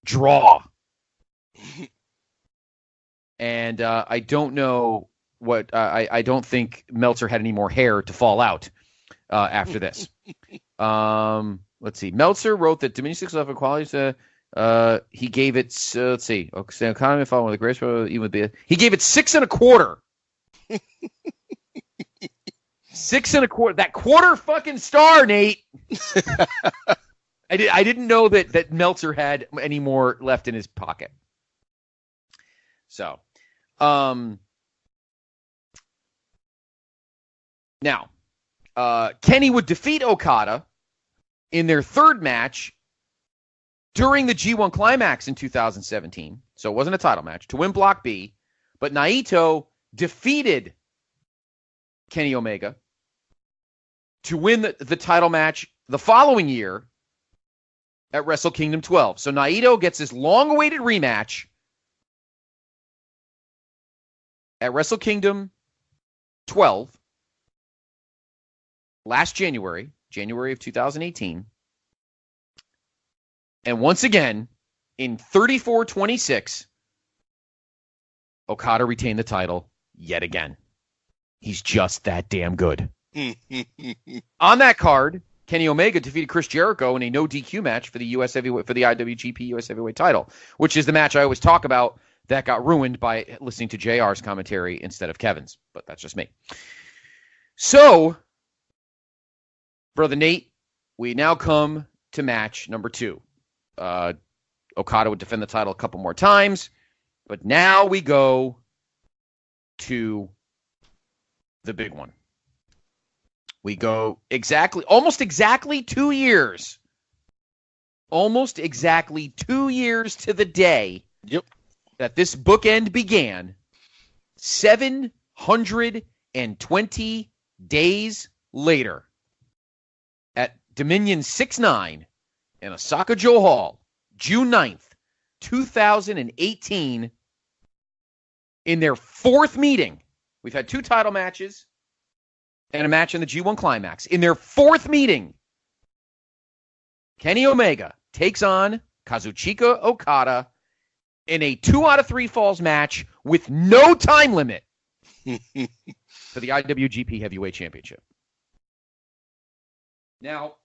draw. And I don't know what I don't think Meltzer had any more hair to fall out after this. Let's see. Meltzer wrote that Dominion 611 qualities. He gave it. Let's see. Okay, economy following the grace. He gave it 6.25. 6.25. That quarter fucking star, Nate. I didn't know that Meltzer had any more left in his pocket. So, now, Kenny would defeat Okada in their third match during the G1 Climax in 2017. So it wasn't a title match to win Block B, but Naito defeated Kenny Omega to win the title match the following year at Wrestle Kingdom 12. So Naito gets this long-awaited rematch at Wrestle Kingdom 12 last January of 2018. And once again, in 34-26, Okada retained the title yet again. He's just that damn good. On that card, Kenny Omega defeated Chris Jericho in a no DQ match for the IWGP US Heavyweight title, which is the match I always talk about that got ruined by listening to JR's commentary instead of Kevin's, but that's just me. So, Brother Nate, we now come to match number 2. Okada would defend the title a couple more times, but now we go to the big one. We go almost exactly 2 years almost exactly 2 years to the day that this bookend began, 720 days later, at Dominion 6-9 in Osaka-jo Hall, June 9th, 2018, in their fourth meeting. We've had 2 title matches and a match in the G1 Climax. In their fourth meeting, Kenny Omega takes on Kazuchika Okada in a 2 out of 3 falls match with no time limit for the IWGP Heavyweight Championship. Now,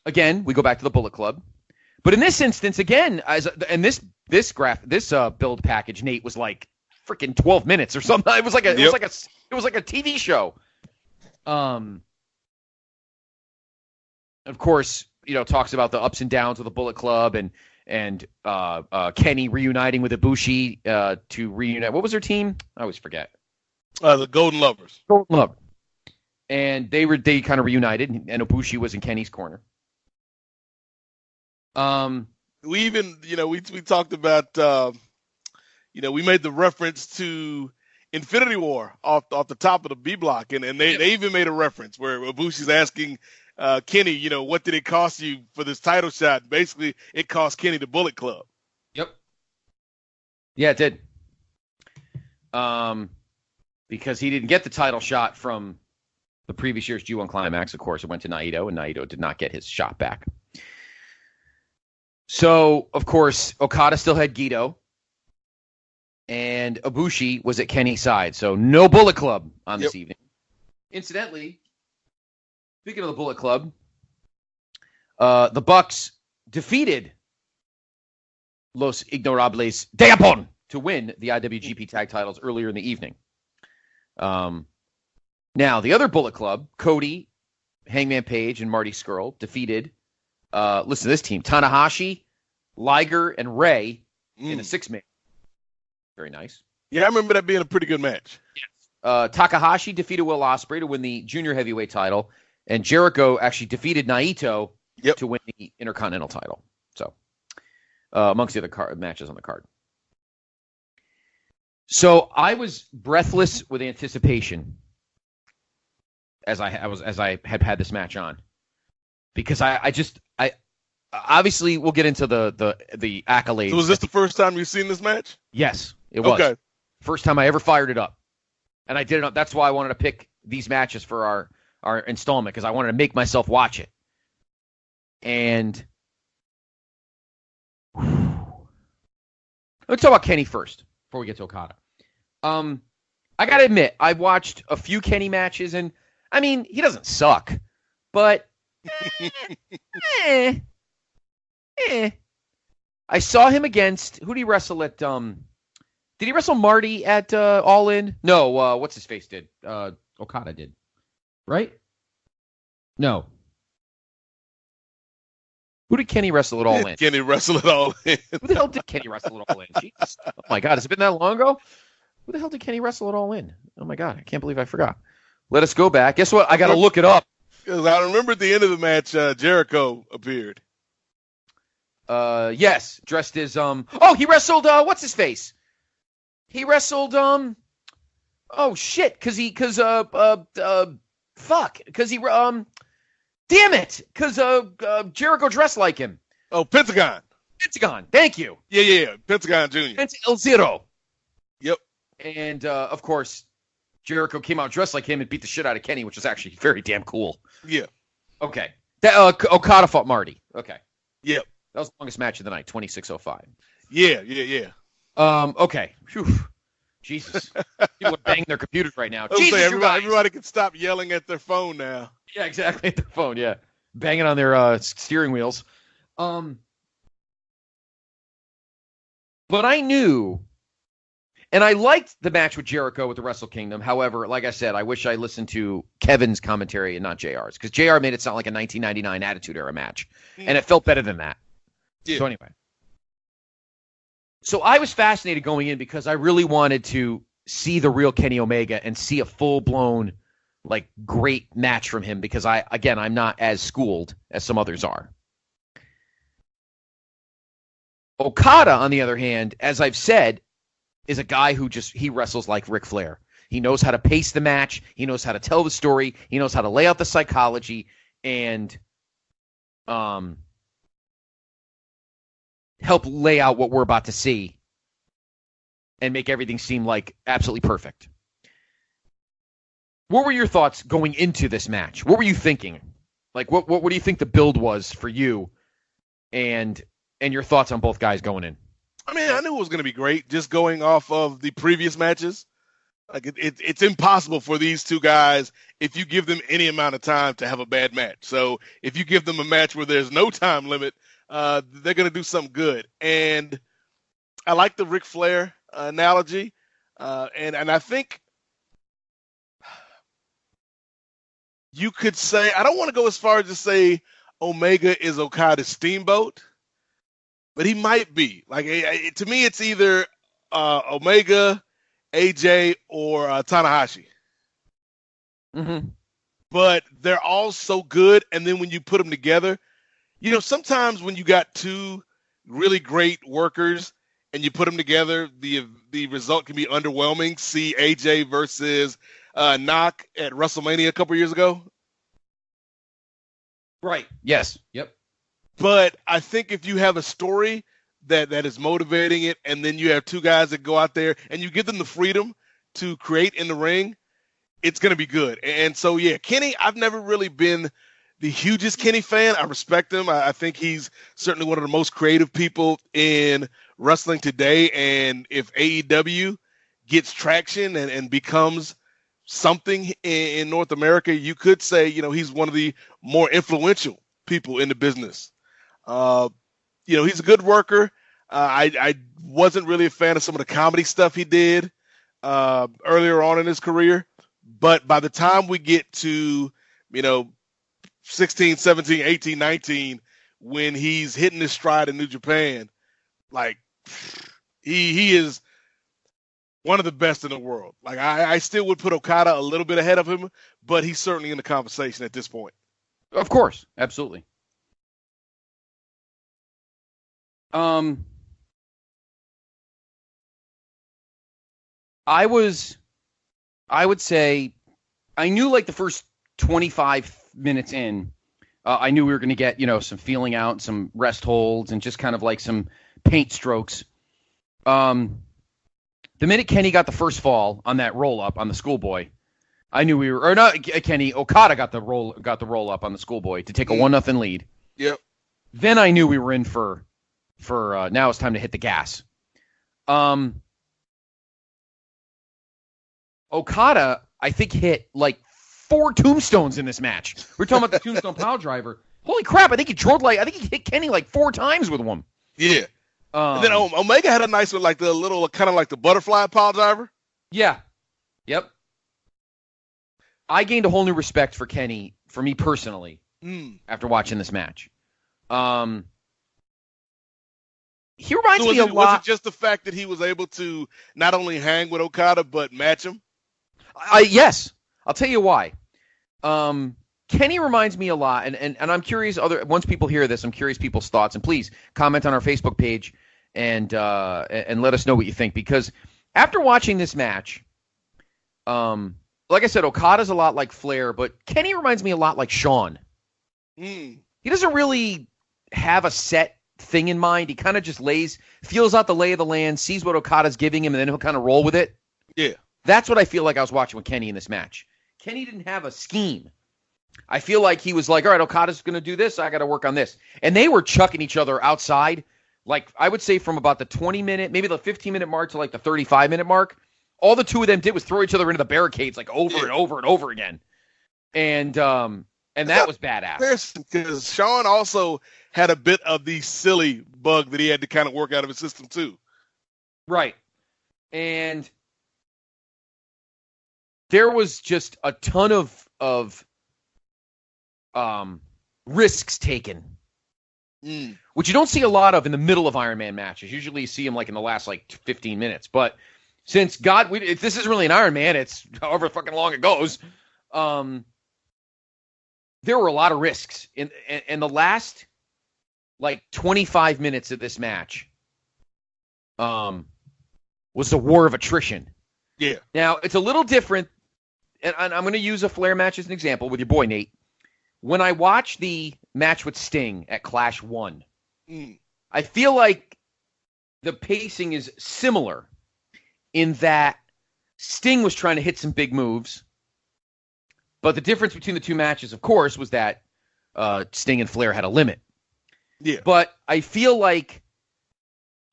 again, we go back to the Bullet Club. But in this instance, again, this build package, Nate, was like freaking 12 minutes or something. It was like a TV show. Of course, talks about the ups and downs of the Bullet Club and Kenny reuniting with Ibushi to reunite. What was their team? I always forget. The Golden Lovers. Golden Lovers. And they kind of reunited, and Ibushi was in Kenny's corner. We even, we talked about, we made the reference to Infinity War off the top of the B block, and they even made a reference where Ibushi's asking Kenny, what did it cost you for this title shot? Basically, it cost Kenny the Bullet Club. Yep. Yeah, it did. Because he didn't get the title shot from the previous year's G1 Climax. Of course, it went to Naito, and Naito did not get his shot back. So, of course, Okada still had Gedo, and Ibushi was at Kenny's side. So, no Bullet Club on this evening. Incidentally, speaking of the Bullet Club, the Bucks defeated Los Ignorables de Japón to win the IWGP Tag Titles earlier in the evening. Now, the other Bullet Club, Cody, Hangman Page, and Marty Scurll, defeated, listen to this team, Tanahashi, Liger, and Ray in a 6-man. Very nice. Yeah, I remember that being a pretty good match. Yes. Takahashi defeated Will Ospreay to win the junior heavyweight title, and Jericho actually defeated Naito to win the Intercontinental title. So, amongst the other matches on the card. So I was breathless with anticipation as I had this match on, because I obviously we'll get into the accolades. So was this the first time you've seen this match? Yes, it was. Okay. First time I ever fired it up, and I did it. That's why I wanted to pick these matches for our installment, because I wanted to make myself watch it. And let's talk about Kenny first before we get to Okada. I gotta admit, I've watched a few Kenny matches, and I mean, he doesn't suck, but I saw him against, who did he wrestle at? Did he wrestle Marty at All In? No, what's his face did? Okada did, right? No. Who did Kenny wrestle at All In? Kenny wrestle at All In. Who the hell did Kenny wrestle at All In? Jesus. Oh my God, has it been that long ago? Who the hell did Kenny wrestle at All In? Oh my God, I can't believe I forgot. Let us go back. Guess what? I got to look it up. Because I remember at the end of the match, Jericho appeared. Yes, dressed as he wrestled what's his face? He wrestled oh shit, cuz he damn it, cuz Jericho dressed like him. Oh, Pentagon. Thank you. Yeah, Pentagon Jr. Penta El Zero. Yep. And of course, Jericho came out dressed like him and beat the shit out of Kenny, which was actually very damn cool. Yeah. Okay. That Okada fought Marty. Okay. Yep. That was the longest match of the night, 26:05. Yeah. Okay. Whew. Jesus. People are banging their computers right now. Jesus, everybody can stop yelling at their phone now. Yeah, exactly. At their phone, yeah. Banging on their steering wheels. But I knew, and I liked the match with Jericho with the Wrestle Kingdom. However, like I said, I wish I listened to Kevin's commentary and not JR's, because JR made it sound like a 1999 Attitude Era match, and it felt better than that. Yeah. So anyway. So I was fascinated going in because I really wanted to see the real Kenny Omega and see a full-blown like great match from him because I'm not as schooled as some others are. Okada, on the other hand, as I've said, is a guy who he wrestles like Ric Flair. He knows how to pace the match. He knows how to tell the story. He knows how to lay out the psychology and help lay out what we're about to see and make everything seem like absolutely perfect. What were your thoughts going into this match? What were you thinking? Like, what do you think the build was for you and your thoughts on both guys going in? I mean, I knew it was going to be great just going off of the previous matches. Like, it's impossible for these two guys, if you give them any amount of time, to have a bad match. So if you give them a match where there's no time limit, they're going to do something good. And I like the Ric Flair analogy. And I think you could say, I don't want to go as far as to say Omega is Okada's Steamboat, but he might be. Like, to me, it's either Omega, AJ, or Tanahashi. Mm-hmm. But they're all so good, and then when you put them together, sometimes when you got two really great workers and you put them together, the result can be underwhelming. See AJ versus Knock at WrestleMania a couple years ago. Right. Yes. Yep. But I think if you have a story that is motivating it, and then you have two guys that go out there and you give them the freedom to create in the ring, it's going to be good. And so, yeah, Kenny, I've never really been the hugest Kenny fan. I respect him. I think he's certainly one of the most creative people in wrestling today. And if AEW gets traction and becomes something in North America, you could say, he's one of the more influential people in the business. He's a good worker. I wasn't really a fan of some of the comedy stuff he did earlier on in his career. But by the time we get to, 16, 17, 18, 19, when he's hitting his stride in New Japan, like, he is one of the best in the world. Like, I still would put Okada a little bit ahead of him, but he's certainly in the conversation at this point. Of course. Absolutely. I would say I knew like the first 25 minutes in, I knew we were going to get, some feeling out, some rest holds, and just kind of like some paint strokes. The minute Kenny got the first fall on that roll up on the schoolboy, I knew we were, or not Kenny, Okada got the roll up on the schoolboy to take a 1-0 lead. Yep. Then I knew we were in for now it's time to hit the gas. Okada, I think, hit like 4 tombstones in this match. We're talking about the tombstone pile driver. Holy crap! I think he hit Kenny like 4 times with one. Yeah. And then Omega had a nice one, like the little kind of like the butterfly pile driver. Yeah. Yep. I gained a whole new respect for Kenny, for me personally, after watching this match. He reminds me a lot. Was it just the fact that he was able to not only hang with Okada but match him? Yes. I'll tell you why. Kenny reminds me a lot, and I'm curious. Once people hear this, I'm curious people's thoughts, and please comment on our Facebook page and let us know what you think. Because after watching this match, like I said, Okada's a lot like Flair, but Kenny reminds me a lot like Shawn. He doesn't really have a set thing in mind. He kind of just feels out the lay of the land, sees what Okada's giving him, and then he'll kind of roll with it. Yeah. That's what I feel like I was watching with Kenny in this match. Kenny didn't have a scheme. I feel like he was like, all right, Okada's going to do this. I got to work on this. And they were chucking each other outside. Like, I would say from about the 20-minute, maybe the 15-minute mark to like the 35-minute mark, all the two of them did was throw each other into the barricades like over and over and over again. And that was badass. Because Shawn also had a bit of the silly bug that he had to kind of work out of his system too. Right. And there was just a ton of risks taken, which you don't see a lot of in the middle of Iron Man matches. Usually you see them like in the last like 15 minutes. But since if this isn't really an Iron Man, it's however fucking long it goes. there were a lot of risks in the last like 25 minutes of this match. Was a war of attrition. Yeah. Now it's a little different, and I'm going to use a Flair match as an example with your boy Nate. When I watched the match with Sting at Clash 1, I feel like the pacing is similar in that Sting was trying to hit some big moves, but the difference between the two matches, of course, was that Sting and Flair had a limit. Yeah. But I feel like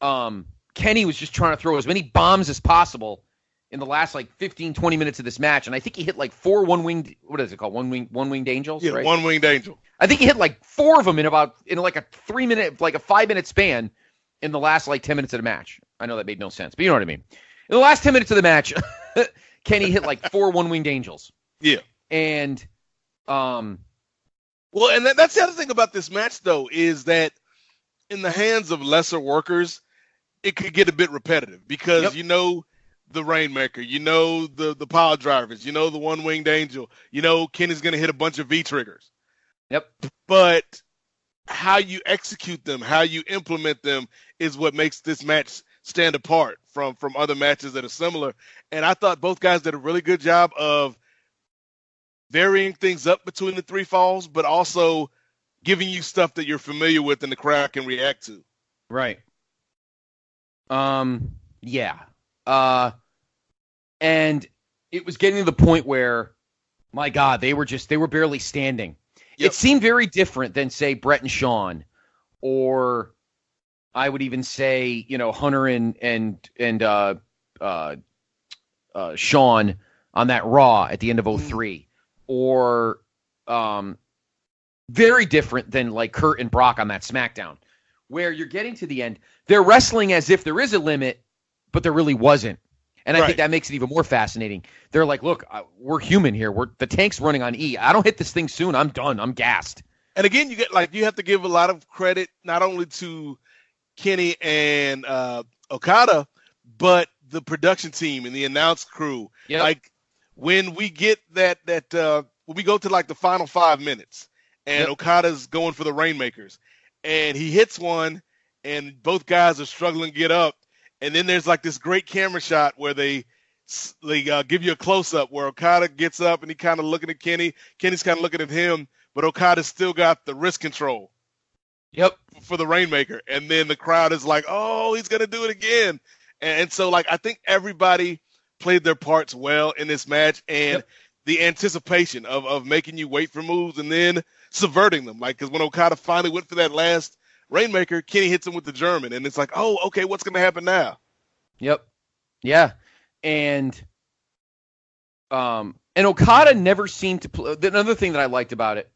Kenny was just trying to throw as many bombs as possible in the last like 15, 20 minutes of this match, and I think he hit like 4 one-winged, what is it called? One-winged angels, yeah, right? One-winged angel. I think he hit like 4 of them in like a 3-minute, like a 5-minute span in the last like 10 minutes of the match. I know that made no sense, but you know what I mean. In the last 10 minutes of the match, Kenny hit like 4 one-winged angels. Yeah. And, well, and that's the other thing about this match, though, is that in the hands of lesser workers, it could get a bit repetitive because you know the Rainmaker, you know the power drivers, you know the one-winged angel, you know Kenny's going to hit a bunch of V-triggers. Yep. But how you execute them, how you implement them is what makes this match stand apart from other matches that are similar. And I thought both guys did a really good job of varying things up between the 3 falls, but also giving you stuff that you're familiar with and the crowd can react to. Right. Yeah. And it was getting to the point where, my God, they were barely standing. Yep. It seemed very different than, say, Brett and Shawn, or I would even say, Hunter and Shawn on that Raw at the end of 2003, or very different than like Kurt and Brock on that SmackDown, where you're getting to the end, they're wrestling as if there is a limit, but there really wasn't. And I think that makes it even more fascinating. They're like, look, we're human here. The tank's running on E. I don't hit this thing soon, I'm done. I'm gassed. And again, you have to give a lot of credit not only to Kenny and Okada, but the production team and the announce crew. Yep. Like when we get that when we go to like the final 5 minutes and Okada's going for the Rainmakers and he hits one and both guys are struggling to get up. And then there's like this great camera shot where they give you a close up where Okada gets up and he kind of looking at Kenny. Kenny's kind of looking at him, but Okada's still got the wrist control. Yep. For the Rainmaker. And then the crowd is like, oh, he's going to do it again. And so like, I think everybody played their parts well in this match, and the anticipation of making you wait for moves and then subverting them. Like, cause when Okada finally went for that last Rainmaker, Kenny hits him with the German, and it's like, oh, okay, what's going to happen now? Yep. Yeah. And Okada never seemed to play. Another thing that I liked about it,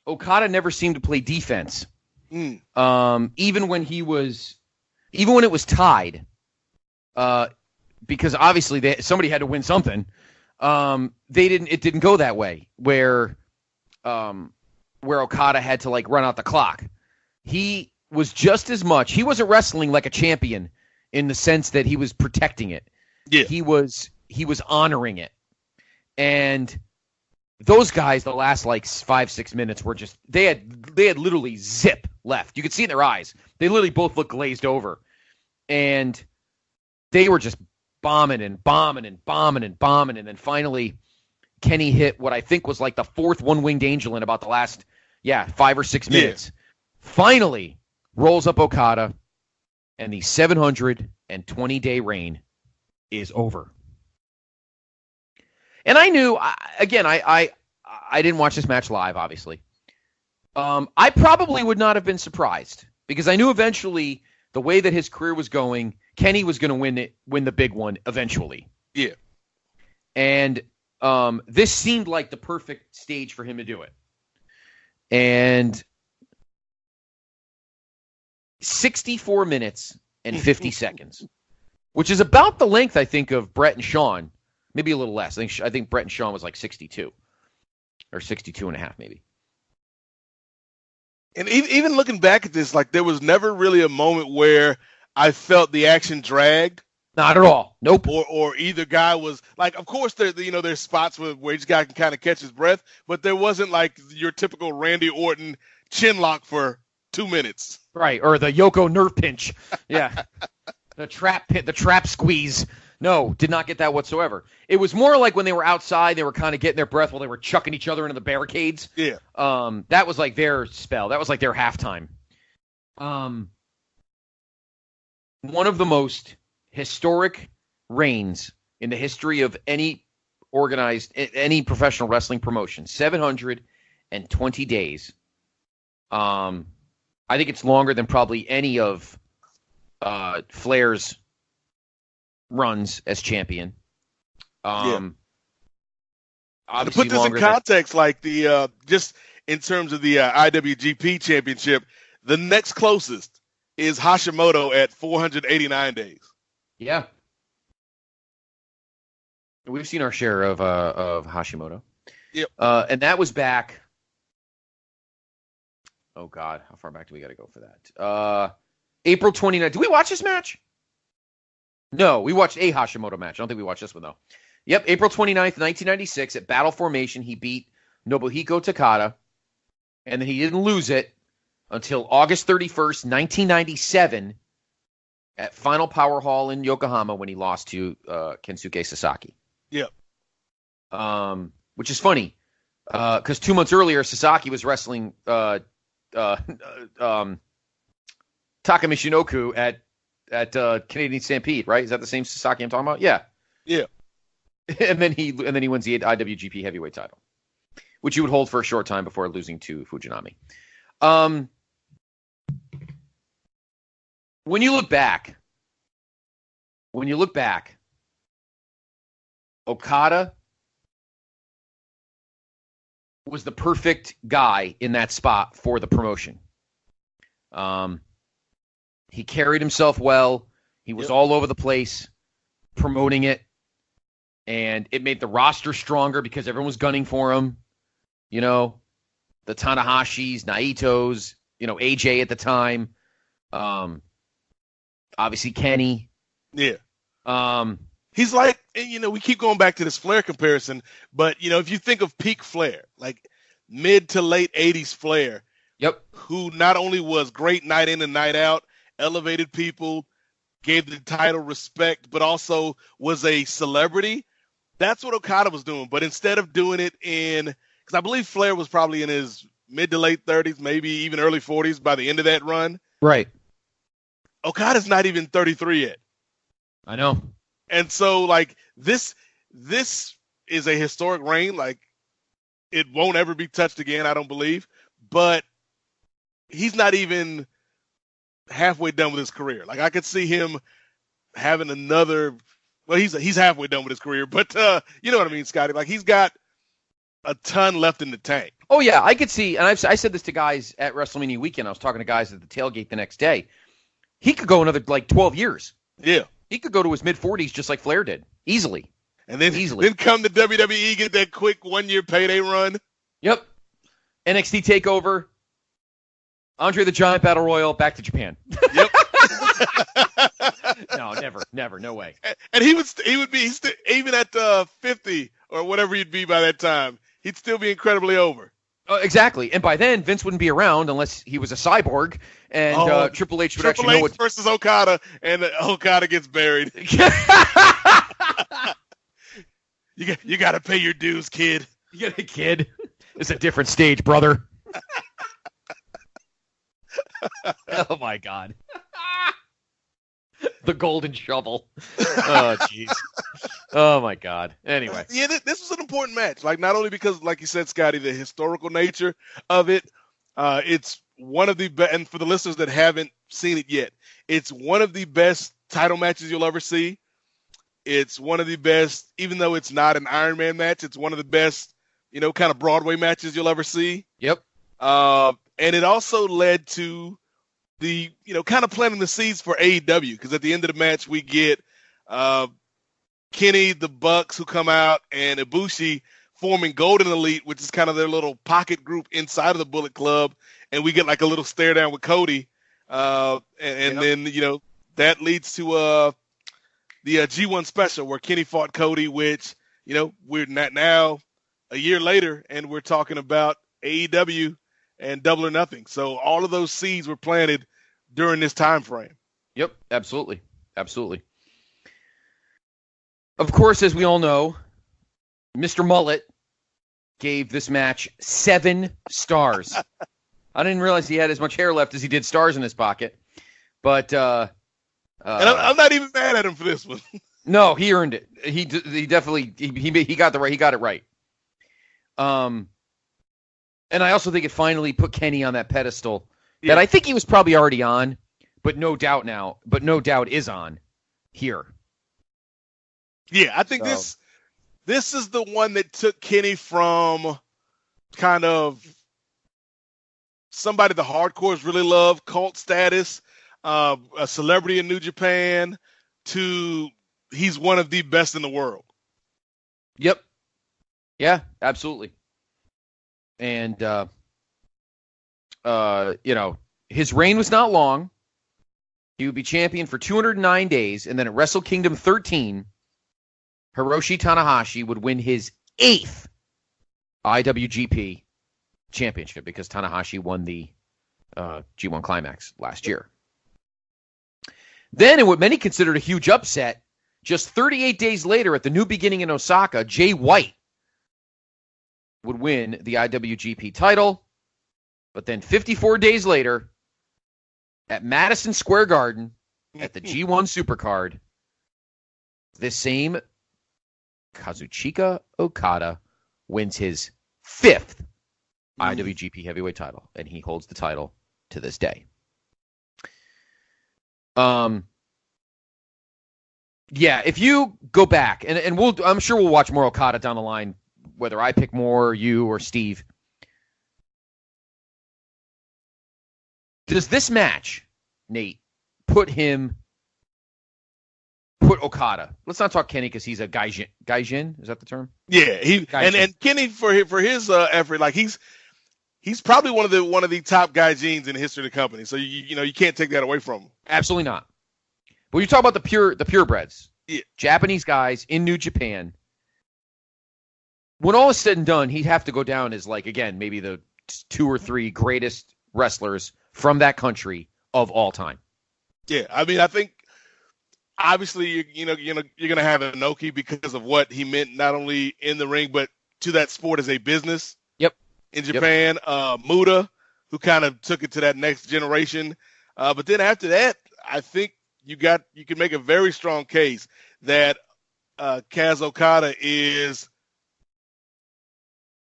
Okada never seemed to play defense. Even when it was tied, because obviously somebody had to win something. It didn't go that way where Okada had to like run out the clock. He was just as much. He wasn't wrestling like a champion in the sense that he was protecting it. Yeah. He was honoring it. And those guys, the last like 5-6 minutes were just, they had literally zip left. You could see in their eyes. They literally both looked glazed over. And they were just bombing and bombing and bombing and bombing. And then finally Kenny hit what I think was like the 4th one-winged angel in about the last 5 or 6 minutes. Yeah. Finally rolls up Okada, and the 720-day reign is over. And I knew, I didn't watch this match live, obviously. I probably would not have been surprised, because I knew eventually the way that his career was going, Kenny was going to win the big one eventually. Yeah. And this seemed like the perfect stage for him to do it. And 64 minutes and 50 seconds, which is about the length, I think, of Brett and Shawn. Maybe a little less. I think Brett and Shawn was like 62 or 62 and a half, maybe. And even looking back at this, like there was never really a moment where I felt the action dragged. Not at all. Nope. Or either guy was like, of course, there's spots where each guy can kind of catch his breath, but there wasn't like your typical Randy Orton chin lock for 2 minutes. Right, or the Yoko nerve pinch. Yeah. The trap squeeze. No, did not get that whatsoever. It was more like when they were outside, they were kind of getting their breath while they were chucking each other into the barricades. Yeah. That was like their spell. That was like their halftime. One of the most historic reigns in the history of any professional wrestling promotion. 720 days. I think it's longer than probably any of Flair's runs as champion. To put this in context, like just in terms of the IWGP Championship, the next closest is Hashimoto at 489 days. Yeah, we've seen our share of Hashimoto. Yep, and that was back. Oh God, how far back do we got to go for that? April 29th. Did we watch this match? No, we watched a Hashimoto match. I don't think we watched this one, though. Yep, April 29th, 1996, at Battle Formation, he beat Nobuhiko Takada, and then he didn't lose it until August 31st, 1997, at Final Power Hall in Yokohama when he lost to Kensuke Sasaki. Yep. Which is funny, because 2 months earlier, Sasaki was wrestling Takamichinoku at Canadian Stampede, right? Is that the same Sasaki I'm talking about? Yeah. Yeah. and then he wins the IWGP Heavyweight title, which he would hold for a short time before losing to Fujinami. When you look back, Okada was the perfect guy in that spot for the promotion. He carried himself well. He was all over the place promoting it. And it made the roster stronger because everyone was gunning for him. You know, the Tanahashis, Naitos, AJ at the time. Obviously Kenny. Yeah. He's like, we keep going back to this Flair comparison, but, if you think of peak Flair, like mid to late 80s Flair, yep, who not only was great night in and night out, elevated people, gave the title respect, but also was a celebrity. That's what Okada was doing. But instead of doing it because I believe Flair was probably in his mid to late 30s, maybe even early 40s by the end of that run. Right. Okada's not even 33 yet. I know. And so, like, this is a historic reign. Like, it won't ever be touched again, I don't believe. But he's not even halfway done with his career. Like, I could see him having another. Well, he's halfway done with his career, but you know what I mean, Scotty. Like, he's got a ton left in the tank. Oh yeah, I could see, and I said this to guys at WrestleMania weekend. I was talking to guys at the tailgate the next day. He could go another 12 years. Yeah, he could go to his mid-40s just like Flair did, easily. And then come to WWE, get that quick 1-year payday run. Yep. NXT TakeOver, Andre the Giant Battle Royal, back to Japan. Yep. No, never, no way. And he would be even at 50 or whatever he'd be by that time. He'd still be incredibly over. Exactly. And by then, Vince wouldn't be around unless he was a cyborg, and Triple H would actually know what. Versus Okada, and Okada gets buried. You got to pay your dues, kid. You got a kid. It's a different stage, brother. Oh my God. The golden shovel. Oh, jeez. Oh, my God. Anyway. Yeah, this was an important match. Like, not only because, like you said, Scotty, the historical nature of it, it's one of the best, and for the listeners that haven't seen it yet, it's one of the best title matches you'll ever see. It's one of the best, even though it's not an Iron Man match, it's one of the best, kind of Broadway matches you'll ever see. Yep. And it also led to the, kind of planting the seeds for AEW, because at the end of the match, we get Kenny, the Bucks who come out, and Ibushi forming Golden Elite, which is kind of their little pocket group inside of the Bullet Club, and we get like a little stare down with Cody, and then, that leads to G1 special where Kenny fought Cody, which, we're not now a year later and we're talking about AEW and Double or Nothing. So all of those seeds were planted during this time frame. Yep, absolutely. Absolutely. Of course, as we all know, Mr. Mullet gave this match 7 stars. I didn't realize he had as much hair left as he did stars in his pocket. But and I'm not even mad at him for this one. No, he earned it. He definitely he got it right. And I also think it finally put Kenny on that pedestal that I think he was probably already on, but no doubt is on here. Yeah, I think this is the one that took Kenny from kind of somebody the hardcores really love, cult status, a celebrity in New Japan, to he's one of the best in the world. Yep. Yeah, absolutely. And, his reign was not long. He would be champion for 209 days, and then at Wrestle Kingdom 13, Hiroshi Tanahashi would win his 8th IWGP championship because Tanahashi won the G1 Climax last year. Then, in what many considered a huge upset, just 38 days later at the New Beginning in Osaka, Jay White would win the IWGP title. But then 54 days later, at Madison Square Garden, at the G1 Supercard, this same Kazuchika Okada wins his 5th IWGP Heavyweight title, and he holds the title to this day. Yeah, if you go back, and I'm sure we'll watch more Okada down the line, whether I pick more, you, or Steve. Does this match, Nate, put Okada? Let's not talk Kenny because he's a gaijin. Gaijin, is that the term? Yeah, and Kenny for his effort, like he's probably one of the top gaijins in the history of the company. So you can't take that away from him. Absolutely not. But you talk about the purebreds, yeah. Japanese guys in New Japan. When all is said and done, he'd have to go down as, like, again, maybe the 2 or 3 greatest wrestlers from that country of all time. Yeah, I mean, I think obviously you're gonna have Inoki because of what he meant not only in the ring but to that sport as a business. Yep. In Japan, Muda, who kind of took it to that next generation. But then after that, I think you can make a very strong case that Kaz Okada is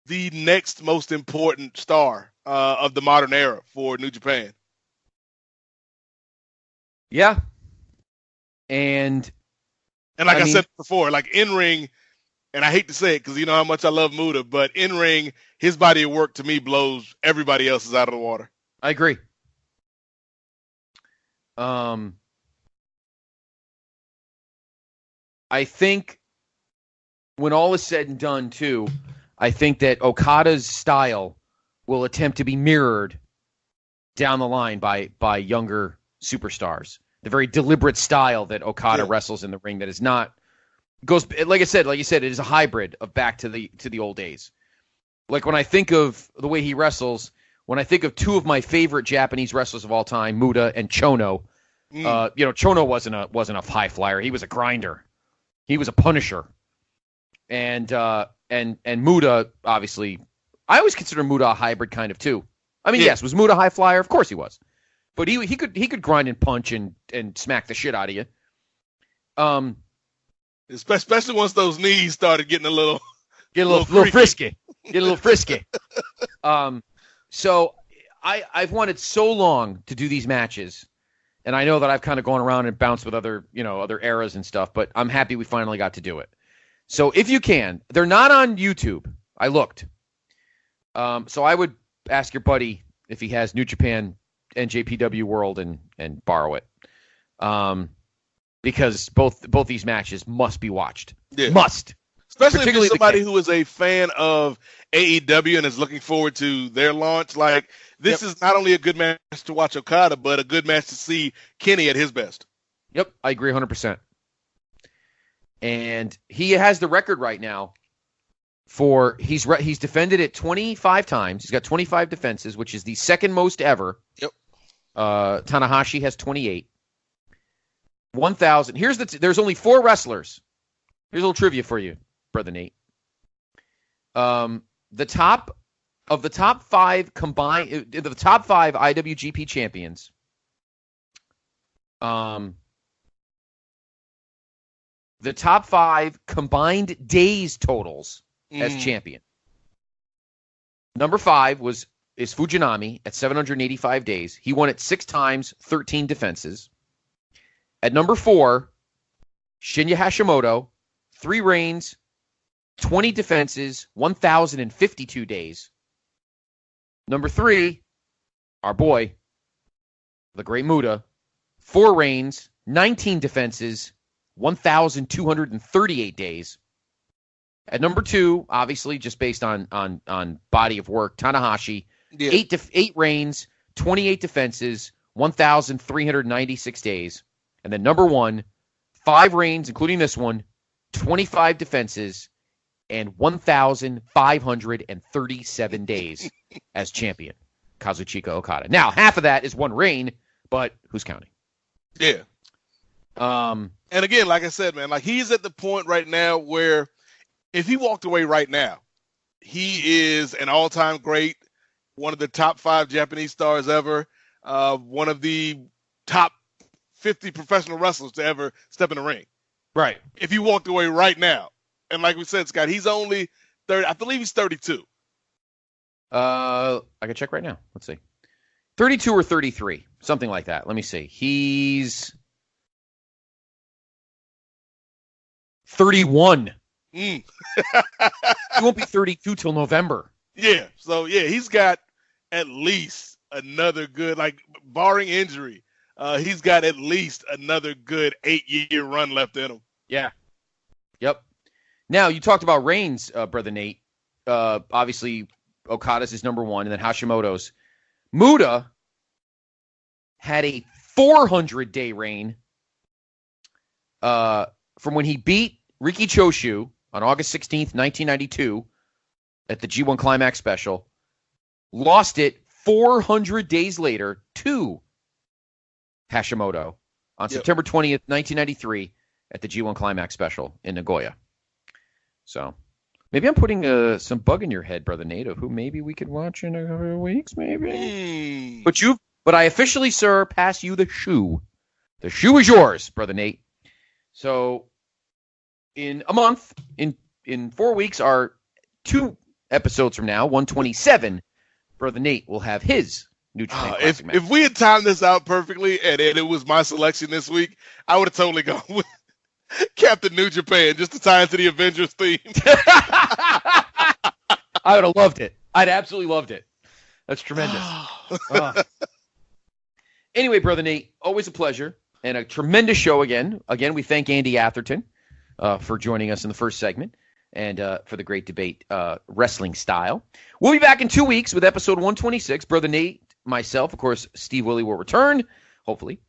the next most important star of the modern era for New Japan. Yeah. And like I said before, like in ring, and I hate to say it because you know how much I love Muda, but in ring, his body of work to me blows everybody else's out of the water. I agree. I think when all is said and done, too, I think that Okada's style will attempt to be mirrored down the line by younger superstars. The very deliberate style that Okada wrestles in the ring that is not goes like you said, it is a hybrid of back to the old days. Like when I think of the way he wrestles, when I think of 2 of my favorite Japanese wrestlers of all time, Muda and Chono. Chono wasn't a high flyer. He was a grinder. He was a punisher. And Muda, obviously, I always consider Muda a hybrid kind of too. I mean, yes, was Muda a high flyer? Of course he was. But he could grind and punch and smack the shit out of you. Especially once those knees started getting a little frisky. Get a little frisky. So I've wanted so long to do these matches, and I know that I've kind of gone around and bounced with other eras and stuff, but I'm happy we finally got to do it. So if you can, they're not on YouTube. I looked. So I would ask your buddy if he has New Japan and JPW World and borrow it. Because both these matches must be watched. Yeah. Must. Especially if you're somebody who is a fan of AEW and is looking forward to their launch. Like, this is not only a good match to watch Okada, but a good match to see Kenny at his best. Yep, I agree 100%. And he has the record right now for he's defended it 25 times. He's got 25 defenses, which is the second most ever. Yep. Tanahashi has 28. 1,000. There's only 4 wrestlers. Here's a little trivia for you, Brother Nate. The top 5 combined, the top 5 IWGP champions. The top 5 combined days totals as champion. Number 5 is Fujinami at 785 days. He won it 6 times, 13 defenses. At number 4, Shinya Hashimoto, 3 reigns, 20 defenses, 1,052 days. Number 3, our boy, the Great Muta, 4 reigns, 19 defenses, 1,238 days. At number 2, obviously, just based on body of work, Tanahashi, 8 reigns, 28 defenses, 1,396 days. And then number 1, 5 reigns, including this one, 25 defenses, and 1,537 days as champion, Kazuchika Okada. Now, half of that is 1 reign, but who's counting? Yeah. And again, like I said, man, like he's at the point right now where if he walked away right now, he is an all-time great, one of the top 5 Japanese stars ever, one of the top 50 professional wrestlers to ever step in the ring. Right. If he walked away right now. And like we said, Scott, he's only 30. I believe he's 32. I can check right now. Let's see. 32 or 33, something like that. Let me see. He's 31. He won't be 32 till November. Yeah. So, yeah, he's got at least another good, like, barring injury, he's got at least another good 8-year run left in him. Yeah. Yep. Now, you talked about reigns, Brother Nate. Obviously, Okada's is number 1, and then Hashimoto's. Muta had a 400-day reign from when he beat Riki Choshu on August 16th, 1992 at the G1 Climax Special. Lost it 400 days later to Hashimoto on September 20th, 1993 at the G1 Climax Special in Nagoya. So maybe I'm putting some bug in your head, Brother Nate, of who maybe we could watch in a couple of weeks, maybe. But I officially, sir, pass you the shoe. The shoe is yours, Brother Nate. So in a month, in 4 weeks, are 2 episodes from now, 127, Brother Nate will have his New Japan Classic match. If we had timed this out perfectly and it was my selection this week, I would have totally gone with Captain New Japan just to tie into the Avengers theme. I would have loved it. I'd absolutely loved it. That's tremendous. Anyway, Brother Nate, always a pleasure and a tremendous show again. Again, we thank Andy Atherton for joining us in the first segment and for the great debate, wrestling style. We'll be back in 2 weeks with episode 126. Brother Nate, myself, of course, Steve Willie will return, hopefully.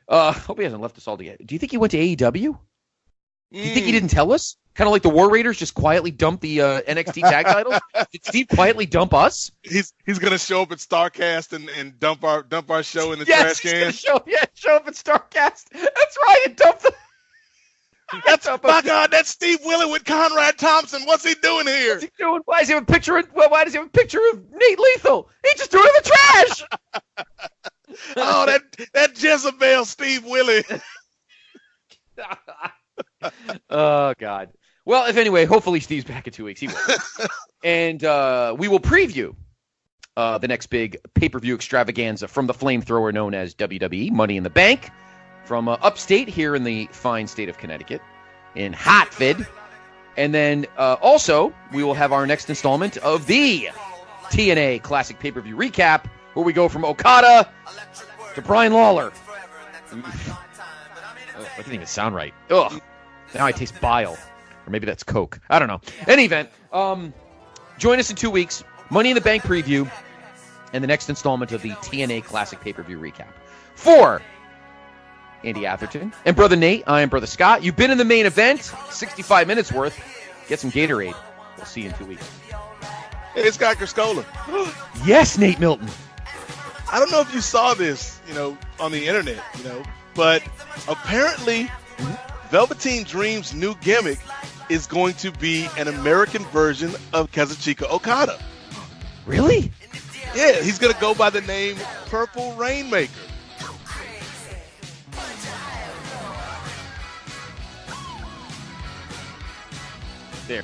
Hope he hasn't left us all together. Do you think he went to AEW? Do you think he didn't tell us? Kind of like the War Raiders just quietly dumped the NXT tag titles? Did Steve quietly dump us? He's going to show up at StarCast and dump our show in the trash can. Show up at StarCast. That's right, and dump the... My God, that's Steve Willie with Conrad Thompson. What's he doing here? What's he doing? Why does he have a picture of Nate Lethal? He just threw it in the trash. Oh, that Jezebel Steve Willie. Oh, God. Well, hopefully Steve's back in 2 weeks. He will. And we will preview the next big pay-per-view extravaganza from the flamethrower known as WWE, Money in the Bank, from upstate here in the fine state of Connecticut, in Hartford. And then also, we will have our next installment of the TNA Classic pay-per-view recap, where we go from Okada to Brian Lawler. That didn't even sound right. Ugh. Now I taste bile. Or maybe that's Coke. I don't know. In any event, join us in 2 weeks. Money in the Bank preview. And the next installment of the TNA Classic pay-per-view recap. For Andy Atherton. And Brother Nate, I am Brother Scott. You've been in the main event, 65 minutes worth. Get some Gatorade. We'll see you in 2 weeks. Hey, it's Scott Criscola. Yes, Nate Milton. I don't know if you saw this, on the internet, but apparently Velveteen Dream's new gimmick is going to be an American version of Kazuchika Okada. Really? Yeah, he's going to go by the name Purple Rainmaker. There.